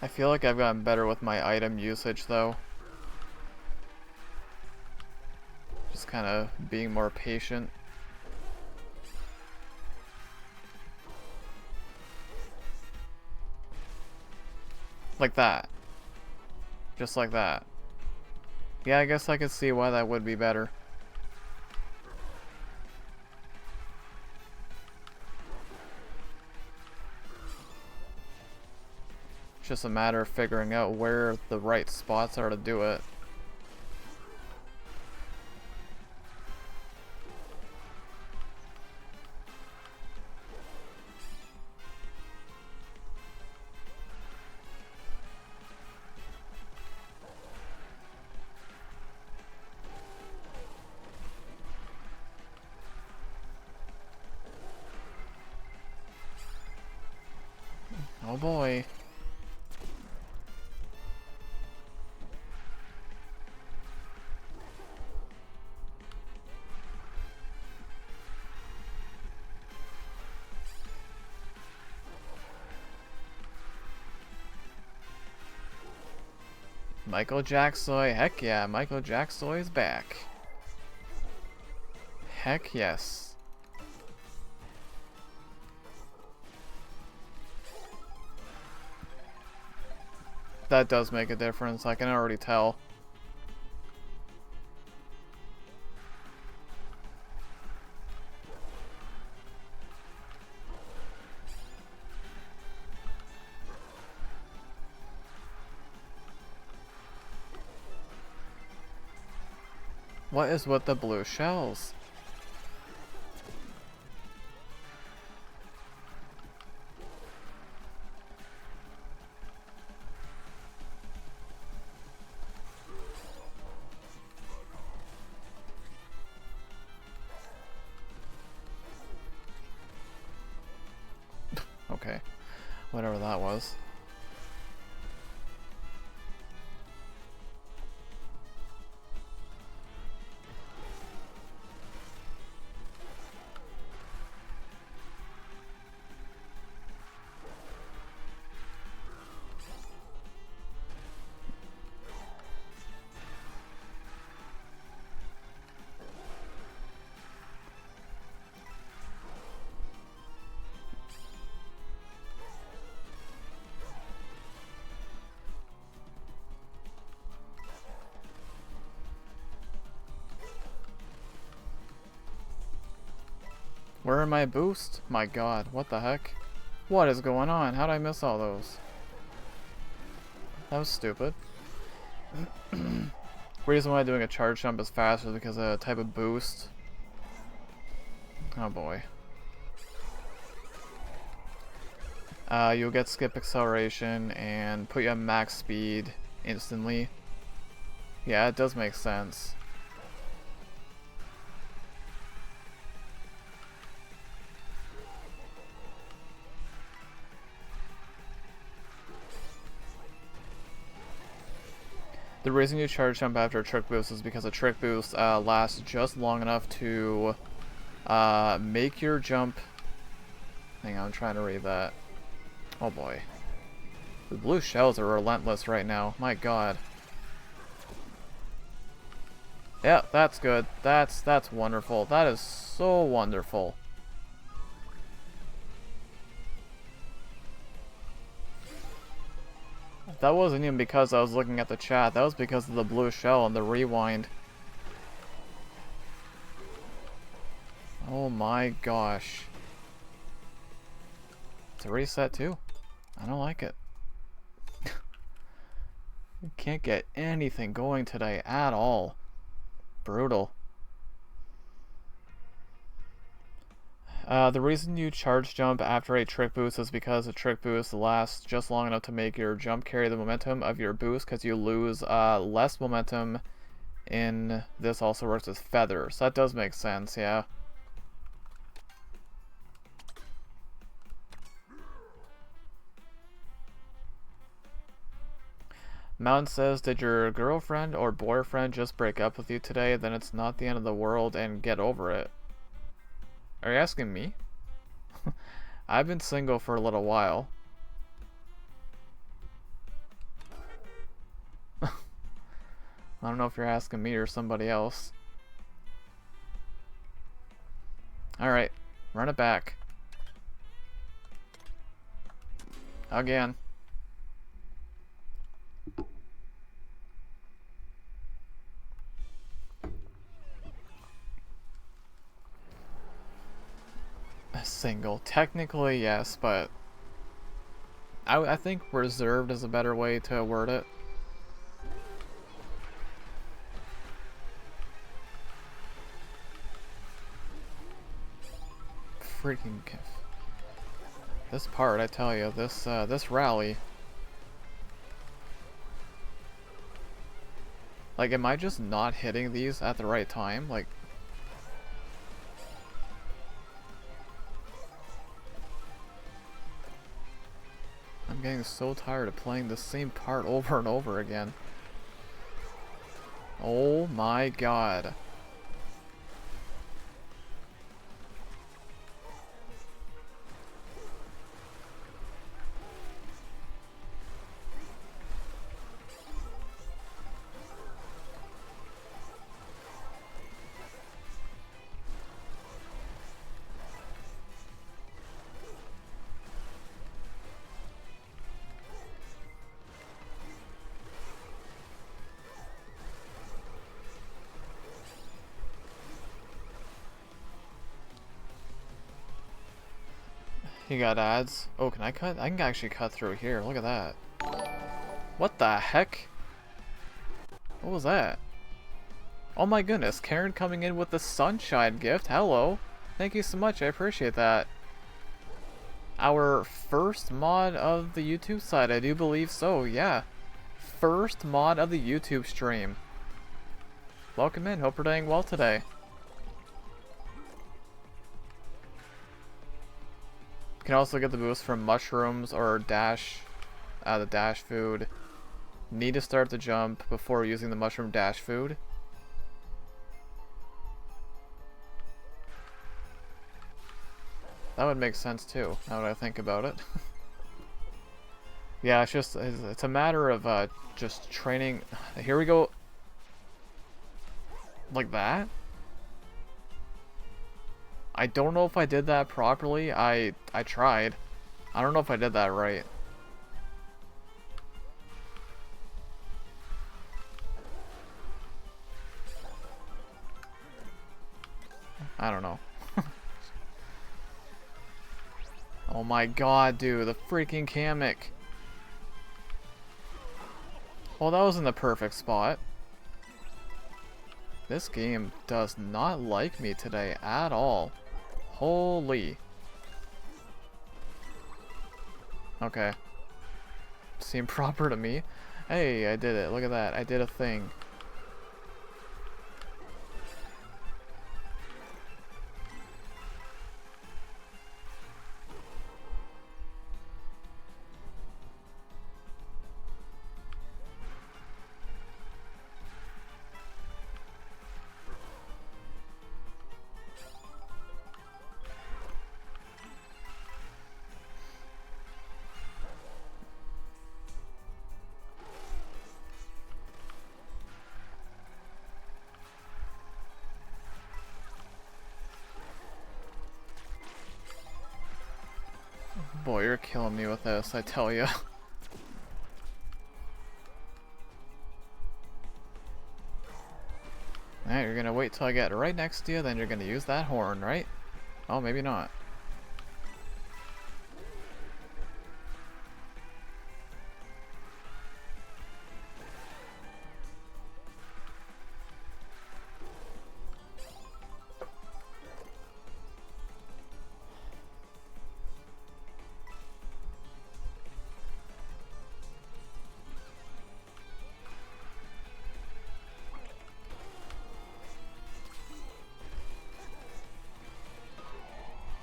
I feel like I've gotten better with my item usage though. Just kind of being more patient. Like that. Just like that. Yeah, I guess I could see why that would be better. It's just a matter of figuring out where the right spots are to do it. Oh boy. Michael Jacksoy, heck yeah, Michael Jacksoy is back. Heck yes. That does make a difference, I can already tell. What is with the blue shells? Okay. Whatever that was. Where are my boosts? My god, what the heck? What is going on? How did I miss all those? That was stupid. Reason why doing a charge jump is faster is because of a type of boost. Oh boy. You'll get skip acceleration and put you at max speed instantly. Yeah, it does make sense. The reason you charge jump after a trick boost is because a trick boost lasts just long enough to make your jump... Hang on, I'm trying to read that. Oh boy. The blue shells are relentless right now. My god. Yeah, that's good. That's wonderful. That is so wonderful. That wasn't even because I was looking at the chat. That was because of the blue shell and the rewind. Oh my gosh. It's a reset too. I don't like it. You can't get anything going today at all. Brutal. The reason you charge jump after a trick boost is because a trick boost lasts just long enough to make your jump carry the momentum of your boost, because you lose less momentum in this also works as feathers. That does make sense, yeah. Mountain says, did your girlfriend or boyfriend just break up with you today? Then it's not the end of the world and get over it. Are you asking me? I've been single for a little while. I don't know if you're asking me or somebody else. Alright, run it back. Again. Single. Technically, yes, but I think reserved is a better way to word it. Freaking this part, I tell you, this rally. Like, am I just not hitting these at the right time? Like, I'm getting so tired of playing the same part over and over again. Oh my god. You got ads? Oh, can I cut? I can actually cut through here. Look at that. What the heck? What was that? Oh my goodness, Karen coming in with the sunshine gift. Hello. Thank you so much. I appreciate that. Our first mod of the YouTube side, I do believe so, yeah. First mod of the YouTube stream. Welcome in. Hope you're doing well today. Can also get the boost from mushrooms or dash, the dash food. Need to start the jump before using the mushroom dash food. That would make sense too, now that I think about it. Yeah, it's a matter of just training. Here we go. Like that? I don't know if I did that properly. I tried. I don't know if I did that right. I don't know. Oh my god, dude, the freaking Kamek. Well, that was in the perfect spot. This game does not like me today at all. Holy. Okay. Seemed proper to me. Hey, I did it. Look at that. I did a thing. Boy, you're killing me with this, I tell you. Alright, you're gonna wait till I get right next to you, then you're gonna use that horn, right? Oh, maybe not.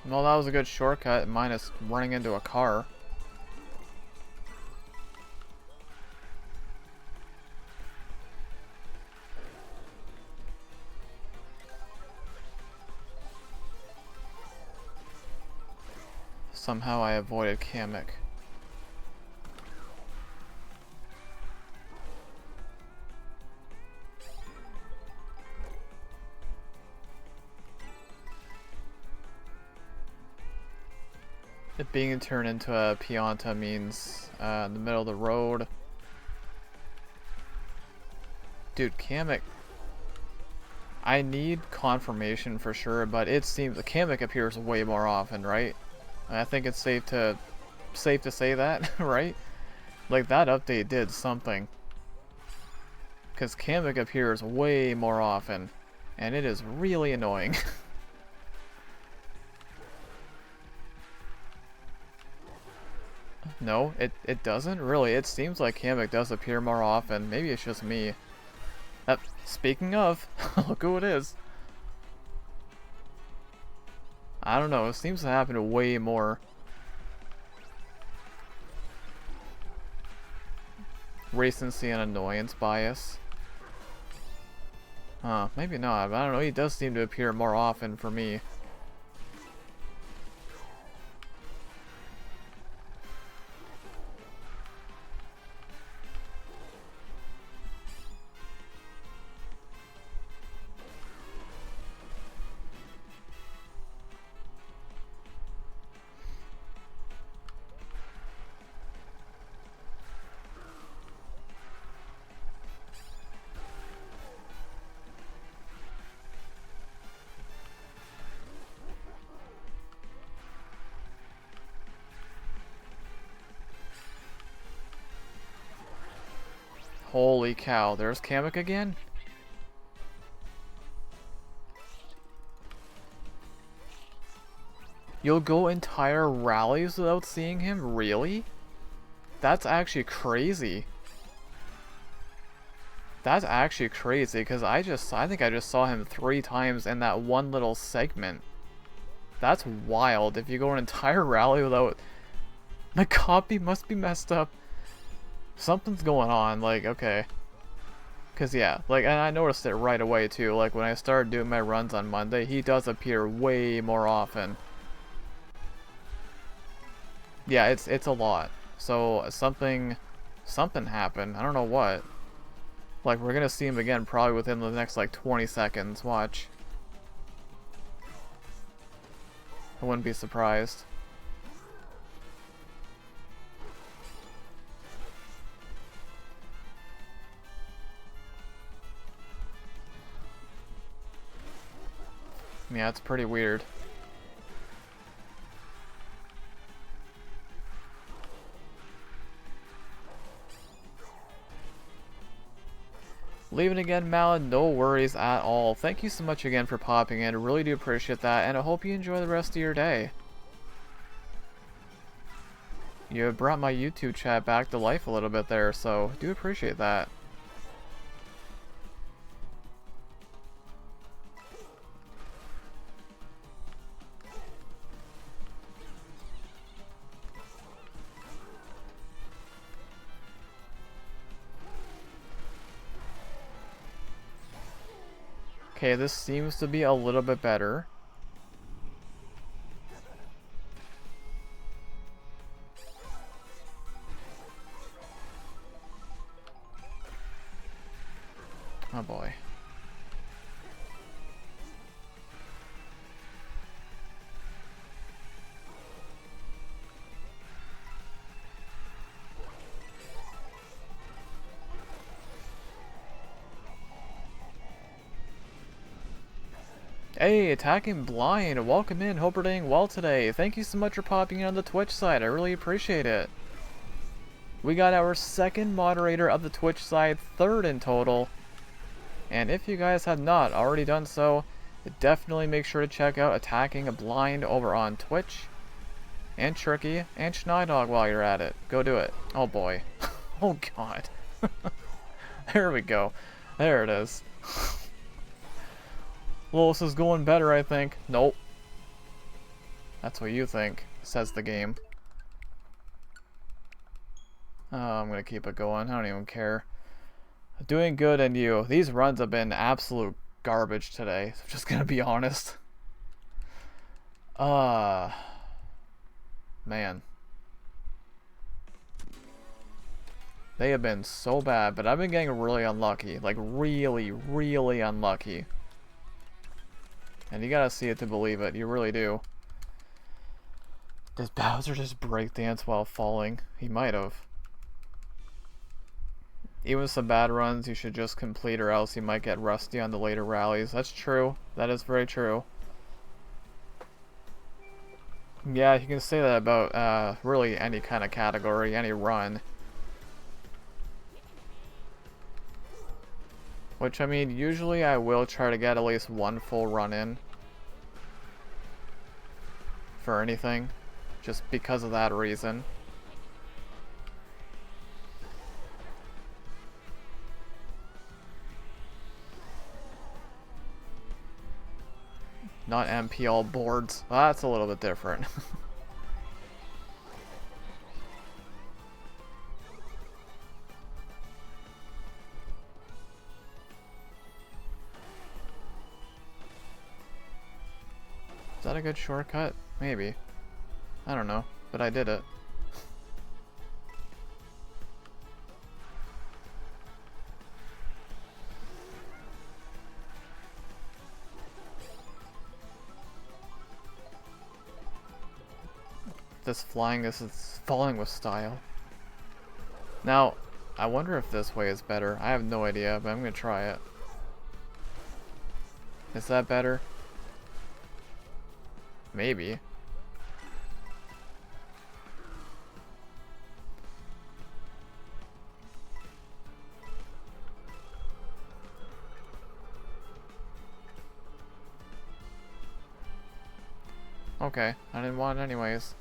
Well, that was a good shortcut, minus running into a car. Somehow I avoided Kamek. It being turned into a Pianta means in the middle of the road. Dude, Kamek. I need confirmation for sure, but it seems the Kamek appears way more often, right? And I think it's safe to say that, right? Like that update did something. Because Kamek appears way more often, and it is really annoying. No, it doesn't? Really, it seems like Kamek does appear more often. Maybe it's just me. Speaking of, look who it is. I don't know, it seems to happen way more. Recency and annoyance bias. Huh, maybe not, but I don't know, he does seem to appear more often for me. Holy cow, there's Kamek again? You'll go entire rallies without seeing him? Really? That's actually crazy. That's actually crazy, because I think I just saw him 3 times in that one little segment. That's wild. If you go an entire rally without... My copy must be messed up. Something's going on, like, okay. Because, yeah, like, and I noticed it right away, too. Like, when I started doing my runs on Monday, he does appear way more often. Yeah, it's a lot. So, something happened. I don't know what. Like, we're gonna see him again probably within the next, like, 20 seconds. Watch. I wouldn't be surprised. Yeah, it's pretty weird. Leaving again, Malin, no worries at all. Thank you so much again for popping in. I really do appreciate that, and I hope you enjoy the rest of your day. You have brought my YouTube chat back to life a little bit there, so do appreciate that. Okay, this seems to be a little bit better. Oh boy. Hey, Attacking Blind, welcome in, hope you're doing well today. Thank you so much for popping in on the Twitch side, I really appreciate it. We got our second moderator of the Twitch side, third in total. And if you guys have not already done so, definitely make sure to check out Attacking Blind over on Twitch. And Tricky, and Schneidog while you're at it. Go do it. Oh boy. Oh god. There we go. There it is. Well, this is going better, I think. Nope. That's what you think, says the game. Oh, I'm gonna keep it going. I don't even care. Doing good, and you. These runs have been absolute garbage today. I'm just gonna be honest. Man. They have been so bad, but I've been getting really unlucky. Like, really, really unlucky. And you gotta see it to believe it. You really do. Does Bowser just breakdance while falling? He might have. Even some bad runs you should just complete, or else you might get rusty on the later rallies. That's true. That is very true. Yeah, you can say that about really any kind of category, any run. Which, I mean, usually I will try to get at least one full run in. For anything. Just because of that reason. Not MPL boards. Well, that's a little bit different. Is that a good shortcut? Maybe. I don't know, but I did it. This is falling with style. Now, I wonder if this way is better. I have no idea, but I'm gonna try it. Is that better? Maybe. Okay, I didn't want it anyways.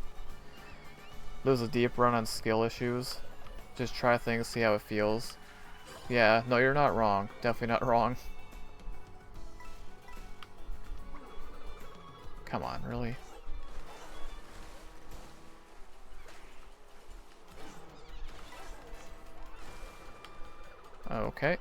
Lose a deep run on skill issues. Just try things, see how it feels. Yeah, no, you're not wrong. Definitely not wrong. Come on, really? Okay.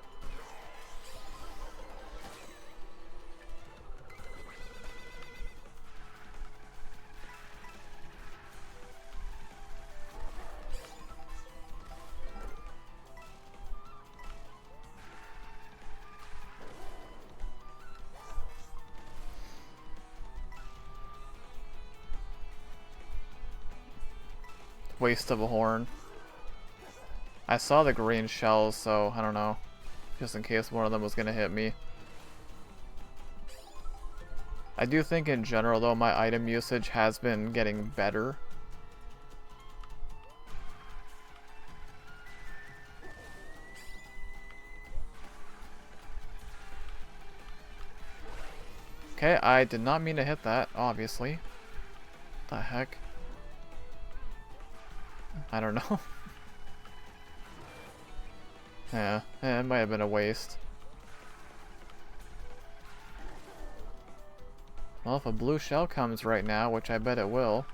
Waste of a horn. I saw the green shells, so I don't know. Just in case one of them was gonna hit me. I do think in general though my item usage has been getting better. Okay, I did not mean to hit that, obviously. What the heck? I don't know. Yeah, it might have been a waste. Well, if a blue shell comes right now, which I bet it will.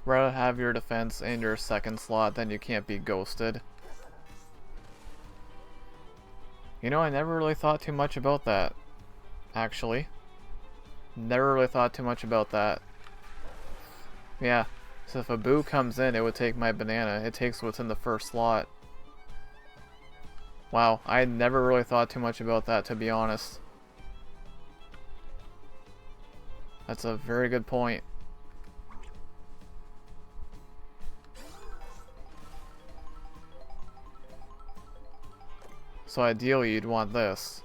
Rather have your defense in your second slot, then you can't be ghosted. You know, I never really thought too much about that, actually. Never really thought too much about that. Yeah, so if a boo comes in, it would take my banana. It takes what's in the first slot. Wow, I never really thought too much about that, to be honest. That's a very good point. So ideally, you'd want this.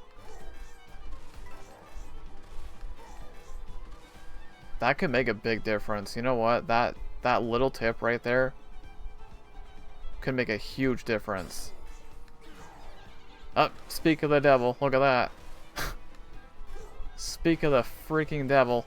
That could make a big difference. You know what? That little tip right there could make a huge difference. Oh, speak of the devil. Look at that. Speak of the freaking devil.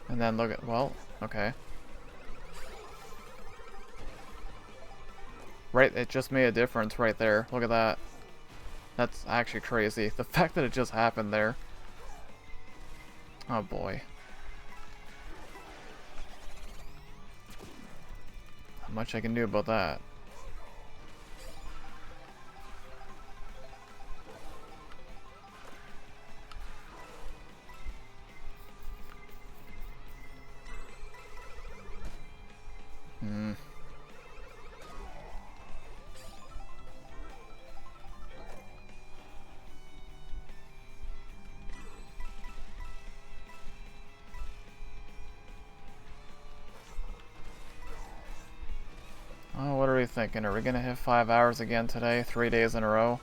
And then look at, well, okay. Right, it just made a difference right there. Look at that. That's actually crazy. The fact that it just happened there. Oh boy. Not much I can do about that. Oh, what are we thinking? Are we gonna hit 5 hours again today? 3 days in a row?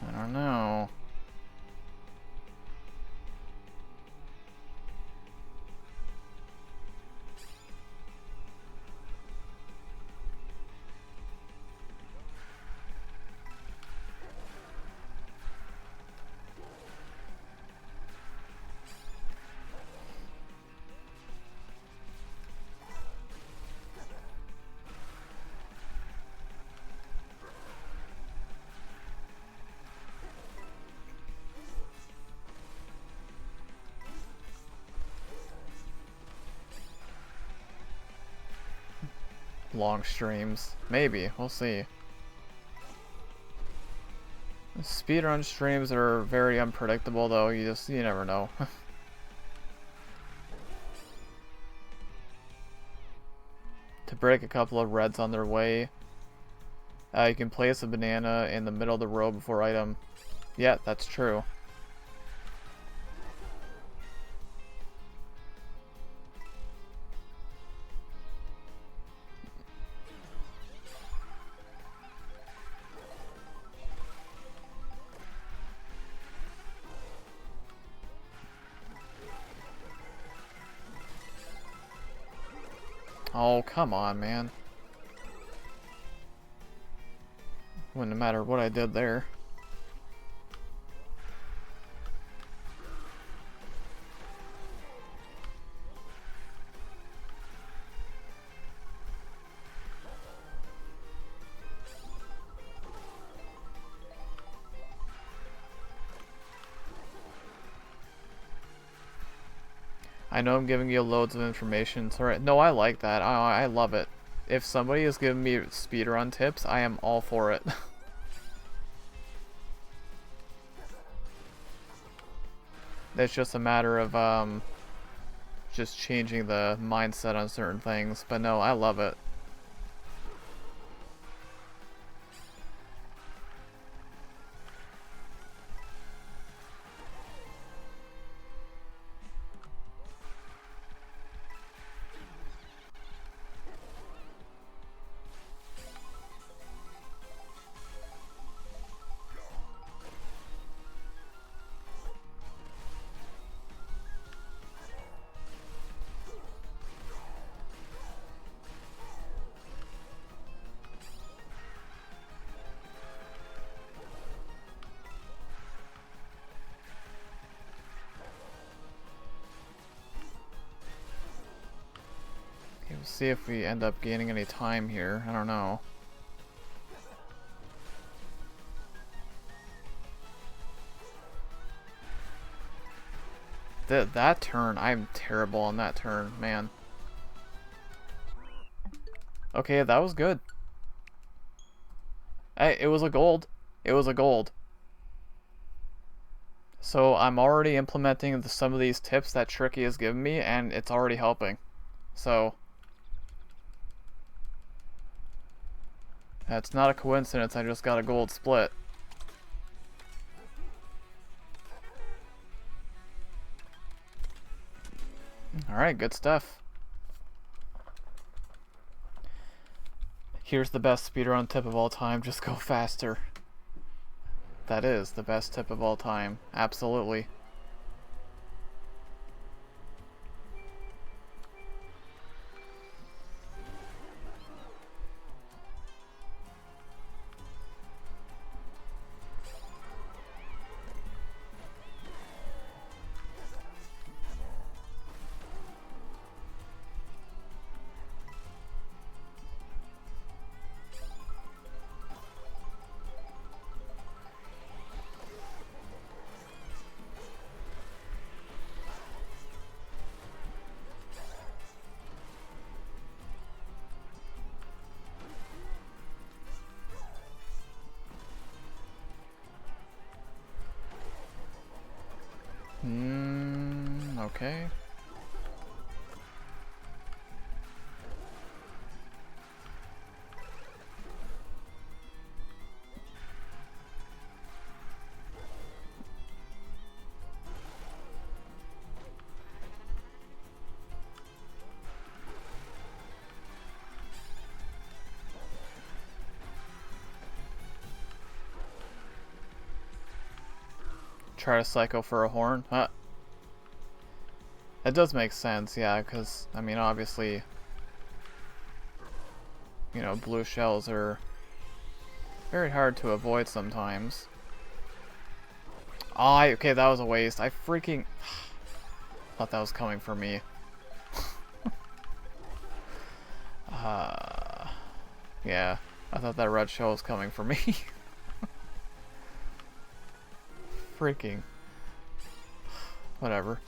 I don't know. Long streams. Maybe. We'll see. Speedrun streams are very unpredictable though. You never know. To break a couple of reds on their way. You can place a banana in the middle of the row before item. Yeah, that's true. Oh, come on, man. Wouldn't matter what I did there. I know I'm giving you loads of information. Sorry. No, I like that. I love it. If somebody is giving me speedrun tips, I am all for it. It's just a matter of just changing the mindset on certain things. But no, I love it. Okay, we'll see if we end up gaining any time here. I don't know. That turn, I'm terrible on that turn, man. Okay, that was good. Hey, it was a gold. It was a gold. So I'm already implementing some of these tips that Tricky has given me, and it's already helping. So that's not a coincidence. I just got a gold split. Alright, good stuff. Here's the best speedrun tip of all time. Just go faster. That is the best tip of all time. Absolutely. Okay. Try to cycle for a horn. Huh. That does make sense, yeah, because, I mean, obviously, you know, blue shells are very hard to avoid sometimes. Oh, okay, that was a waste. I freaking thought that was coming for me. Yeah, I thought that red shell was coming for me. Freaking. Whatever.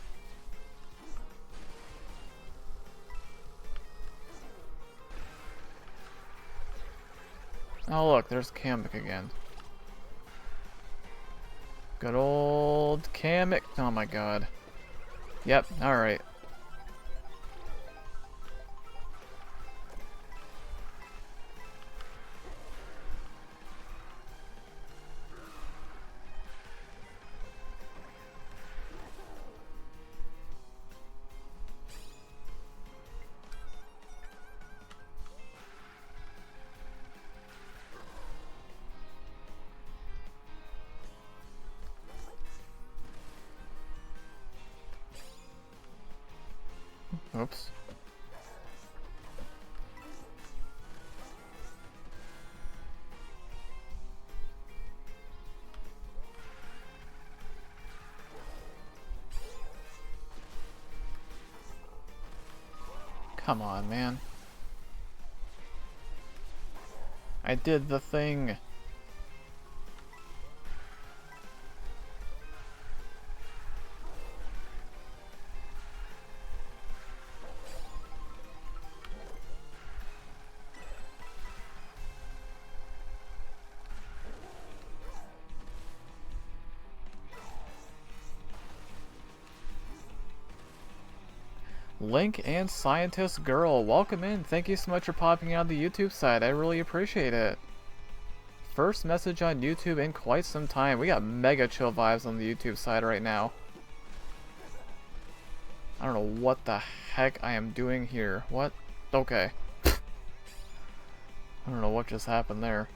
Oh look, there's Kamek again. Good old Kamek. Oh my god. Yep, alright. Oops. Come on, man. I did the thing. Link and Scientist Girl, welcome in. Thank you so much for popping on the YouTube side. I really appreciate it. First message on YouTube in quite some time. We got mega chill vibes on the YouTube side right now. I don't know what the heck I am doing here. What? Okay. I don't know what just happened there.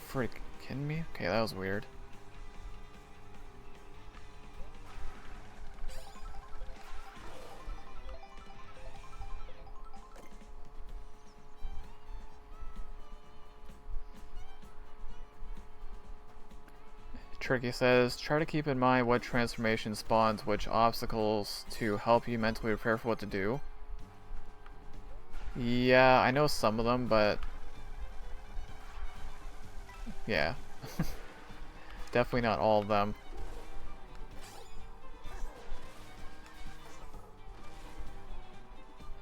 Freak, kidding me? Okay, that was weird. Tricky says, try to keep in mind what transformation spawns which obstacles to help you mentally prepare for what to do. Yeah, I know some of them, but yeah. Definitely not all of them.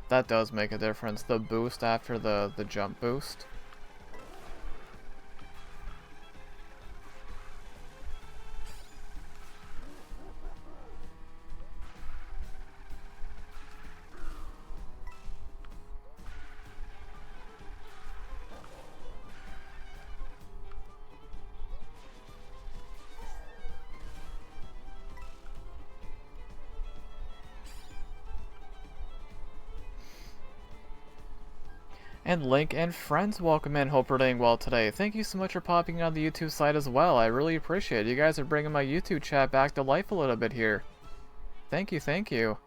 That does make a difference. The boost after the jump boost. And Link and friends, welcome in. Hope we're doing well today. Thank you so much for popping on the YouTube side as well. I really appreciate it. You guys are bringing my YouTube chat back to life a little bit here. Thank you, thank you.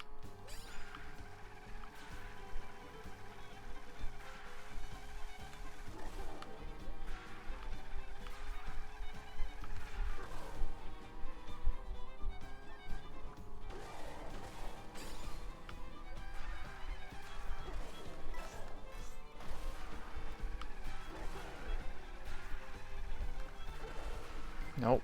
Nope.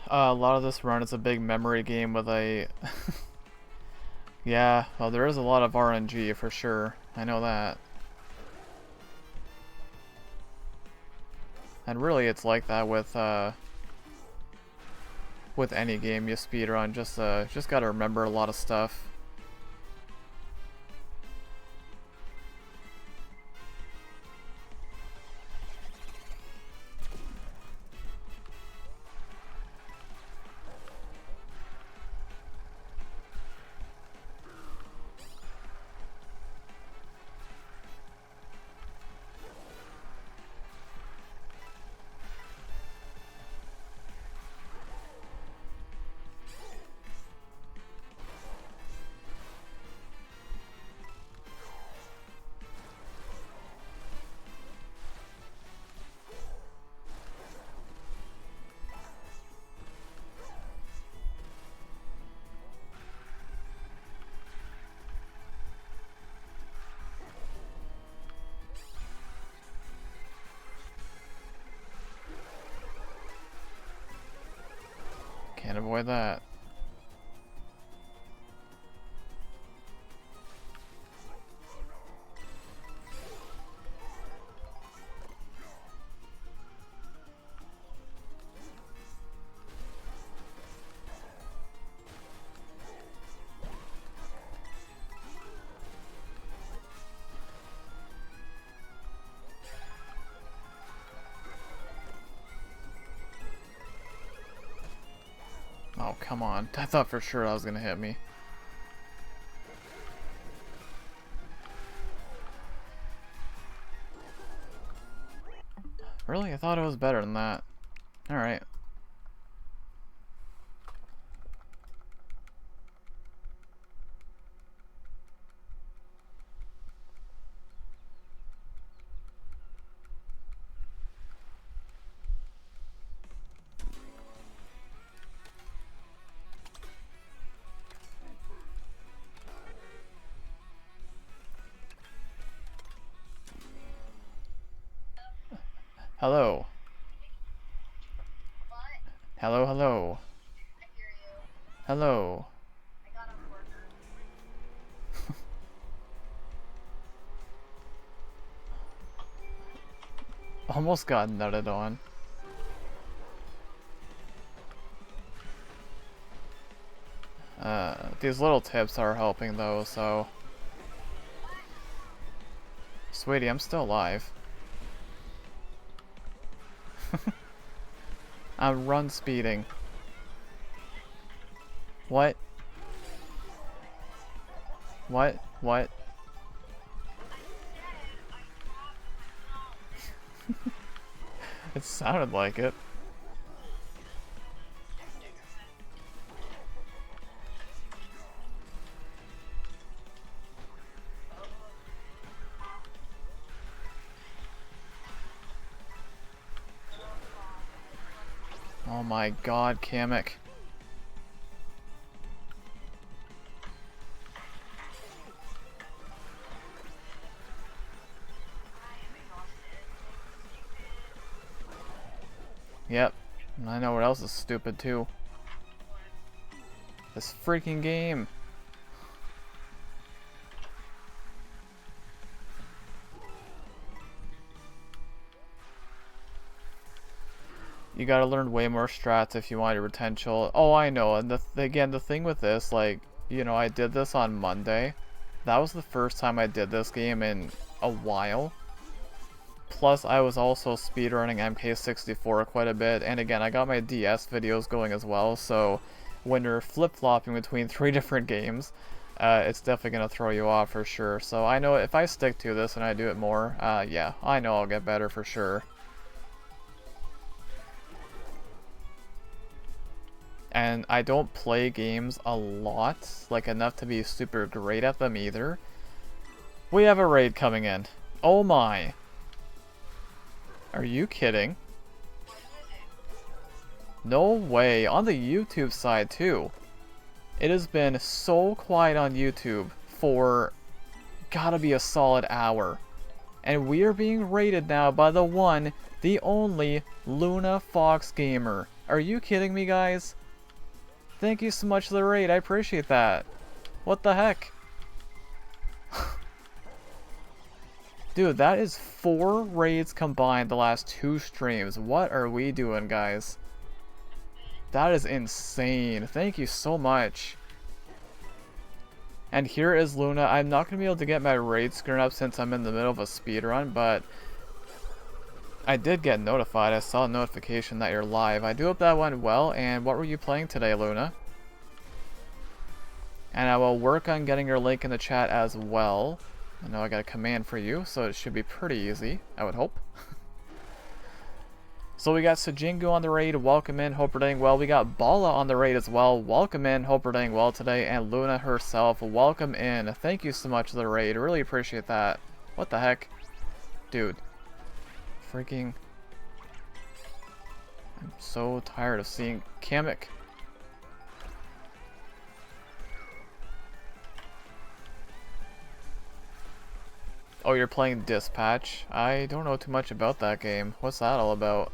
A lot of this run is a big memory game with a... Yeah, well, there is a lot of RNG for sure. I know that. And really, it's like that with any game you speedrun. Just gotta remember a lot of stuff. avoid that. Oh, come on. I thought for sure that was gonna hit me. Really? I thought it was better than that. Alright. Hello. What? Hello, hello. I hear you. Hello. I got off work early. Almost got nutted on. These little tips are helping though, so... Sweetie, I'm still alive. I'm run speeding. What? What? What? It sounded like it. Oh my god, Kamek. Yep. And I know what else is stupid too. This freaking game. You gotta learn way more strats if you want your potential. Oh, I know. And again, the thing with this, like, you know, I did this on Monday. That was the first time I did this game in a while. Plus, I was also speedrunning MK64 quite a bit. And again, I got my DS videos going as well. So when you're flip-flopping between 3 different games, it's definitely gonna throw you off for sure. So I know if I stick to this and I do it more, yeah, I know I'll get better for sure. And I don't play games a lot, like enough to be super great at them either. We have a raid coming in. Oh my. Are you kidding? No way. On the YouTube side too. It has been so quiet on YouTube for gotta be a solid hour. And we are being raided now by the one, the only Luna Fox Gamer. Are you kidding me, guys? Thank you so much for the raid, I appreciate that. What the heck? Dude, that is 4 raids combined the last 2 streams. What are we doing, guys? That is insane. Thank you so much. And here is Luna. I'm not going to be able to get my raid screen up since I'm in the middle of a speedrun, but I did get notified. I saw a notification that you're live. I do hope that went well. And what were you playing today, Luna? And I will work on getting your link in the chat as well. I know I got a command for you, so it should be pretty easy, I would hope. So we got Sujingu on the raid, welcome in, hope you're doing well. We got Bala on the raid as well, welcome in, hope you're doing well today. And Luna herself, welcome in. Thank you so much for the raid, really appreciate that. What the heck? Dude. Freaking... I'm so tired of seeing Kamek. Oh, you're playing Dispatch? I don't know too much about that game. What's that all about?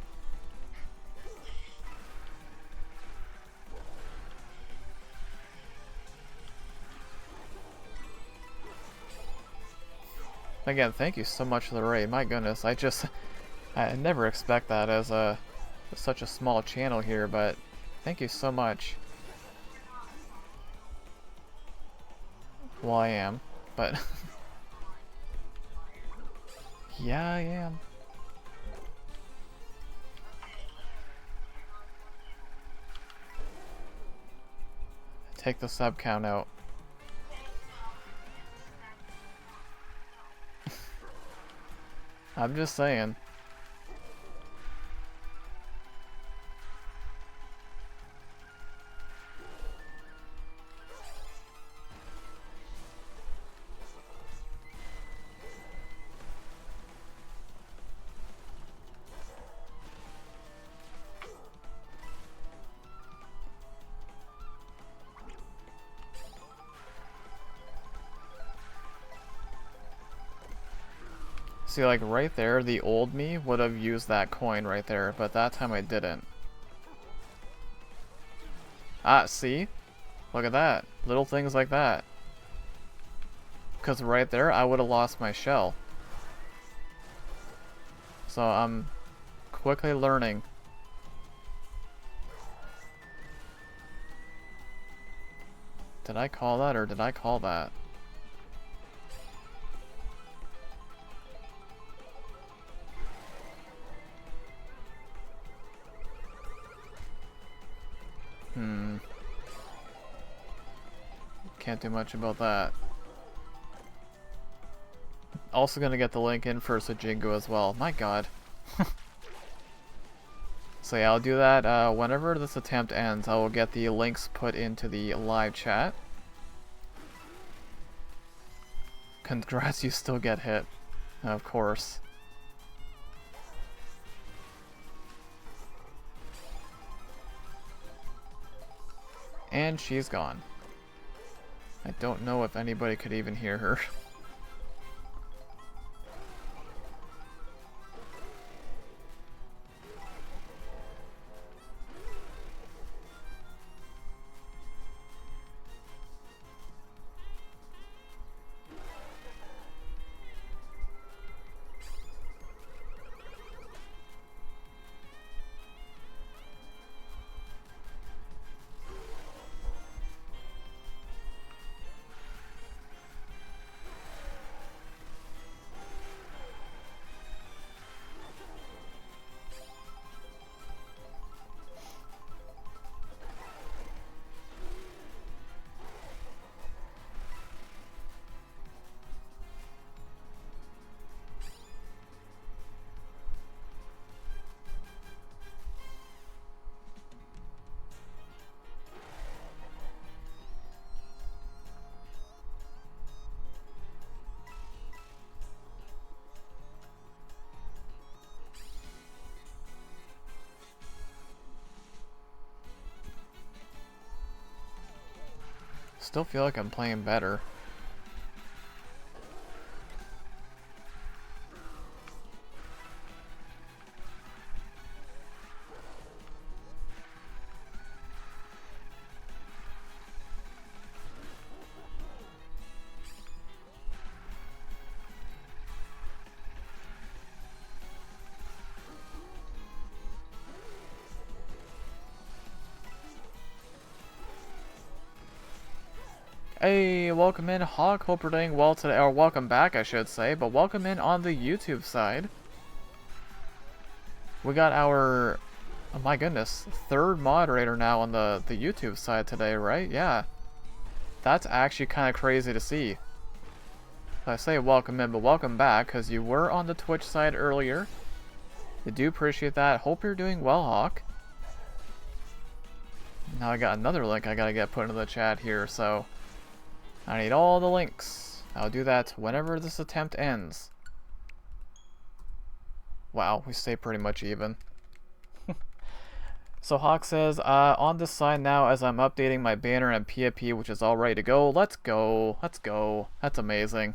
Again, thank you so much for the raid. My goodness, I never expect that as such a small channel here, but thank you so much. Well, I am, but yeah, I am. Take the sub count out. I'm just saying. See, like right there, the old me would have used that coin right there, but that time I didn't. Ah, see? Look at that. Little things like that. Because right there, I would have lost my shell. So I'm quickly learning. Did I call that or did I call that? Can't do much about that. Also gonna get the link in for Sajingo as well. My god. So yeah, I'll do that whenever this attempt ends. I will get the links put into the live chat. Congrats, you still get hit. Of course. And she's gone. I don't know if anybody could even hear her. Still feel like I'm playing better. Hey, welcome in, Hawk. Hope you're doing well today, or welcome back, I should say, but welcome in on the YouTube side. We got our, oh my goodness, third moderator now on the YouTube side today, right? Yeah. That's actually kind of crazy to see. I say welcome in, but welcome back, because you were on the Twitch side earlier. I do appreciate that. Hope you're doing well, Hawk. Now I got another link I gotta get put into the chat here, so I need all the links. I'll do that whenever this attempt ends. Wow, we stay pretty much even. So Hawk says, on this side now as I'm updating my banner and PFP, which is all ready to go. Let's go. Let's go. That's amazing.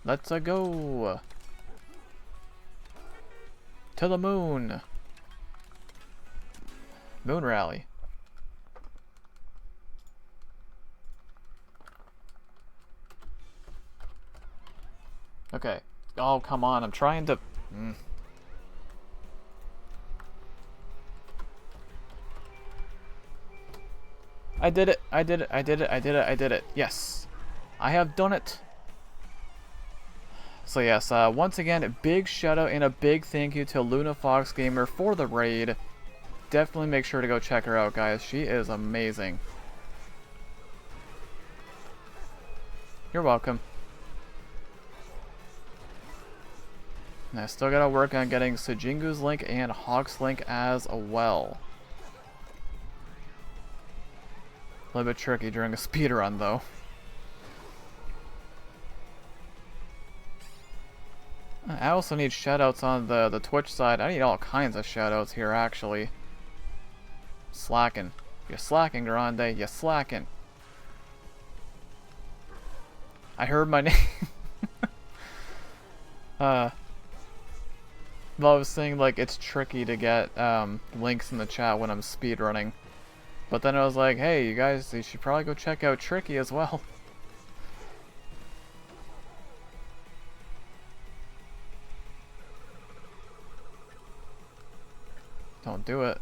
Let's go. To the moon. Moon rally. Okay. Oh, come on. I'm trying to... I did it. I did it. I did it. I did it. I did it. Yes. I have done it. So yes, once again, a big shout out and a big thank you to Luna Fox Gamer for the raid. Definitely make sure to go check her out, guys. She is amazing. You're welcome. And I still gotta work on getting Sujingu's link and Hawk's link as well. A little bit tricky during a speedrun, though. I also need shoutouts on the Twitch side. I need all kinds of shoutouts here, actually. Slacking. You're slacking, Grande. You're slacking. I heard my name. Well, I was saying, like, it's tricky to get links in the chat when I'm speedrunning. But then I was like, hey, you guys, you should probably go check out Tricky as well. Don't do it.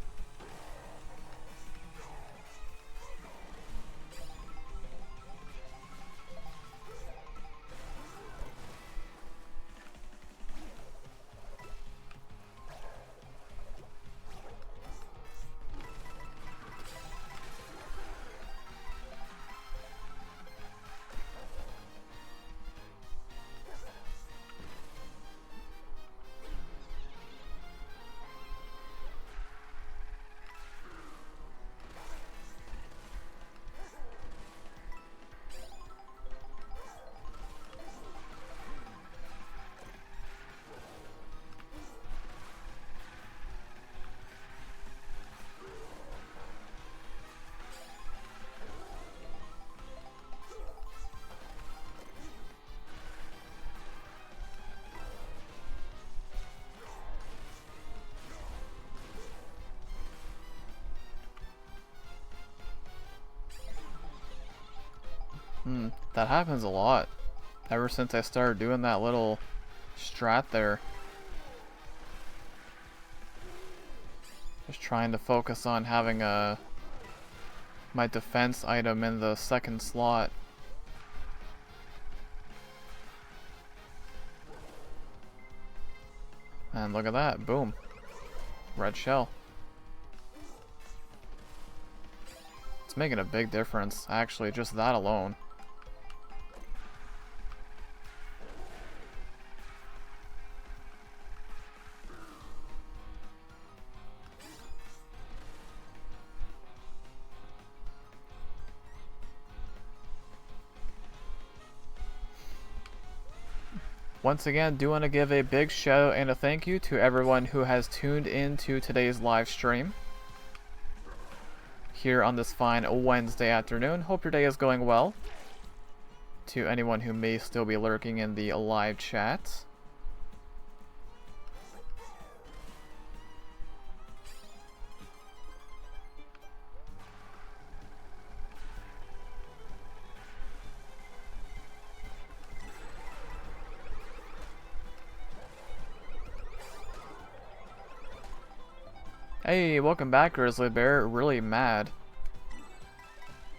That happens a lot. Ever since I started doing that little strat there. Just trying to focus on having my defense item in the second slot. And look at that, boom. Red shell. It's making a big difference, actually, just that alone. Once again, do want to give a big shout out and a thank you to everyone who has tuned in to today's live stream here on this fine Wednesday afternoon. Hope your day is going well. To anyone who may still be lurking in the live chat. Hey, welcome back, Grizzly Bear. Really mad.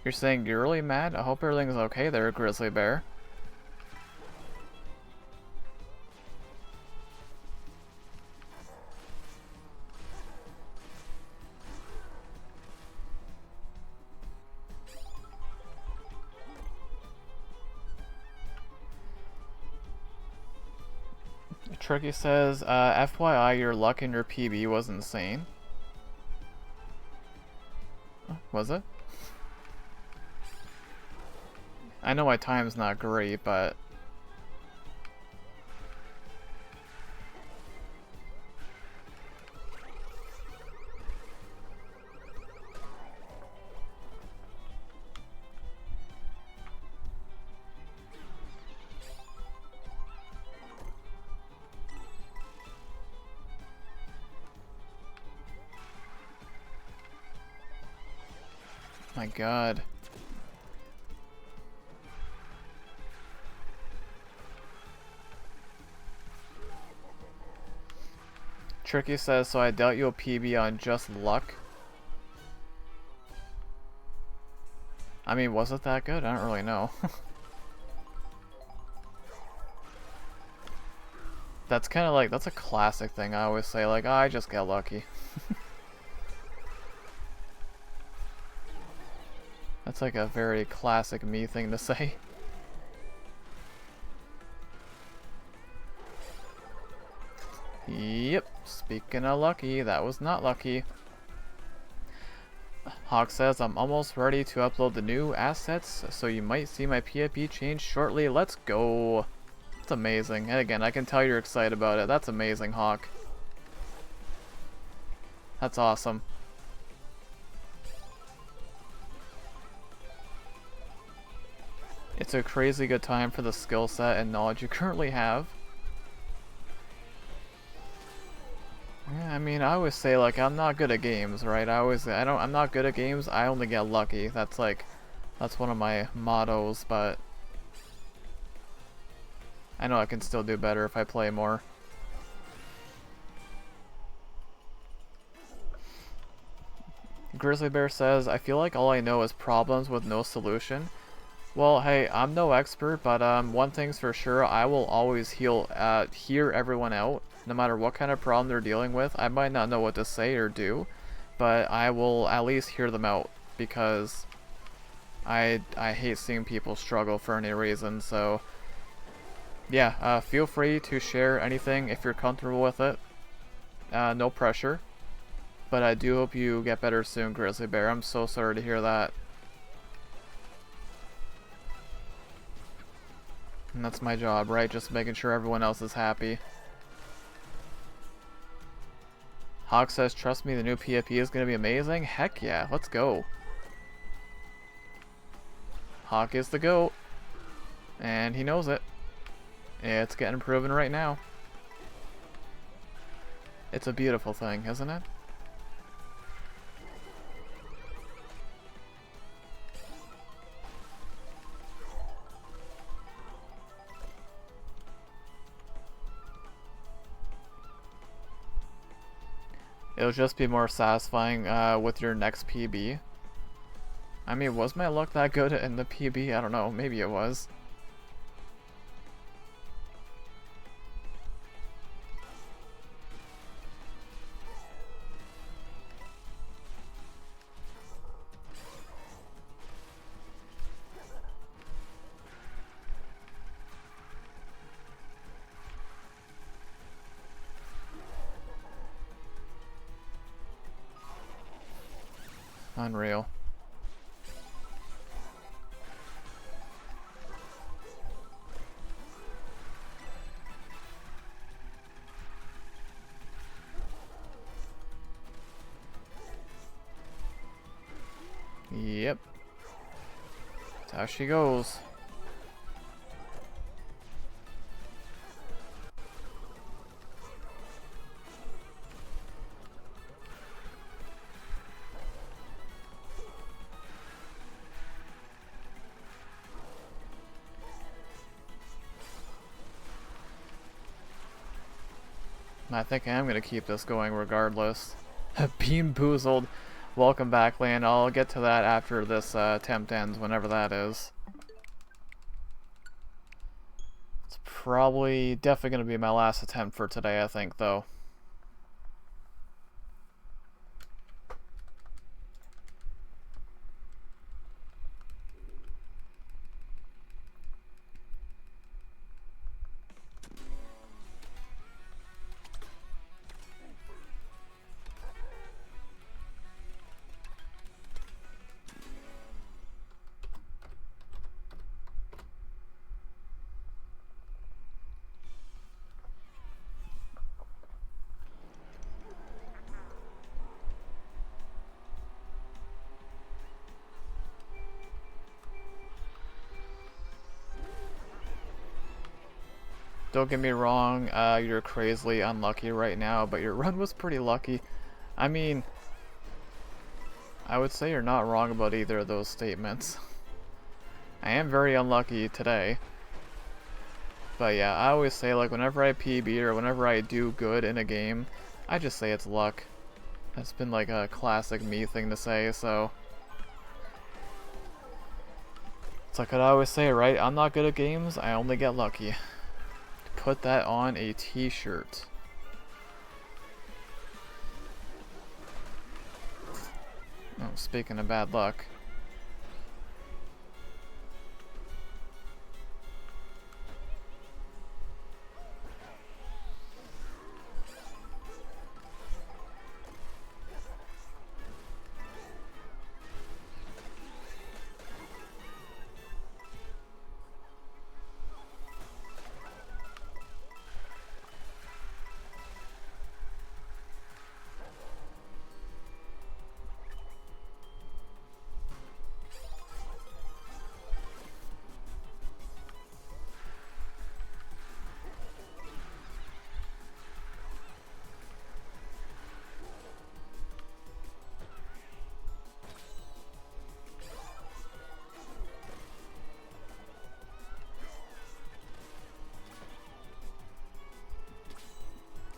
You're saying you're really mad? I hope everything's okay there, Grizzly Bear. Tricky says, FYI, your luck in your PB was insane. Was it? I know my time's not great, but... My God. Tricky says, so I doubt you'll PB on just luck. I mean, was it that good? I don't really know. That's kind of like, that's a classic thing I always say, like, oh, I just get lucky. That's like a very classic me thing to say. Yep, speaking of lucky, that was not lucky. Hawk says, I'm almost ready to upload the new assets, so you might see my PFP change shortly. Let's go. That's amazing. And again, I can tell you're excited about it. That's amazing, Hawk. That's awesome. It's a crazy good time for the skill set and knowledge you currently have. Yeah, I mean, I always say, like, I'm not good at games, right? I'm not good at games, I only get lucky. That's one of my mottos, but I know I can still do better if I play more. Grizzly Bear says, I feel like all I know is problems with no solution. Well, hey, I'm no expert, but one thing's for sure, I will always hear everyone out, no matter what kind of problem they're dealing with. I might not know what to say or do, but I will at least hear them out, because I hate seeing people struggle for any reason. So yeah, feel free to share anything if you're comfortable with it. No pressure, but I do hope you get better soon, Grizzly Bear. I'm so sorry to hear that. And that's my job, right? Just making sure everyone else is happy. Hawk says, trust me, the new PFP is going to be amazing. Heck yeah, let's go. Hawk is the GOAT. And he knows it. It's getting proven right now. It's a beautiful thing, isn't it? It'll just be more satisfying with your next PB. I mean, was my luck that good in the PB? I don't know. Maybe it was. Unreal. Yep. That's how she goes. I think I am going to keep this going regardless. Bean Boozled. Welcome back, Lan. I'll get to that after this attempt ends, whenever that is. It's definitely going to be my last attempt for today, I think, though. Don't get me wrong, you're crazily unlucky right now, but your run was pretty lucky. I mean, I would say you're not wrong about either of those statements. I am very unlucky today. But yeah, I always say, like, whenever I PB or whenever I do good in a game, I just say it's luck. That's been like a classic me thing to say, so. It's like I always say, right? I'm not good at games, I only get lucky. Put that on a t-shirt. Oh, speaking of bad luck.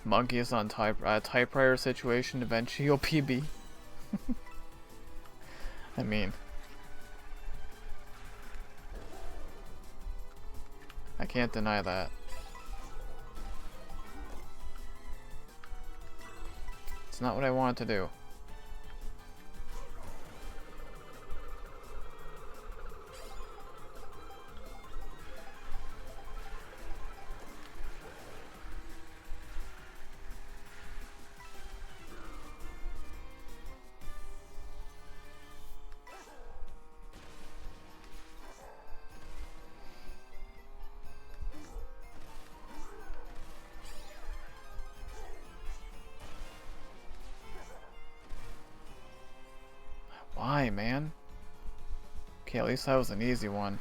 Monkeys on typewriter situation, eventually you'll PB. I mean, I can't deny that. It's not what I wanted to do. Why, man? Okay, at least that was an easy one.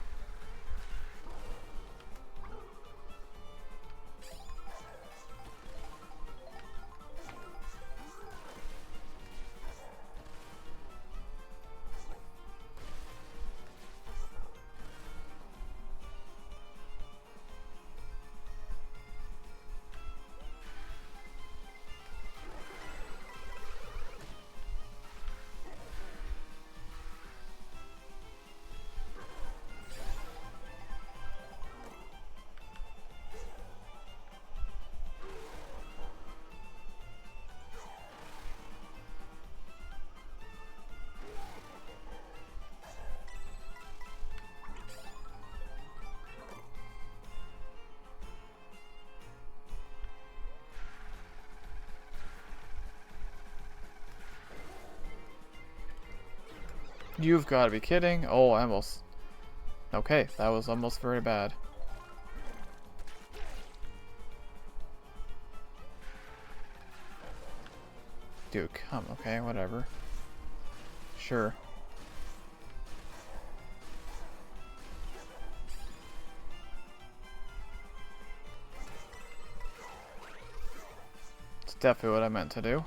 You've got to be kidding. Oh, I almost... Okay, that was almost very bad. Dude, come, okay, whatever. Sure. It's definitely what I meant to do.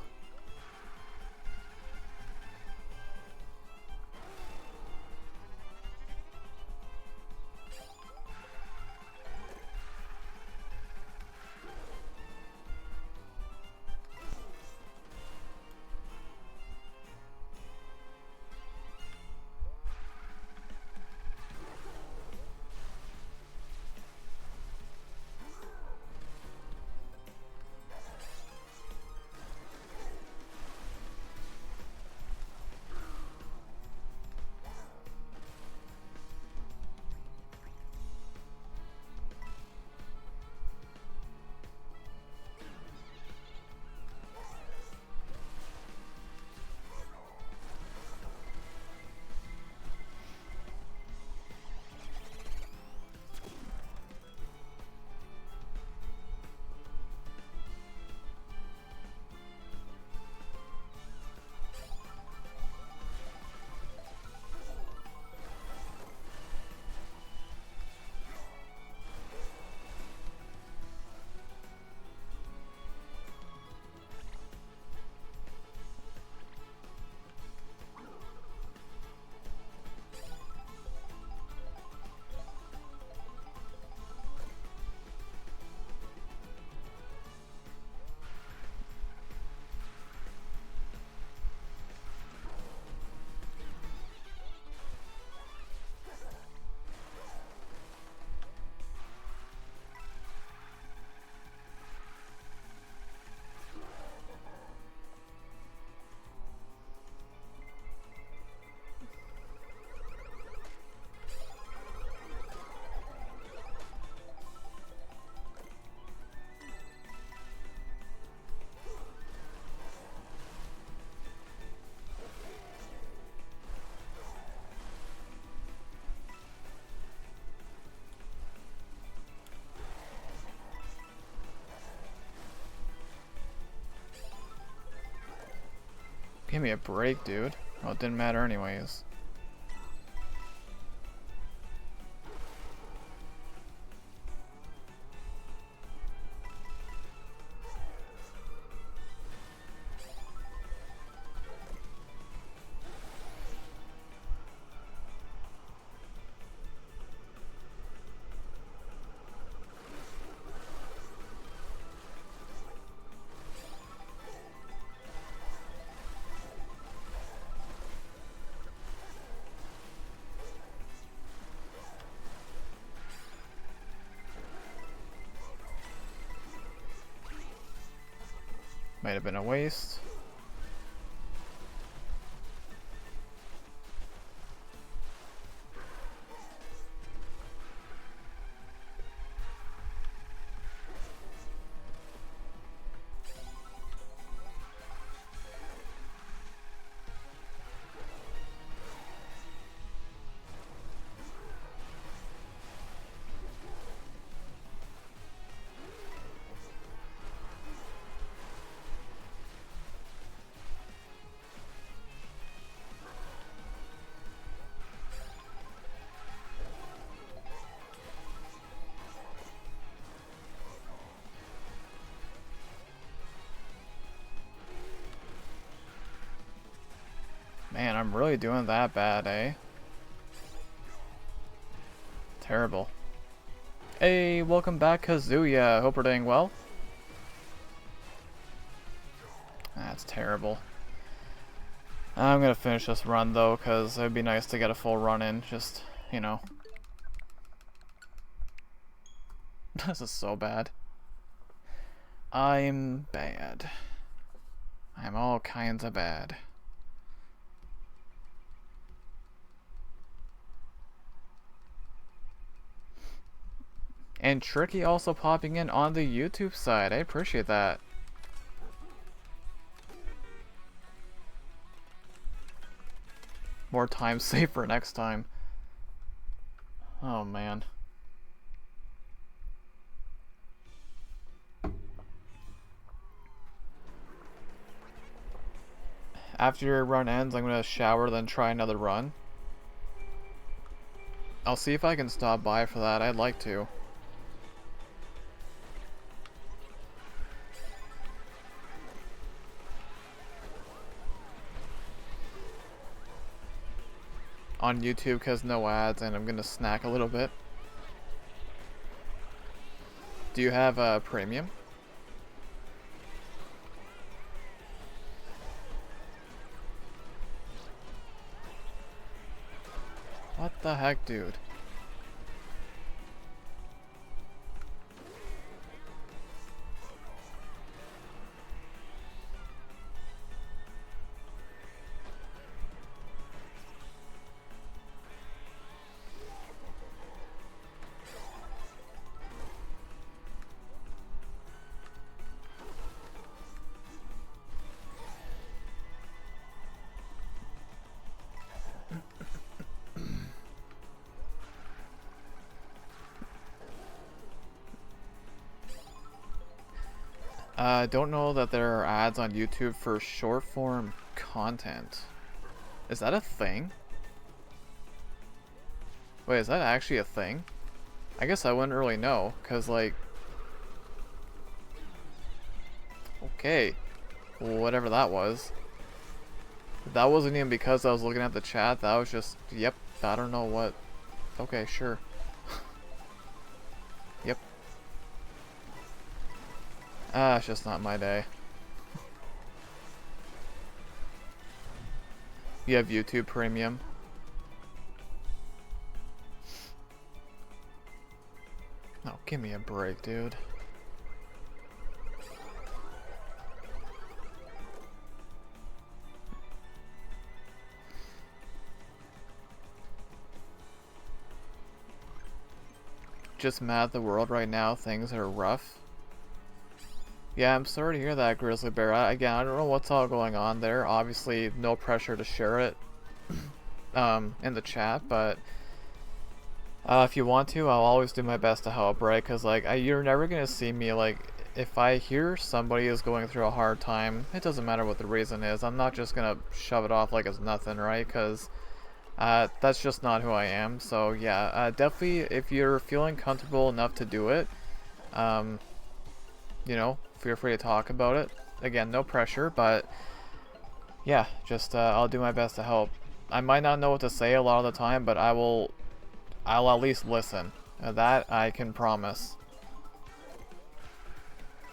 Give me a break, dude. Oh, it didn't matter anyways. Might have been a waste. Man, I'm really doing that bad, eh? Terrible. Hey, welcome back, Kazuya. Hope we're doing well. That's terrible. I'm gonna finish this run though, because it'd be nice to get a full run in. Just, you know. This is so bad. I'm bad. I'm all kinds of bad. And Tricky also popping in on the YouTube side. I appreciate that. More time saved for next time. Oh man. After your run ends, I'm gonna shower, then try another run. I'll see if I can stop by for that. I'd like to. On YouTube because no ads, and I'm gonna snack a little bit. Do you have a premium? What the heck, dude? Don't know that there are ads on YouTube for short form content. Is that a thing? Wait, is that actually a thing? I guess I wouldn't really know, cause like... Okay. Whatever that was. That wasn't even because I was looking at the chat, that was just, yep, I don't know what. Okay, sure. Yep. Ah, it's just not my day. You have YouTube Premium? Oh, give me a break, dude. Just mad at the world right now, things are rough. Yeah, I'm sorry to hear that, Grizzly Bear. Again, I don't know what's all going on there. Obviously, no pressure to share it in the chat, but if you want to, I'll always do my best to help, right? Because, like, you're never going to see me, like, if I hear somebody is going through a hard time, it doesn't matter what the reason is, I'm not just gonna shove it off like it's nothing, right? Because that's just not who I am. So yeah, definitely if you're feeling comfortable enough to do it, um, you know, feel free to talk about it. Again, no pressure, but yeah, just I'll do my best to help. I might not know what to say a lot of the time, but I'll at least listen. That I can promise.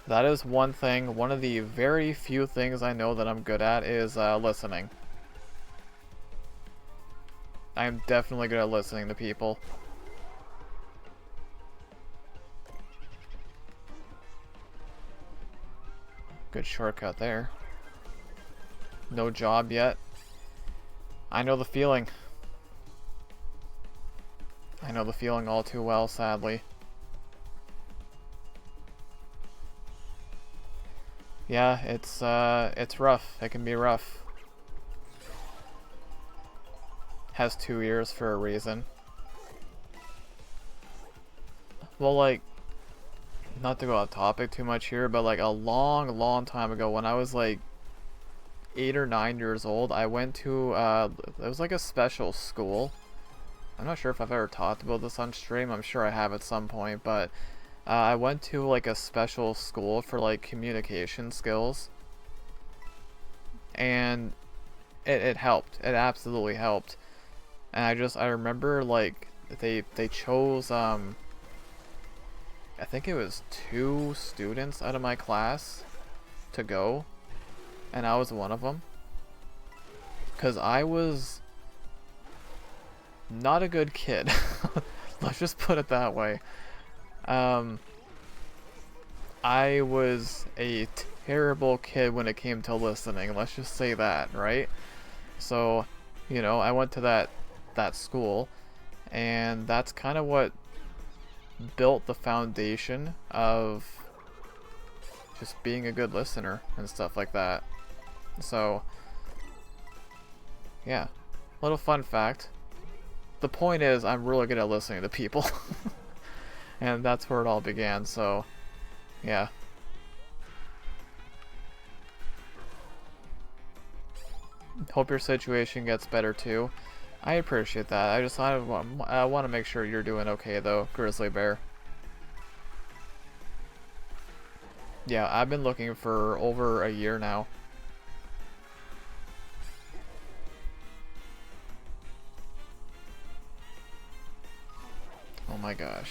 That is one thing, one of the very few things I know that I'm good at is listening. I am definitely good at listening to people. Good shortcut there. No job yet. I know the feeling. I know the feeling all too well, sadly. Yeah, it's rough. It can be rough. Has 2 years for a reason. Well, like, not to go off topic too much here, but like a long time ago when I was like 8 or 9 years old, I went to, it was like a special school. I'm not sure if I've ever talked about this on stream. I'm sure I have at some point, but I went to like a special school for like communication skills. And it helped. It absolutely helped. And I remember like they chose I think it was 2 students out of my class to go, and I was one of them. Cause I was not a good kid. Let's just put it that way. I was a terrible kid when it came to listening. Let's just say that, right? So, you know, I went to that school, and that's kind of what built the foundation of just being a good listener and stuff like that. So, yeah. Little fun fact. The point is, I'm really good at listening to people. And that's where it all began, so, yeah. Hope your situation gets better too. I appreciate that. I want to make sure you're doing okay though, Grizzly Bear. Yeah, I've been looking for over a year now. Oh my gosh.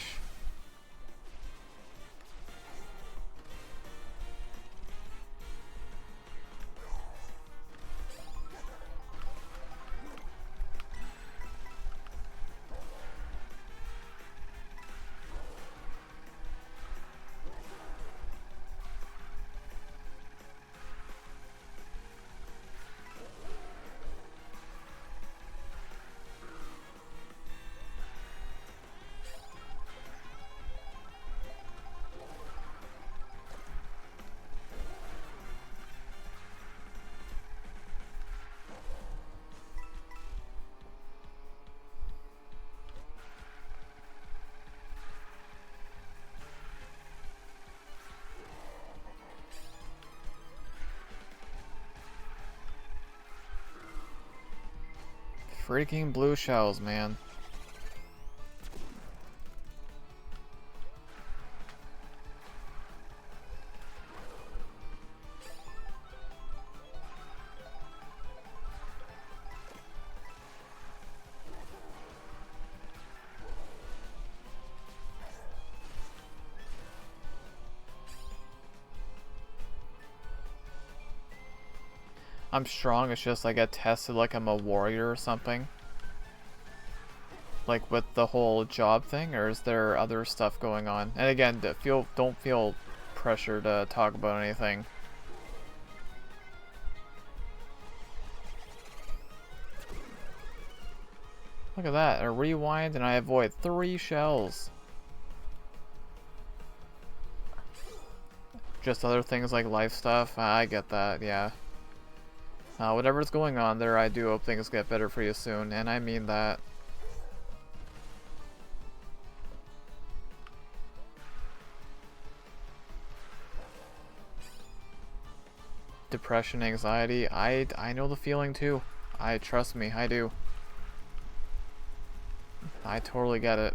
Freaking blue shells, man. I'm strong, it's just I get tested like I'm a warrior or something. Like with the whole job thing, or is there other stuff going on? And again, don't feel pressure to talk about anything. Look at that, a rewind and I avoid 3 shells. Just other things like life stuff, I get that, yeah. Whatever's going on there, I do hope things get better for you soon, and I mean that. depression, anxiety, I know the feeling too. Trust me, I do. I totally get it.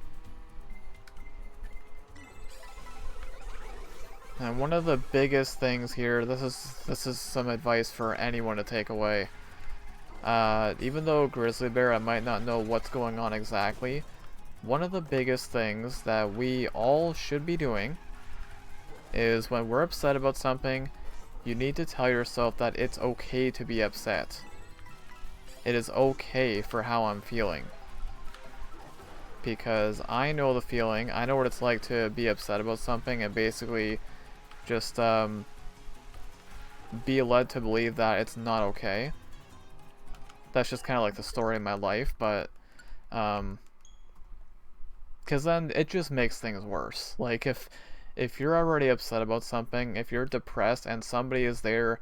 And one of the biggest things here, this is some advice for anyone to take away. Even though Grizzly Bear, I might not know what's going on exactly, one of the biggest things that we all should be doing is when we're upset about something, you need to tell yourself that it's okay to be upset. It is okay for how I'm feeling. Because I know the feeling, I know what it's like to be upset about something and basically just be led to believe that it's not okay. That's just kind of like the story of my life, but because then it just makes things worse. Like if you're already upset about something, if you're depressed and somebody is there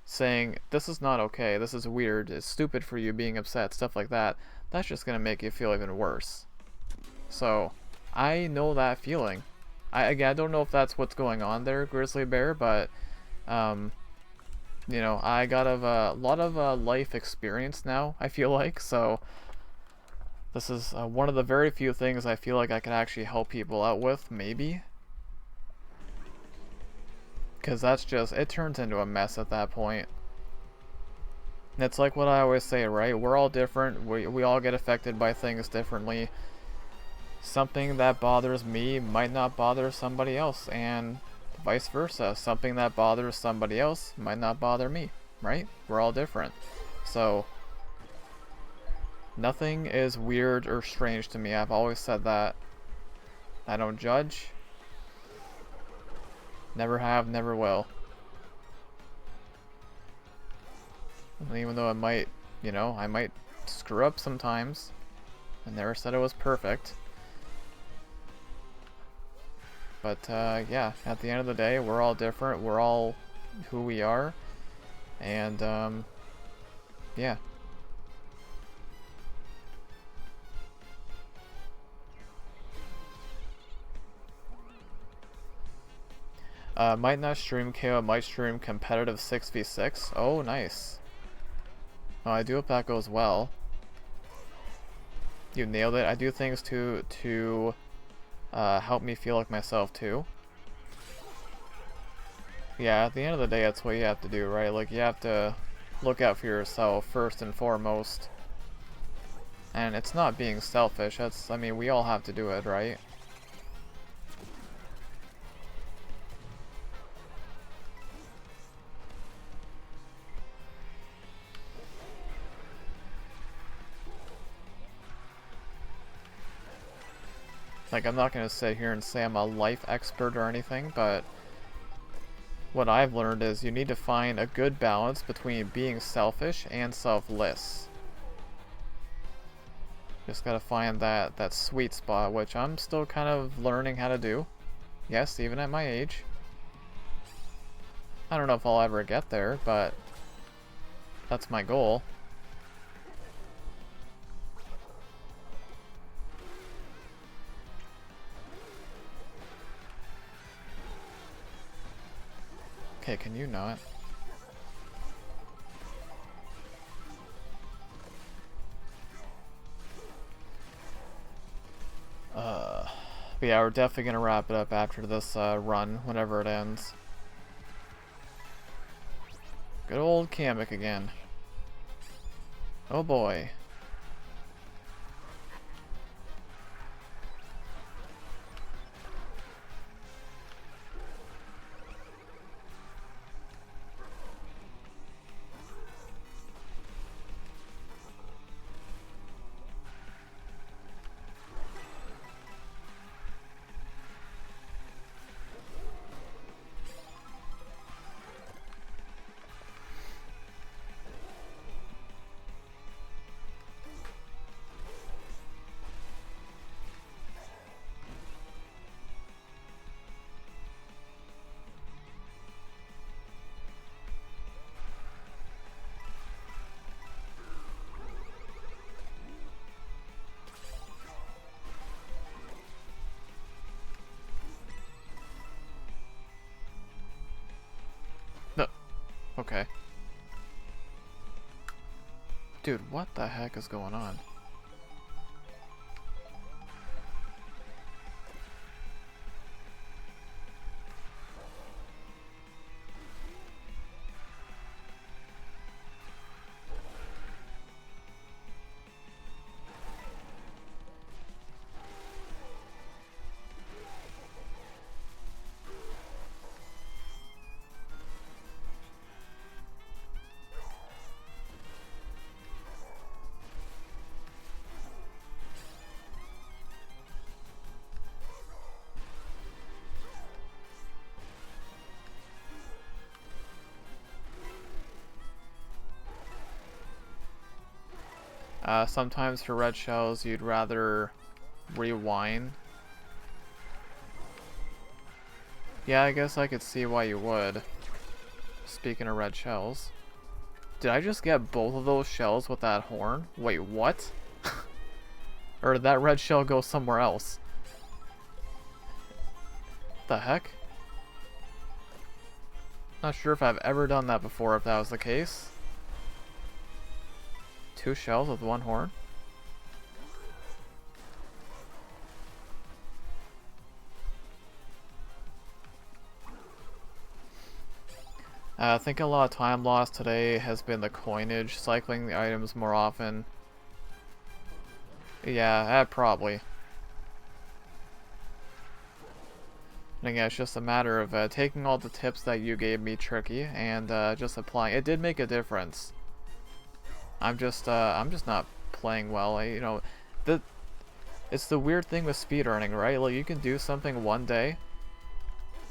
saying this is not okay, this is weird, it's stupid for you being upset, stuff like that, that's just gonna make you feel even worse. So I know that feeling. Again, I don't know if that's what's going on there, Grizzly Bear, but you know, I got a lot of life experience now, I feel like, so this is one of the very few things I feel like I can actually help people out with, maybe. Because that's just, it turns into a mess at that point. And it's like what I always say, right? We're all different, we all get affected by things differently. Something that bothers me might not bother somebody else, and vice versa. Something that bothers somebody else might not bother me, right? We're all different. So, nothing is weird or strange to me. I've always said that. I don't judge. Never have, never will. And even though I might, you know, I might screw up sometimes. I never said it was perfect. But yeah, at the end of the day, we're all different. We're all who we are. And yeah. Might not stream KO, might stream competitive 6v6. Oh, nice. Oh, I do hope that goes well. You nailed it. I do things to help me feel like myself too. Yeah, at the end of the day, that's what you have to do, right? Like, you have to look out for yourself first and foremost. And it's not being selfish. That's, I mean, we all have to do it, right? Like, I'm not going to sit here and say I'm a life expert or anything, but what I've learned is you need to find a good balance between being selfish and selfless. Just gotta find that sweet spot, which I'm still kind of learning how to do. Yes, even at my age. I don't know if I'll ever get there, but that's my goal. Okay, can you not? But yeah, we're definitely gonna wrap it up after this run, whenever it ends. Good old Kamek again. Oh boy. Okay. Dude, what the heck is going on? Sometimes for red shells, you'd rather rewind. Yeah, I guess I could see why you would. Speaking of red shells. Did I just get both of those shells with that horn? Wait, what? Or did that red shell go somewhere else? The heck? Not sure if I've ever done that before, if that was the case. 2 shells with 1 horn? I think a lot of time lost today has been the coinage, cycling the items more often. Yeah, probably. And again, it's just a matter of taking all the tips that you gave me, Tricky, and just applying. It did make a difference. I'm just not playing well. It's the weird thing with speedrunning, right? Like, you can do something one day,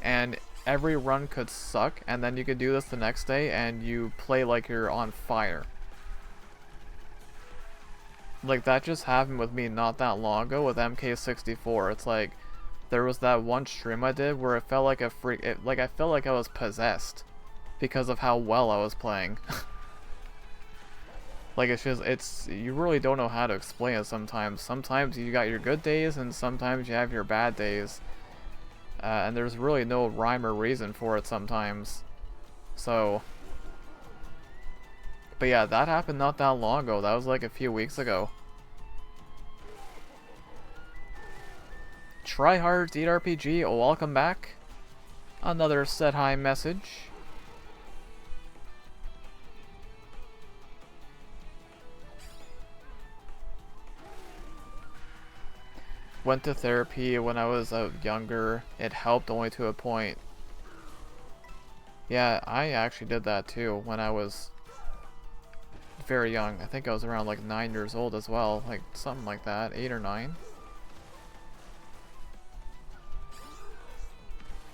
and every run could suck, and then you could do this the next day, and you play like you're on fire. Like, that just happened with me not that long ago with MK64. It's like, there was that one stream I did where it felt like a freak. Like, I felt like I was possessed because of how well I was playing. Like, you really don't know how to explain it sometimes. Sometimes you got your good days, and sometimes you have your bad days. And there's really no rhyme or reason for it sometimes. So. But yeah, that happened not that long ago. That was like a few weeks ago. Tryhard DRPG, welcome back. Another set hi message. Went to therapy when I was younger. It helped only to a point. Yeah, I actually did that too when I was very young. I think I was around like 9 years old as well. Like something like that. 8 or 9.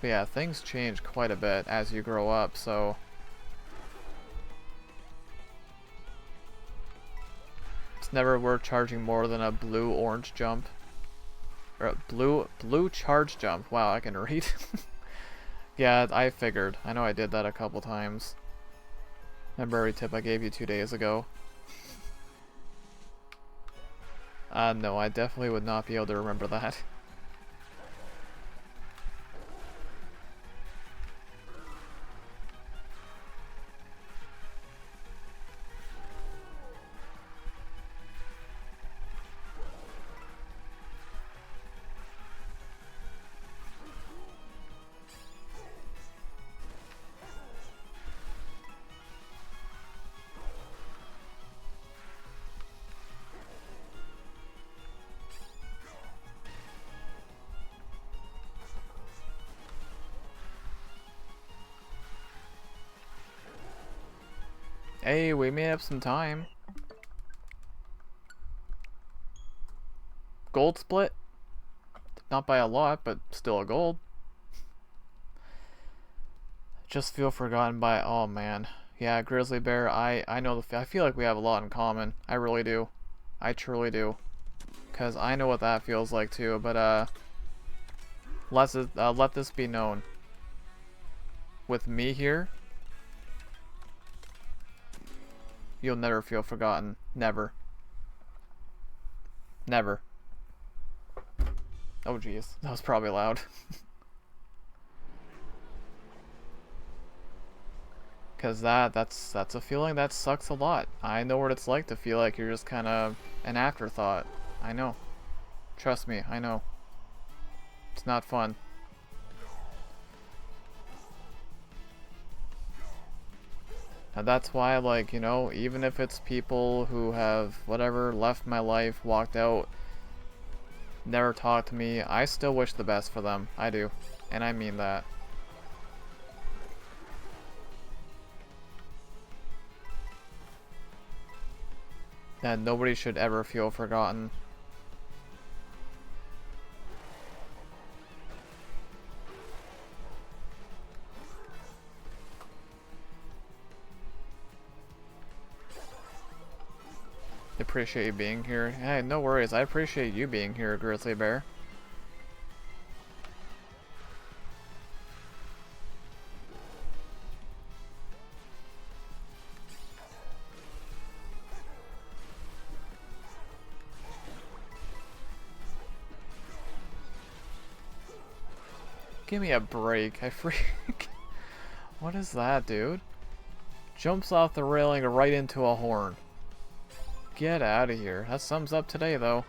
But yeah, things change quite a bit as you grow up, so. It's never worth charging more than a blue-orange jump. Or a blue charge jump. Wow, I can read. Yeah, I figured. I know I did that a couple times. Remember every tip I gave you 2 days ago? No, I definitely would not be able to remember that. Hey, we made up some time. Gold split? Not by a lot, but still a gold. Just feel forgotten by, oh man. Yeah, Grizzly Bear, I know I feel like we have a lot in common. I really do. I truly do. Cause I know what that feels like too, but let this be known. With me here, you'll never feel forgotten. Never. Never. Oh jeez, that was probably loud. Cause that's a feeling that sucks a lot. I know what it's like to feel like you're just kind of an afterthought. I know. Trust me, I know. It's not fun. And that's why, like, you know, even if it's people who have, whatever, left my life, walked out, never talked to me, I still wish the best for them. I do. And I mean that. And nobody should ever feel forgotten. Appreciate you being here. Hey, no worries. I appreciate you being here, Grizzly Bear. Give me a break. I freak. What is that, dude? Jumps off the railing right into a horn. Get out of here. That sums up today, though.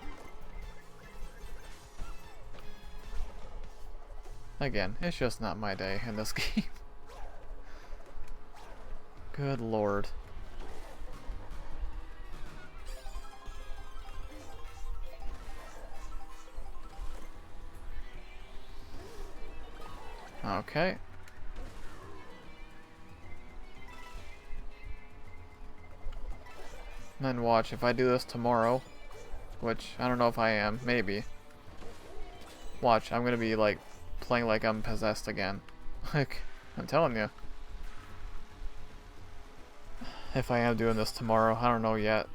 Again, it's just not my day in this game. Good lord. Okay. Then watch, if I do this tomorrow, which I don't know if I am, maybe. Watch, I'm gonna be like playing like I'm possessed again. Like, I'm telling you. If I am doing this tomorrow, I don't know yet.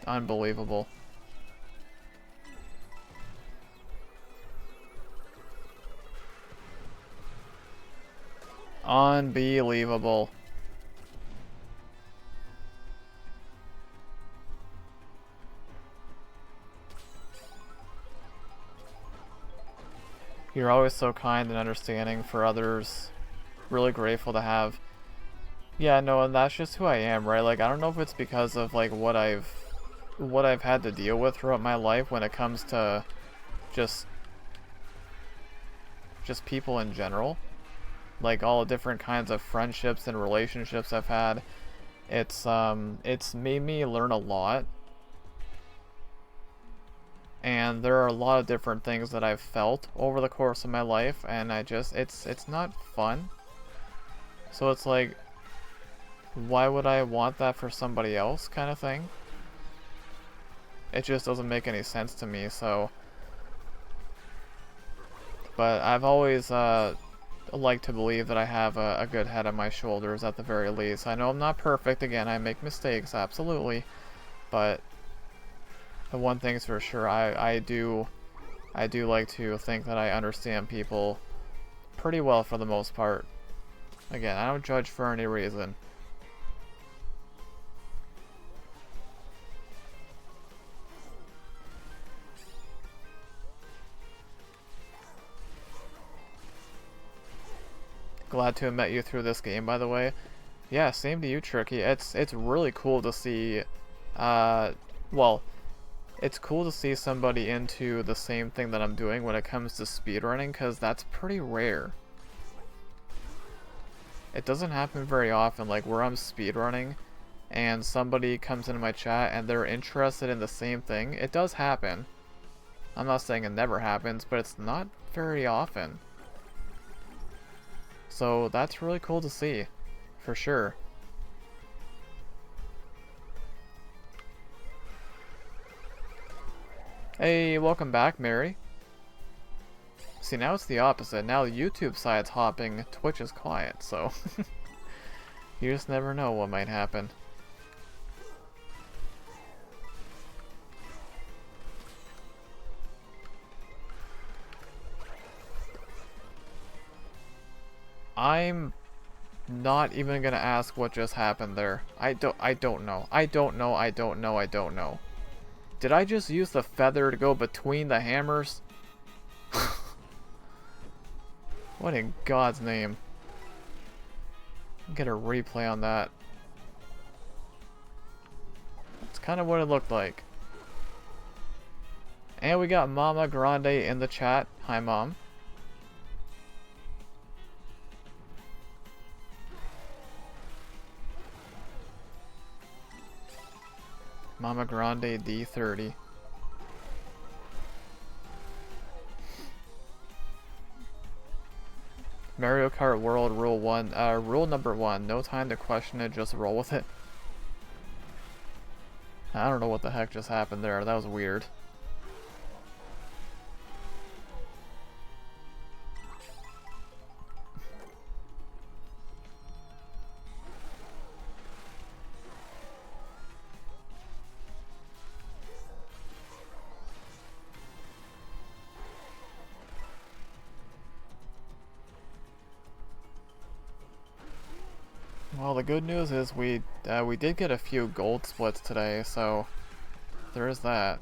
Unbelievable. Unbelievable. You're always so kind and understanding for others. Really grateful to have. Yeah, no, and that's just who I am, right? Like, I don't know if it's because of like what I've had to deal with throughout my life when it comes to just people in general. Like all the different kinds of friendships and relationships I've had. It's made me learn a lot. And there are a lot of different things that I've felt over the course of my life, and it's not fun. So it's like, why would I want that for somebody else, kind of thing? It just doesn't make any sense to me, so. But I've always like to believe that I have a good head on my shoulders at the very least. I know I'm not perfect, again, I make mistakes, absolutely. But the one thing's for sure, I do like to think that I understand people pretty well for the most part. Again, I don't judge for any reason. Glad to have met you through this game, by the way. Yeah, same to you, Tricky. It's really cool to see, well, it's cool to see somebody into the same thing that I'm doing when it comes to speedrunning, because that's pretty rare. It doesn't happen very often, like where I'm speedrunning and somebody comes into my chat and they're interested in the same thing. It does happen. I'm not saying it never happens, but it's not very often. So that's really cool to see, for sure. Hey, welcome back, Mary. See, now it's the opposite. Now the YouTube side's hopping, Twitch is quiet, so you just never know what might happen. I'm not even gonna ask what just happened there. I don't know. I don't know. Did I just use the feather to go between the hammers? What in God's name? Get a replay on that. That's kind of what it looked like. And we got Mama Grande in the chat. Hi, Mom. Mama Grande D30. Mario Kart World Rule 1. Rule number 1. No time to question it, just roll with it. I don't know what the heck just happened there. That was weird. Well, the good news is we did get a few gold splits today, so there is that.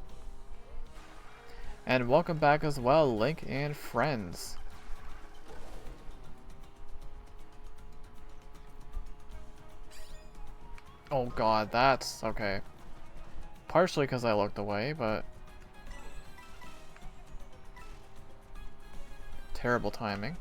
And welcome back as well, Link and friends. Oh god, that's okay. Partially because I looked away, but terrible timing.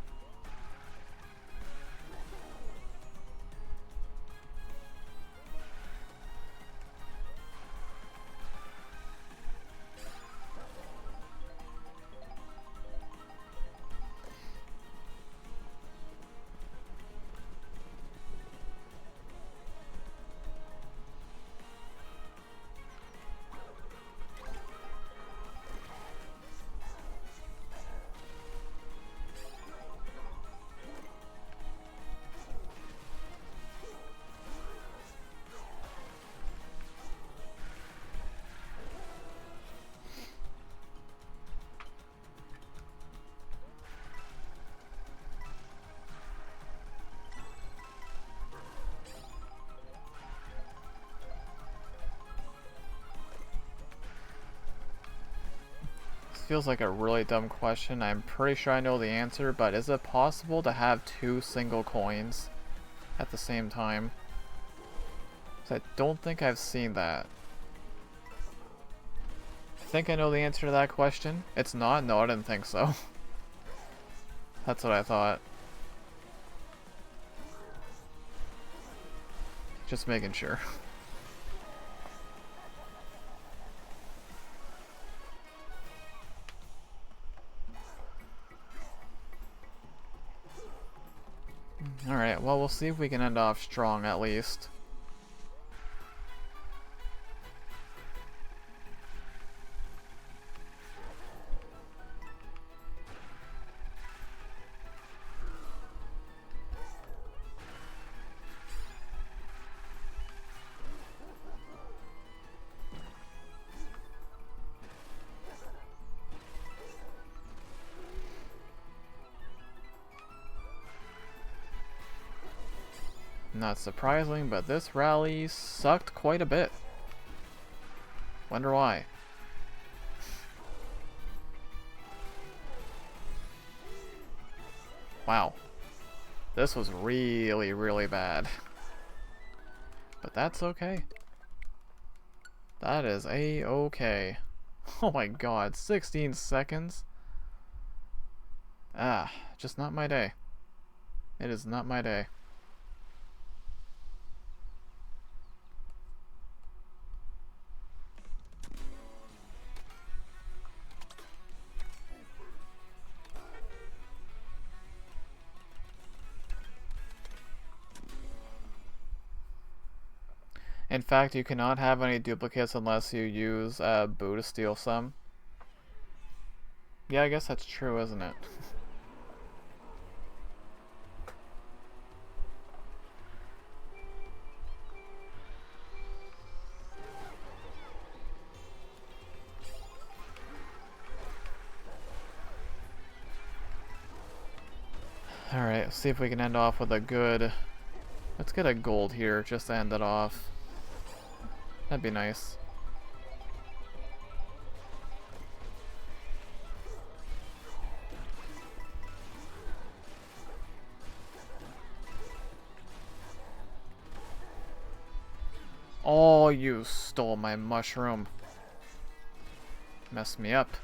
Feels like a really dumb question. I'm pretty sure I know the answer, but is it possible to have two single coins at the same time? 'Cause I don't think I've seen that. I think I know the answer to that question. It's not? No, I didn't think so. That's what I thought. Just making sure. Alright, well, we'll see if we can end off strong at least. Not surprising, but this rally sucked quite a bit. Wonder why. Wow. This was really, really bad. But that's okay. That is a-okay. Oh my god, 16 seconds? Ah, just not my day. It is not my day. In fact, you cannot have any duplicates unless you use Boo to steal some. Yeah, I guess that's true, isn't it? Alright, let's see if we can end off with a good... Let's get a gold here, just to end it off. That'd be nice. Oh, you stole my mushroom. Messed me up.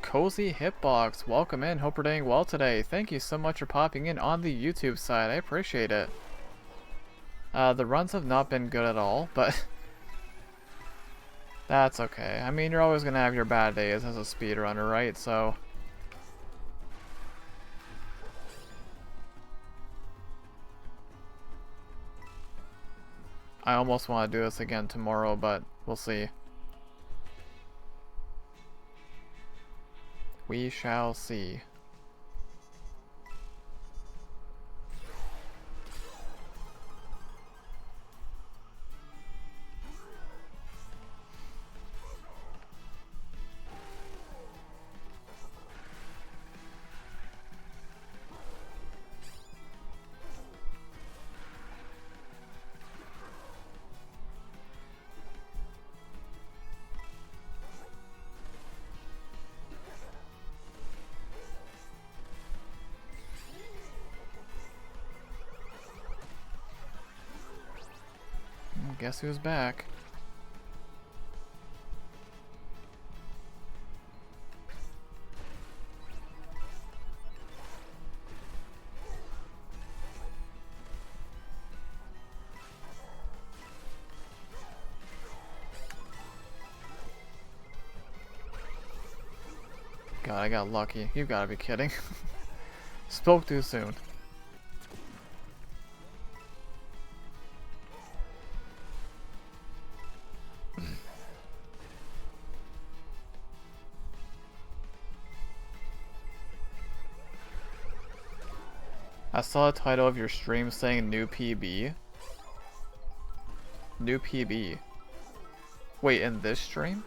Cozy Hitbox, welcome in. Hope you're doing well today. Thank you so much for popping in on the YouTube side. I appreciate it. The runs have not been good at all, but that's okay. I mean, you're always gonna have your bad days as a speedrunner, right? So I almost want to do this again tomorrow, but we'll see. We shall see. Guess who's back? God, I got lucky. You gotta be kidding. Spoke too soon. I saw the title of your stream saying new PB. New PB. Wait, in this stream?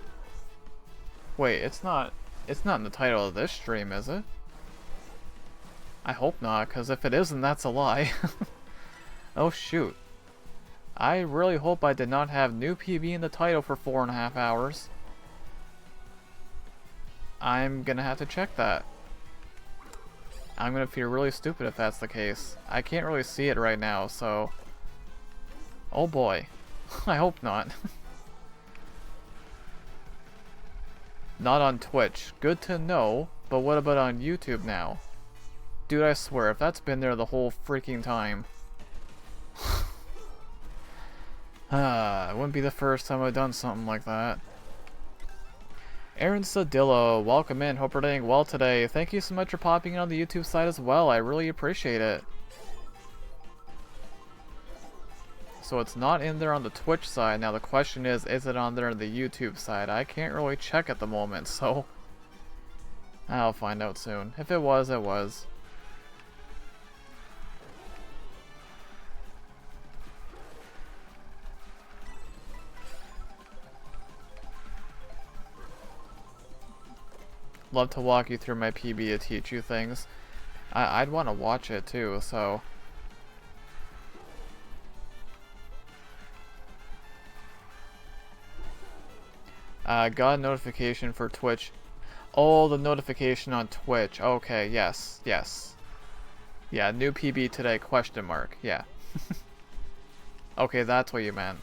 Wait, it's not in the title of this stream, is it? I hope not, because if it isn't, that's a lie. Oh shoot. I really hope I did not have new PB in the title for 4.5 hours. I'm gonna have to check that. I'm gonna feel really stupid if that's the case. I can't really see it right now, so... Oh boy. I hope not. Not on Twitch. Good to know, but what about on YouTube now? Dude, I swear, if that's been there the whole freaking time... it wouldn't be the first time I've done something like that. Aaron Sadillo, welcome in. Hope you're doing well today. Thank you so much for popping in on the YouTube side as well. I really appreciate it. So it's not in there on the Twitch side. Now the question is it on there on the YouTube side? I can't really check at the moment, so... I'll find out soon. If it was, it was. Love to walk you through my PB to teach you things. I'd want to watch it too, so... Got a notification for Twitch. Oh, the notification on Twitch. Okay, yes, yes. Yeah, new PB today, question mark. Yeah. Okay, that's what you meant.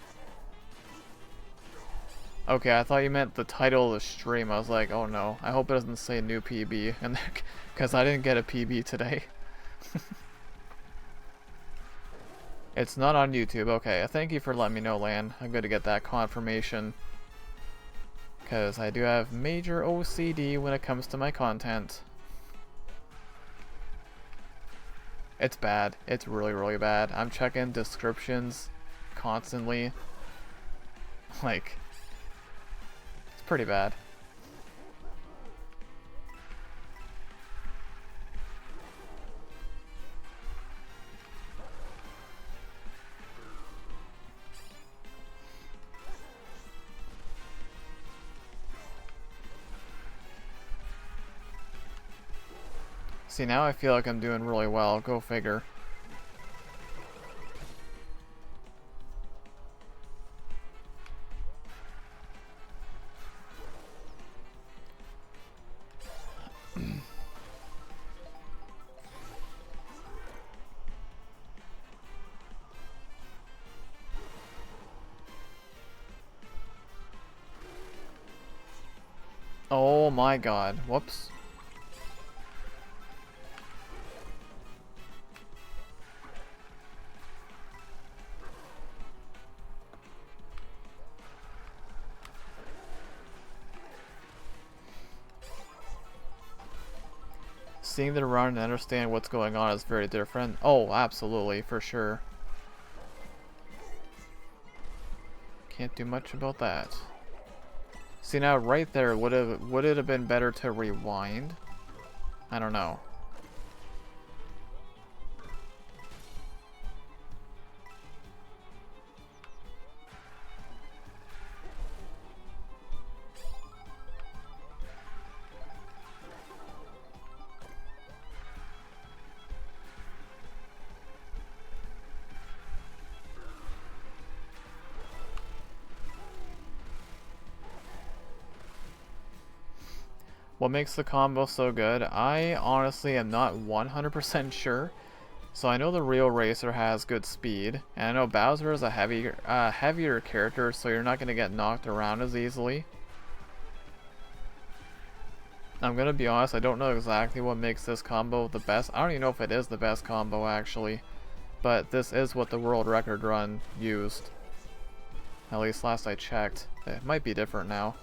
Okay, I thought you meant the title of the stream. I was like, oh no, I hope it doesn't say new PB, and because I didn't get a PB today. It's not on YouTube. Okay, thank you for letting me know, Lan. I'm good to get that confirmation. Because I do have major OCD when it comes to my content. It's bad. It's really, really bad. I'm checking descriptions constantly. Like, it's pretty bad. See, now I feel like I'm doing really well. Go figure. Oh my god. Whoops. Seeing the run and understand what's going on is very different. Oh, absolutely, for sure. Can't do much about that. See, now right there, would it have been better to rewind? I don't know. What makes the combo so good? I honestly am not 100% sure. So I know the real Racer has good speed, and I know Bowser is a heavier character, so you're not going to get knocked around as easily. I'm going to be honest, I don't know exactly what makes this combo the best. I don't even know if it is the best combo actually, but this is what the world record run used. At least last I checked. It might be different now.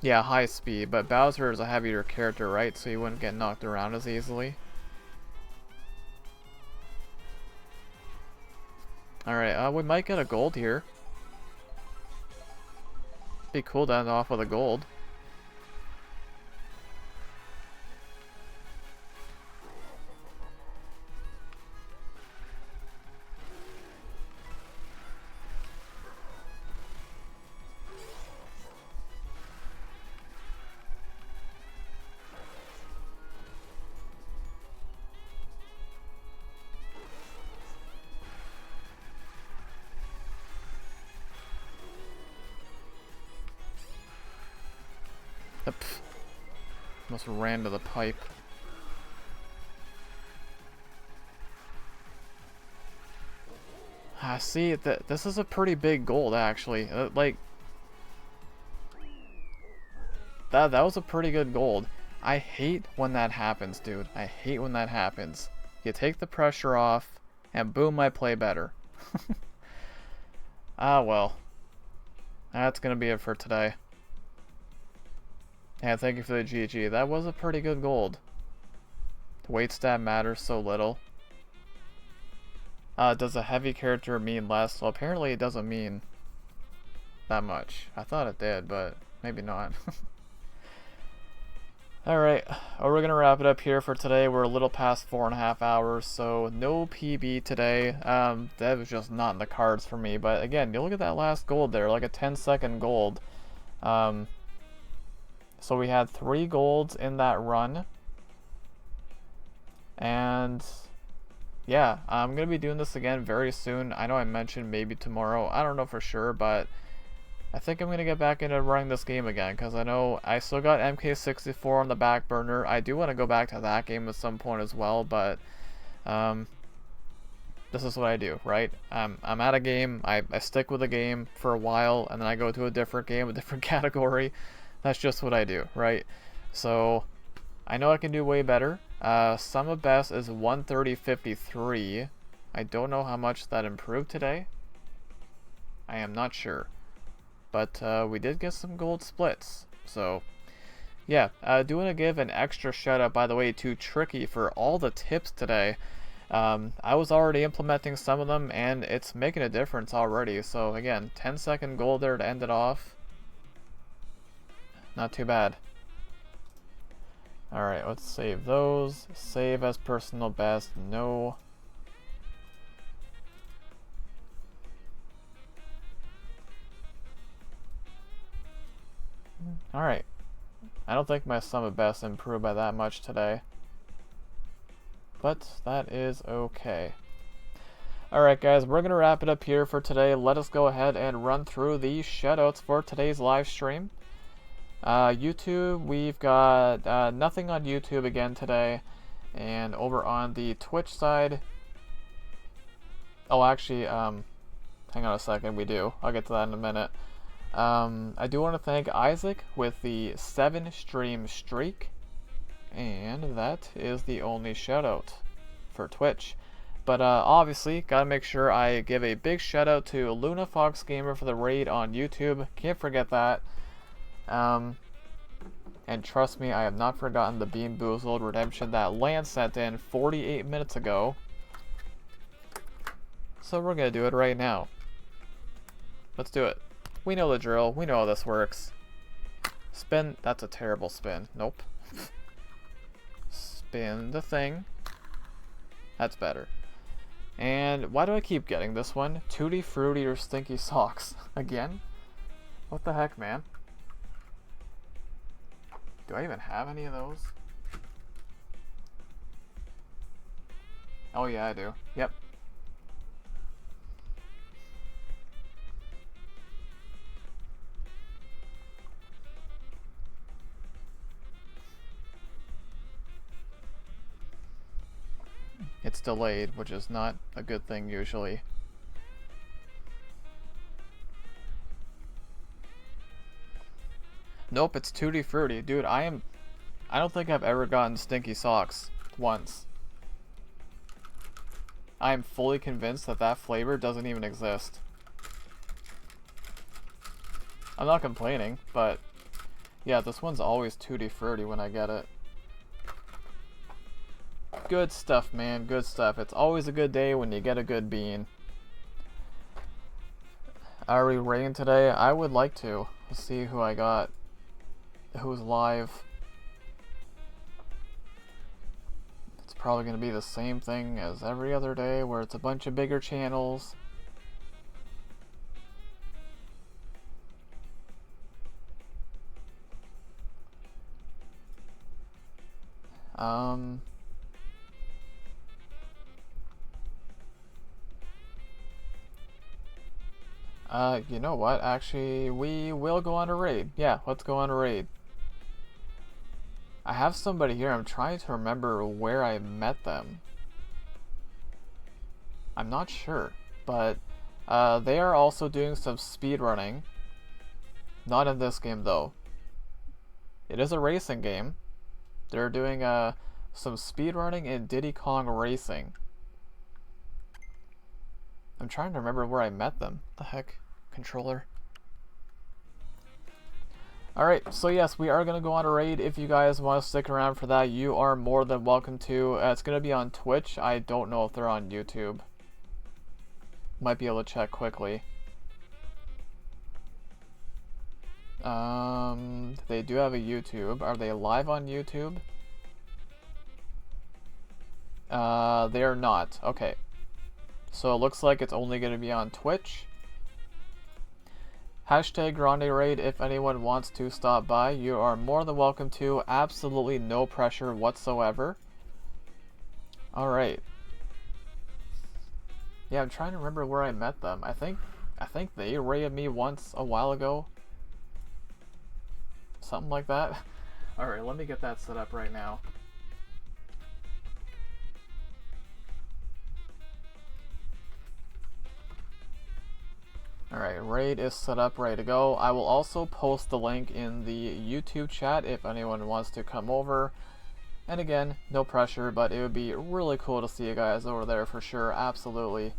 Yeah, high speed, but Bowser is a heavier character, right? So you wouldn't get knocked around as easily. Alright, we might get a gold here. Be cool to end off with a gold. Almost ran to the pipe. See, this is a pretty big gold, actually. Like, that was a pretty good gold. I hate when that happens, dude. I hate when that happens. You take the pressure off, and boom, I play better. Ah, well. That's gonna be it for today. Yeah, thank you for the GG. That was a pretty good gold. The weight stat matters so little. Does a heavy character mean less? Well, apparently it doesn't mean that much. I thought it did, but maybe not. Alright, well, we're gonna wrap it up here for today. We're a little past 4.5 hours, so no PB today. That was just not in the cards for me. But again, you look at that last gold there, like a 10-second gold. So we had 3 golds in that run. And yeah, I'm going to be doing this again very soon. I know I mentioned maybe tomorrow. I don't know for sure, but I think I'm going to get back into running this game again. Because I know I still got MK64 on the back burner. I do want to go back to that game at some point as well, but this is what I do, right? I'm at a game, I stick with a game for a while, and then I go to a different game, a different category. That's just what I do, right? So I know I can do way better. Sum of best is 130.53. I don't know how much that improved today. I am not sure. But we did get some gold splits. So, yeah. Do want to give an extra shout out, by the way, to Tricky for all the tips today. I was already implementing some of them, and it's making a difference already. So, again, 10-second gold there to end it off. Not too bad. Alright, let's save those. Save as personal best. No. Alright. I don't think my sum of best improved by that much today. But that is okay. Alright guys, we're going to wrap it up here for today. Let us go ahead and run through the shoutouts for today's live stream. YouTube, we've got nothing on YouTube again today. And over on the Twitch side... Oh, actually, hang on a second, we do. I'll get to that in a minute. I do want to thank Isaac with the 7-stream streak. And that is the only shoutout for Twitch. But obviously, gotta make sure I give a big shout out to Luna Fox Gamer for the raid on YouTube. Can't forget that. And trust me, I have not forgotten the Bean Boozled redemption that Lance sent in 48 minutes ago. So we're gonna do it right now. Let's do it. We know the drill. We know how this works. Spin. That's a terrible spin. Nope. Spin the thing. That's better. And why do I keep getting this one? Tutti Frutti or Stinky Socks? Again? What the heck, man? Do I even have any of those? Oh yeah, I do. Yep. It's delayed, which is not a good thing usually. Nope, it's Tutti Frutti. Dude, I don't think I've ever gotten Stinky Socks once. I am fully convinced that that flavor doesn't even exist. I'm not complaining, but yeah, this one's always Tutti Frutti when I get it. Good stuff, man. Good stuff. It's always a good day when you get a good bean. Are we raiding today? I would like to. Let's see who I got. Who's live. It's probably going to be the same thing as every other day where it's a bunch of bigger channels. You know what? Actually, we will go on a raid. Yeah, let's go on a raid. I have somebody here. I'm trying to remember where I met them. I'm not sure, but they are also doing some speedrunning. Not in this game, though. It is a racing game. They're doing some speedrunning in Diddy Kong Racing. I'm trying to remember where I met them. What the heck? Controller. Alright, so yes, we are going to go on a raid. If you guys want to stick around for that, you are more than welcome to. It's going to be on Twitch. I don't know if they're on YouTube. Might be able to check quickly. They do have a YouTube. Are they live on YouTube? They are not. Okay. So it looks like it's only going to be on Twitch. Hashtag Grande Raid, if anyone wants to stop by, you are more than welcome to. Absolutely no pressure whatsoever. Alright. Yeah, I'm trying to remember where I met them. I think they raided me once a while ago. Something like that. Alright, let me get that set up right now. Alright, raid is set up, ready to go. I will also post the link in the YouTube chat if anyone wants to come over. And again, no pressure, but it would be really cool to see you guys over there for sure, absolutely.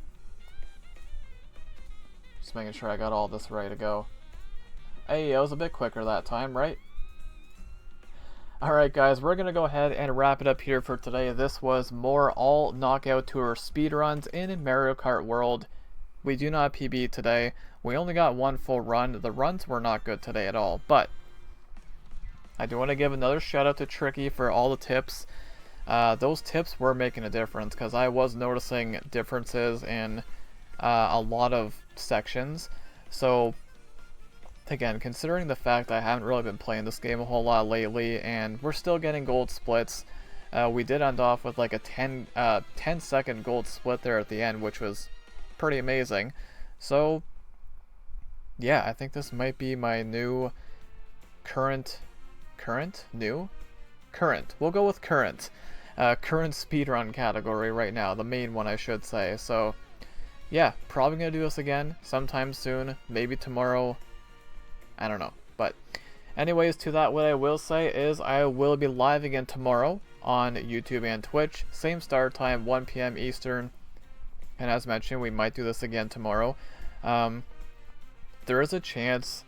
Just making sure I got all this ready to go. Hey, I was a bit quicker that time, right? Alright guys, we're going to go ahead and wrap it up here for today. This was more all Knockout Tour speedruns in Mario Kart World. We do not PB today. We only got one full run. The runs were not good today at all, but I do want to give another shout out to Tricky for all the tips. Those tips were making a difference because I was noticing differences in a lot of sections. So again, considering the fact I haven't really been playing this game a whole lot lately and we're still getting gold splits, we did end off with like a 10-second gold split there at the end, which was pretty amazing. So yeah, I think this might be my new current. We'll go with current speedrun category right now, the main one I should say. So yeah, probably gonna do this again sometime soon, maybe tomorrow, I don't know. But anyways, to that, what I will say is I will be live again tomorrow on YouTube and Twitch, same start time, 1 p.m. Eastern, and as mentioned, we might do this again tomorrow. There is a chance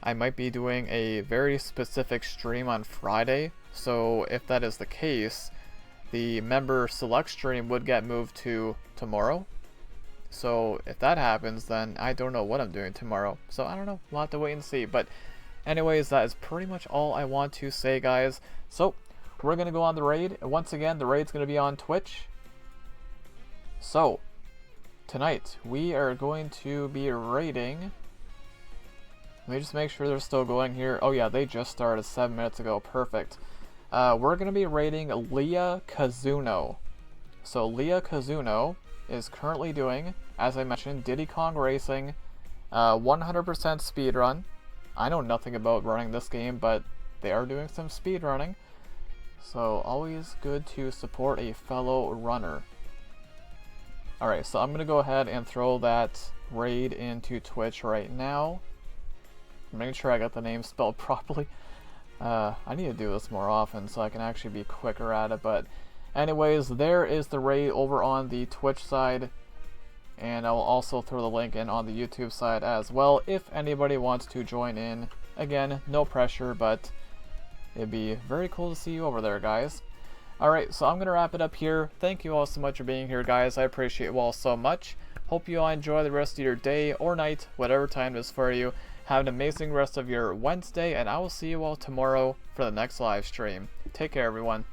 I might be doing a very specific stream on Friday, so if that is the case, the member select stream would get moved to tomorrow. So if that happens, then I don't know what I'm doing tomorrow. So I don't know, we'll have to wait and see. But anyways, that is pretty much all I want to say, guys. So we're going to go on the raid. Once again, the raid's going to be on Twitch. So tonight we are going to be raiding. Let me just make sure they're still going here. Oh yeah, they just started 7 minutes ago. Perfect. We're going to be raiding Leah Kazuno. So Leah Kazuno is currently doing, as I mentioned, Diddy Kong Racing, 100% speedrun. I know nothing about running this game, but they are doing some speedrunning. So always good to support a fellow runner. Alright, so I'm going to go ahead and throw that raid into Twitch right now. Making sure I got the name spelled properly. I need to do this more often so I can actually be quicker at it, but anyways, there is the raid over on the Twitch side, and I will also throw the link in on the YouTube side as well if anybody wants to join in. Again, no pressure, but it'd be very cool to see you over there, guys. Alright, so I'm going to wrap it up here. Thank you all so much for being here, guys. I appreciate you all so much. Hope you all enjoy the rest of your day or night, whatever time it is for you. Have an amazing rest of your Wednesday, and I will see you all tomorrow for the next live stream. Take care, everyone.